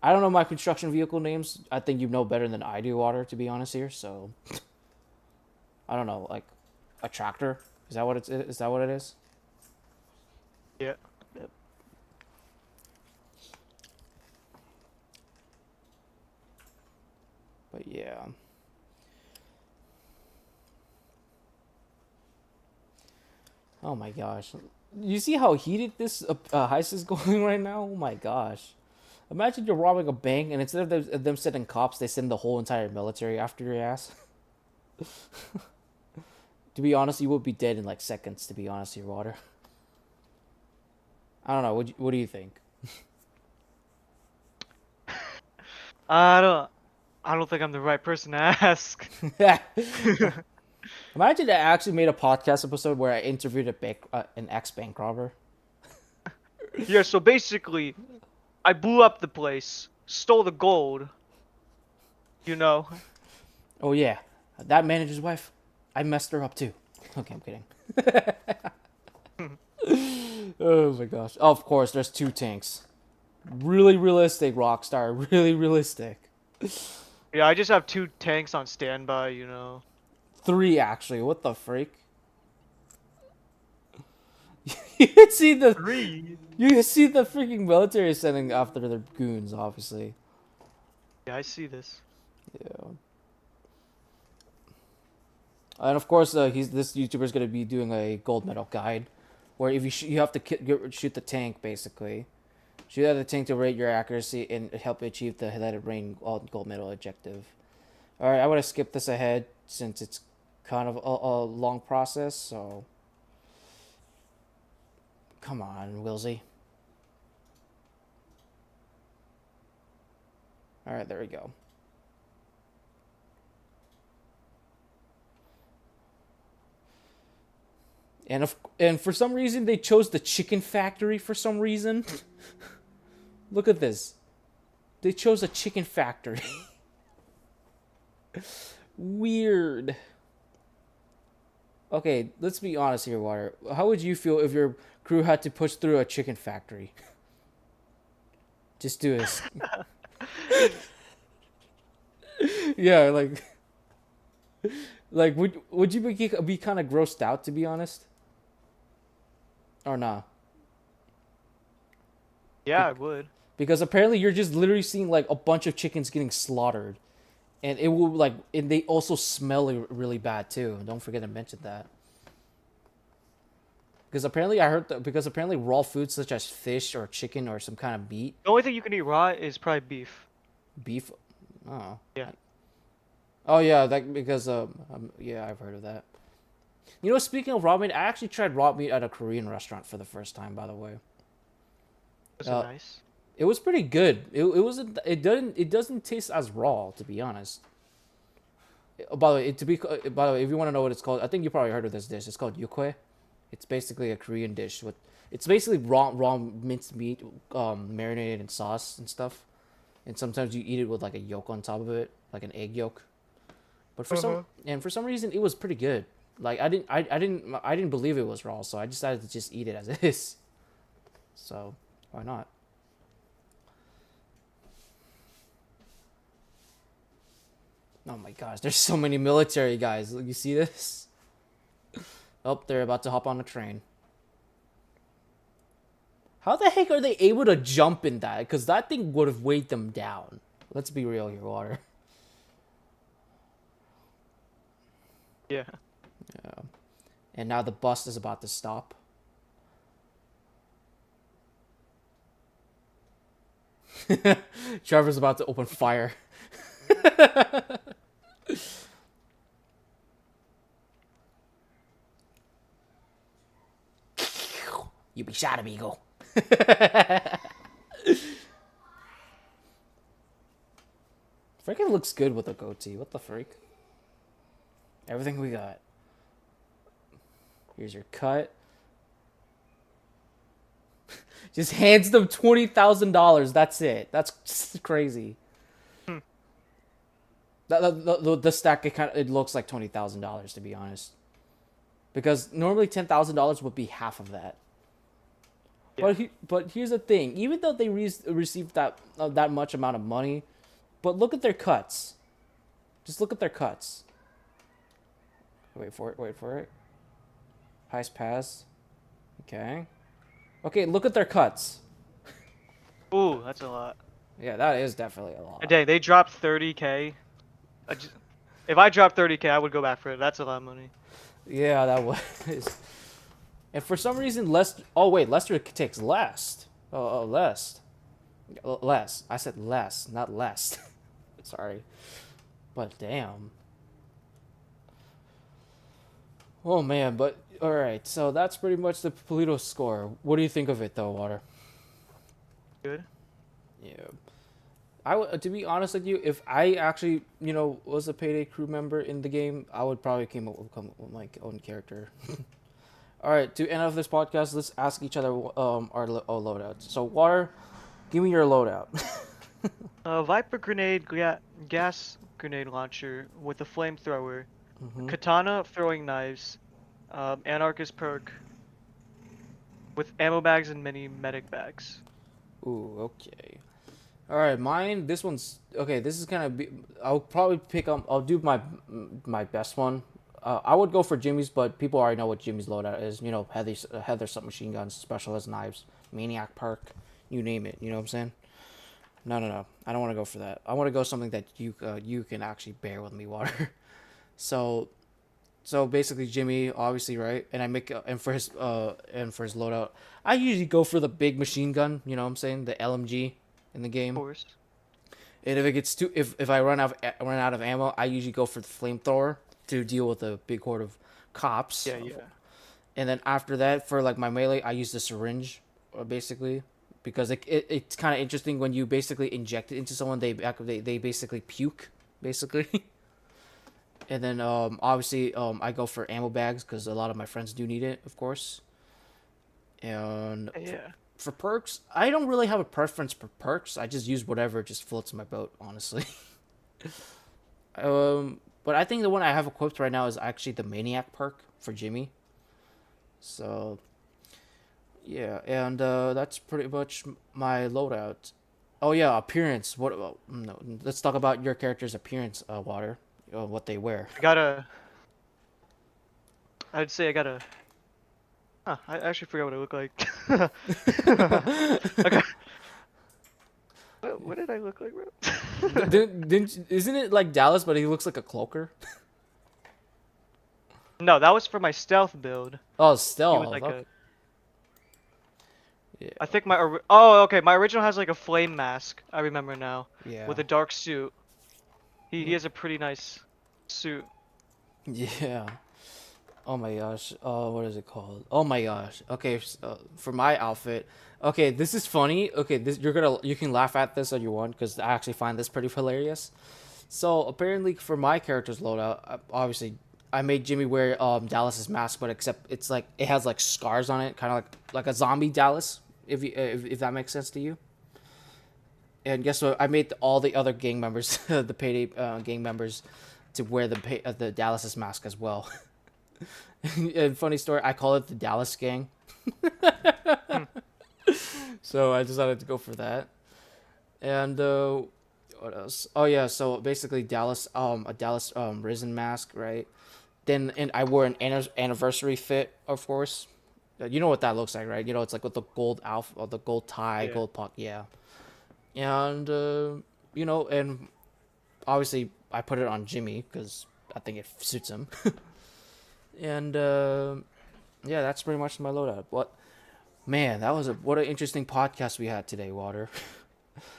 I don't know my construction vehicle names. I think you know better than I do, Water, to be honest here. So, I don't know, like a tractor. Is that what it's? Is that what it is? Yeah. Yep. But yeah. Oh my gosh. You see how heated this heist is going right now? Oh my gosh. Imagine you're robbing a bank and instead of them sending cops, they send the whole entire military after your ass. To be honest, you would be dead in like seconds, to be honest, your Water. I don't know. What do you think? I don't. I don't think I'm the right person to ask. Imagine I actually made a podcast episode where I interviewed an ex-bank robber. Yeah. So basically, I blew up the place, stole the gold. You know. Oh yeah, that manager's wife. I messed her up too. Okay, I'm kidding. Oh my gosh. Oh, of course, there's two tanks. Really realistic, Rockstar. Really realistic. Yeah, I just have 2 tanks on standby. You know. Three actually. What the freak? You can see the 3. you can see the freaking military sending after their goons, obviously. Yeah, I see this. Yeah. And of course, this YouTuber is gonna be doing a gold medal guide, where if you have to shoot the tank basically, shoot at the tank to rate your accuracy and help you achieve the Let It Rain gold medal objective. All right, I want to skip this ahead since it's kind of a long process. So, come on, Wilsey. All right, there we go. And for some reason they chose the chicken factory for some reason. Look at this. They chose a chicken factory. Weird. Okay, let's be honest here, Water. How would you feel if your crew had to push through a chicken factory? Just do this. Yeah, like would you be kind of grossed out, to be honest? Or nah? Yeah, I would. Because apparently you're just literally seeing like a bunch of chickens getting slaughtered, and it will and they also smell really bad too. Don't forget to mention that. Because apparently because apparently raw foods such as fish or chicken or some kind of meat, The only thing you can eat raw is probably beef. beef. Oh. Yeah. Oh yeah, because yeah, I've heard of that. You know, speaking of raw meat, I actually tried raw meat at a Korean restaurant for the first time, by the way. That's Uh, nice. It was pretty good. It doesn't taste as raw, to be honest. By the way, if you want to know what it's called, I think you probably heard of this dish. It's called yukwae. It's basically a Korean dish with it's basically raw minced meat, marinated in sauce and stuff. And sometimes you eat it with like a yolk on top of it, like an egg yolk. But for some reason it was pretty good. Like I didn't believe it was raw, so I decided to just eat it as it is. So why not? Oh my gosh, there's so many military guys. Look, you see this? Oh, they're about to hop on a train. How the heck are they able to jump in that? Because that thing would have weighed them down. Let's be real here, Water. Yeah. Yeah. And now the bus is about to stop. Trevor's about to open fire. You be shot, amigo. Freaking looks good with a goatee. What the freak? Everything we got. Here's your cut. Just hands them $20,000. That's it. That's just crazy. The stack it looks like $20,000, to be honest, because normally $10,000 would be half of that. Yeah. But here's the thing: even though they received that much amount of money, but look at their cuts. Just look at their cuts. Wait for it. Wait for it. Heist pass. Okay. Okay, look at their cuts. Ooh, that's a lot. Yeah, that is definitely a lot. And dang, they dropped 30K. If I dropped 30K, I would go back for it. That's a lot of money. Yeah, that was. And for some reason, Lester. Oh wait, Lester takes less. Less. Less. I said less, not less. Sorry, but damn. Oh man, but all right. So that's pretty much the Polito score. What do you think of it, though, Water? Good. Yeah. I would, to be honest with you, if I actually, was a Payday crew member in the game, I would probably come up with my own character. All right, to end off this podcast, let's ask each other our loadouts. So, Water, give me your loadout. Viper grenade, gas grenade launcher with a flamethrower, hmm katana throwing knives, anarchist perk with ammo bags and many medic bags. Ooh, okay. All right, mine. This one's okay. This is kind of. I'll probably pick up. I'll do my best one. I would go for Jimmy's, but people already know what Jimmy's loadout is. Heather submachine guns, specialist knives, maniac perk, you name it. You know what I'm saying? No. I don't want to go for that. I want to go something that you can actually bear with me, Water. So basically Jimmy, obviously, right? And I make and for his loadout, I usually go for the big machine gun. You know what I'm saying? The LMG in the Of game. course. And if it gets too, if I run out of ammo, I usually go for the flamethrower to deal with a big horde of cops. Yeah. And then after that, for like my melee, I use the syringe, basically, because it's kind of interesting when you basically inject it into someone, they basically puke, basically. And then obviously I go for ammo bags because a lot of my friends do need it, of course. And Yeah. for perks, I don't really have a preference for perks. I just use whatever just floats my boat, honestly. But I think the one I have equipped right now is actually the maniac perk for Jimmy. So yeah, and that's pretty much my loadout. Oh yeah, appearance. What? No, let's talk about your character's appearance, Water. What they wear. I'd say I gotta. Huh, I actually forgot what I look like. Okay. What did I look like, bro? Isn't it like Dallas, but he looks like a cloaker? No, that was for my stealth build. Oh, He was stealth. like Okay. a. Yeah. I think oh, okay. My original has like a flame mask. I remember now. Yeah. With a dark suit. He Mm. has a pretty nice suit. Yeah. Oh my gosh. What is it called? Oh my gosh. Okay, for my outfit. Okay, this is funny. Okay, you can laugh at this if you want because I actually find this pretty hilarious. So apparently for my character's loadout, obviously I made Jimmy wear Dallas's mask, but except it's like it has like scars on it, kind of like a zombie Dallas, if that makes sense to you. And guess what? I made all the other gang members, the Payday gang members, to wear the Dallas's mask as well. And funny story, I call it the Dallas gang. Hmm. So I decided to go for that. And what else? Oh yeah, so basically a Dallas Risen mask, right? Then and I wore an anniversary fit, of course. You know what that looks like, right? It's like with the gold outfit, or the gold tie, Yeah. gold puck, yeah. And and obviously I put it on Jimmy because I think it suits him. And yeah, that's pretty much my loadout. What man, what an interesting podcast we had today, Water.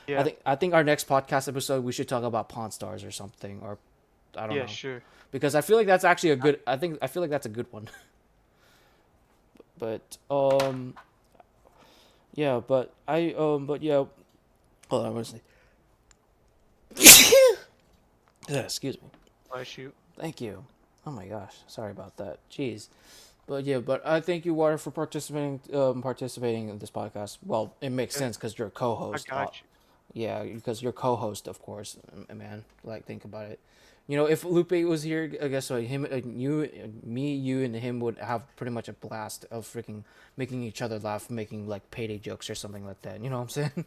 Yeah. I think our next podcast episode we should talk about Pawn Stars or something, or I don't Yeah, know, sure. because I feel like that's actually a good. I feel like that's a good one. But yeah, but yeah. Hold on, honestly. Yeah, excuse me. I shoot. Thank you. Oh my gosh, sorry about that. Jeez. But yeah, but I thank you, Water, for participating in this podcast. Well, it makes Yeah, sense because you're a I co-host. got you. Yeah, because you're co-host, of course, man. Like, think about it. If Lupe was here, I guess what you, and him would have pretty much a blast of freaking making each other laugh, making like payday jokes or something like that. You know what I'm saying?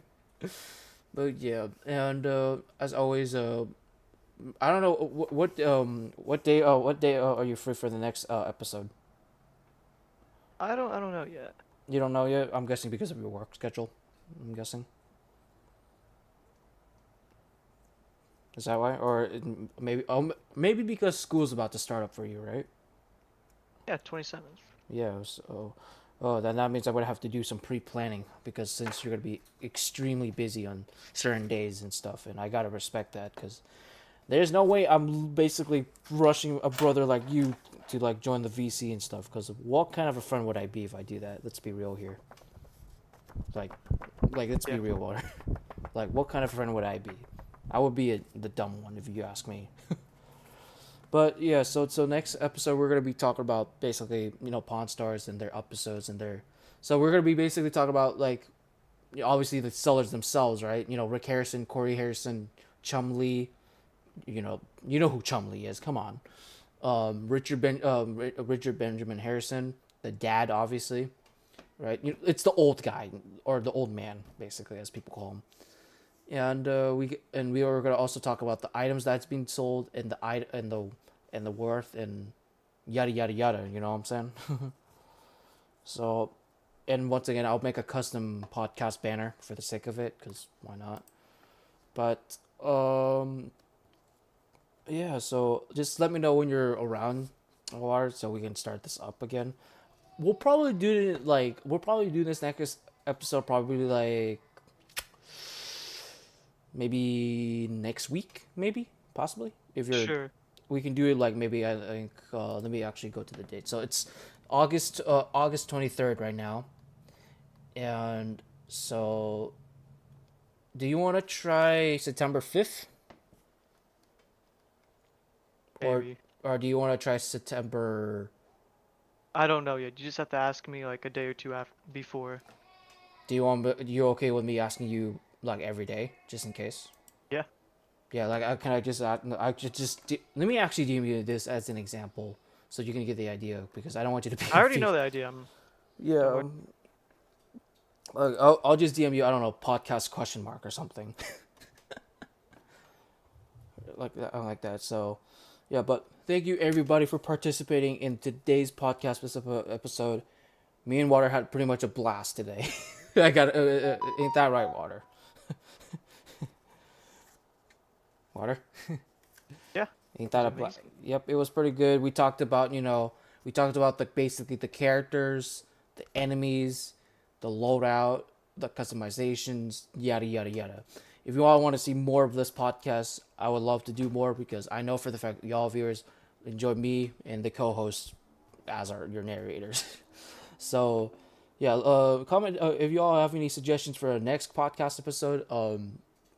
But yeah, and as always, I don't know what day are you free for the next episode? I don't know yet. You don't know yet. I'm guessing because of your work schedule. I'm guessing. Is that why? Or maybe because school's about to start up for you, right? Yeah, 27th. Yeah. So, then that means I would have to do some pre-planning because since you're gonna be extremely busy on certain days and stuff, and I gotta respect that because there's no way I'm basically rushing a brother like you to like join the VC and stuff. Because what kind of a friend would I be if I do that? Let's be real here. Like let's be Yeah. real, Water. Like, what kind of friend would I be? I would be the dumb one if you ask me. But yeah, so next episode we're gonna be talking about basically Pawn Stars and their episodes and their. So we're gonna be basically talking about like obviously the sellers themselves, right? Rick Harrison, Corey Harrison, Chum Lee. You know who Chum Lee is. Come on, Richard Benjamin Harrison, the dad, obviously, right? It's the old guy or the old man, basically, as people call him. And we are gonna also talk about the items that's being sold and the worth and yada yada yada. You know what I'm saying? So, and once again, I'll make a custom podcast banner for the sake of it, because why not? But yeah. So just let me know when you're around, or so we can start this up again. We'll probably do this next episode probably like maybe next week, maybe possibly if you're. Sure. We can do it like maybe I think. Let me actually go to the date. So it's August 23rd right now, and so do you want to try September 5th, or Maybe. do you want to try September? I don't know yet. You just have to ask me like a day or two before. Do you want? You okay with me asking you like every day, just in case? Yeah. Yeah, like let me actually give you this as an example, so you can get the idea because I don't want you to be I already know confused. the idea. Don't Yeah, worry. I'll just DM you. I don't know, podcast question mark or something like that. So, yeah, but thank you everybody for participating in today's podcast episode. Me and Water had pretty much a blast today. I got ain't that right, Water? Water. Yeah. Ain't It was that a amazing. Yep, it was pretty good. We talked about the basically the characters, the enemies, the loadout, the customizations, yada yada yada. If you all want to see more of this podcast, I would love to do more because I know for the fact that y'all viewers enjoy me and the co-hosts as your narrators. So, yeah, comment if you all have any suggestions for a next podcast episode.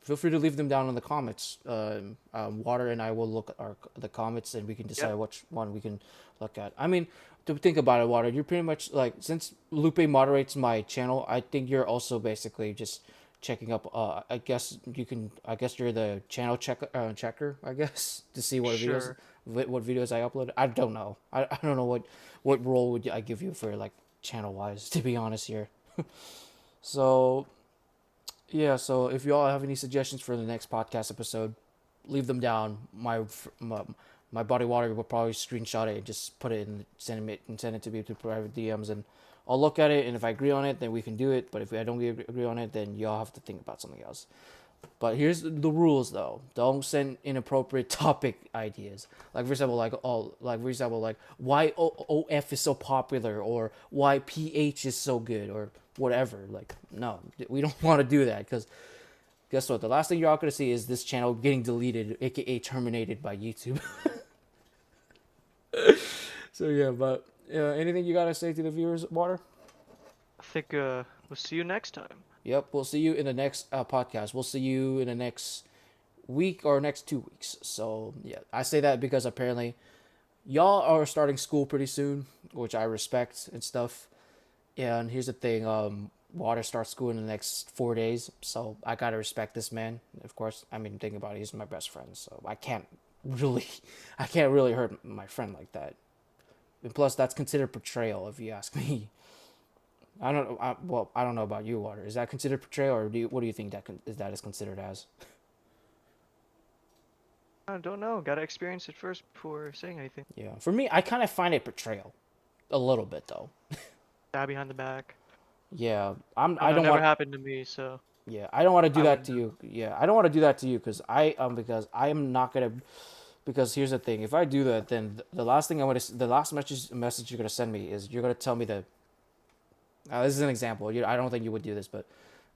Feel free to leave them down in the comments. Water and I will look at the comments and we can decide Yep. which one we can look at. I mean, to think about it, Water, you're pretty much like since Lupe moderates my channel, I think you're also basically just checking up. I guess you can. I guess you're the channel checker. I guess to see Sure. what videos I upload. I don't know. I don't know what role would I give you for like channel wise. To be honest here. So yeah, so if you all have any suggestions for the next podcast episode, leave them down. My body water will probably screenshot it and just put it in, send it to me to private DMs, and I'll look at it. And if I agree on it, then we can do it. But if I don't agree on it, then y'all have to think about something else. But here's the rules though. Don't send inappropriate topic ideas. Like for example, like why OF is so popular or why PH is so good or whatever. Like no, we don't want to do that because guess what? The last thing you're all gonna see is this channel getting deleted, aka terminated by YouTube. So yeah, but anything you gotta say to the viewers, Water? I think we'll see you next time. Yep, we'll see you in the next podcast. We'll see you in the next week or next 2 weeks. So yeah, I say that because apparently y'all are starting school pretty soon, which I respect and stuff. And here's the thing, Water starts school in the next 4 days, so I gotta respect this man. Of course, I mean, think about it, he's my best friend, so really, I can't really hurt my friend like that. And plus, that's considered betrayal, if you ask me. I don't know. I don't know about you, Water. Is that considered betrayal, or what do you think that is considered as? I don't know. Gotta experience it first before saying anything. Yeah, for me, I kind of find it betrayal, a little bit though. Stab behind the back. Yeah, I don't know. Never happened to me, so Yeah, I don't want to do I that wouldn't to know. you. Yeah, I don't want to do that to you because I am not gonna. Because here's the thing: if I do that, then the last thing the last message you're gonna send me is you're gonna tell me that. This is an example. I don't think you would do this, but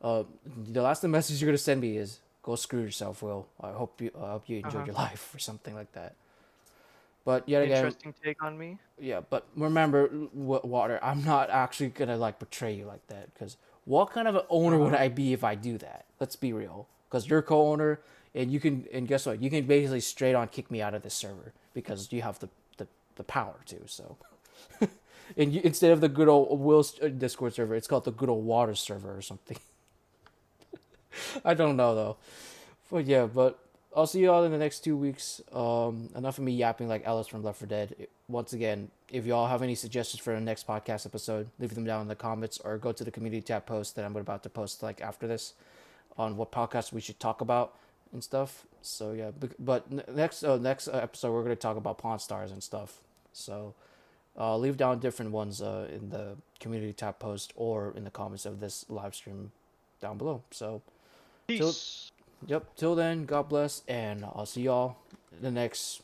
the last message you're gonna send me is go screw yourself, Will. I hope you enjoyed Uh-huh. your life or something like that. But yet again, Interesting take on me. yeah. But remember, Water, I'm not actually gonna like betray you like that because what kind of an owner would I be if I do that? Let's be real, because you're co-owner, and guess what? You can basically straight on kick me out of this server because you have the power to. So, and instead of the good old Will's Discord server, it's called the good old Water server or something. I don't know though. But yeah, but I'll see you all in the next 2 weeks. Enough of me yapping like Ellis from Left 4 Dead. Once again, if y'all have any suggestions for the next podcast episode, leave them down in the comments or go to the community tab post that I'm about to post like after this on what podcast we should talk about and stuff. So yeah, but next episode we're gonna talk about Pawn Stars and stuff. So leave down different ones in the community tab post or in the comments of this live stream down below. So till Peace. yep, till then, God bless, and I'll see y'all in the next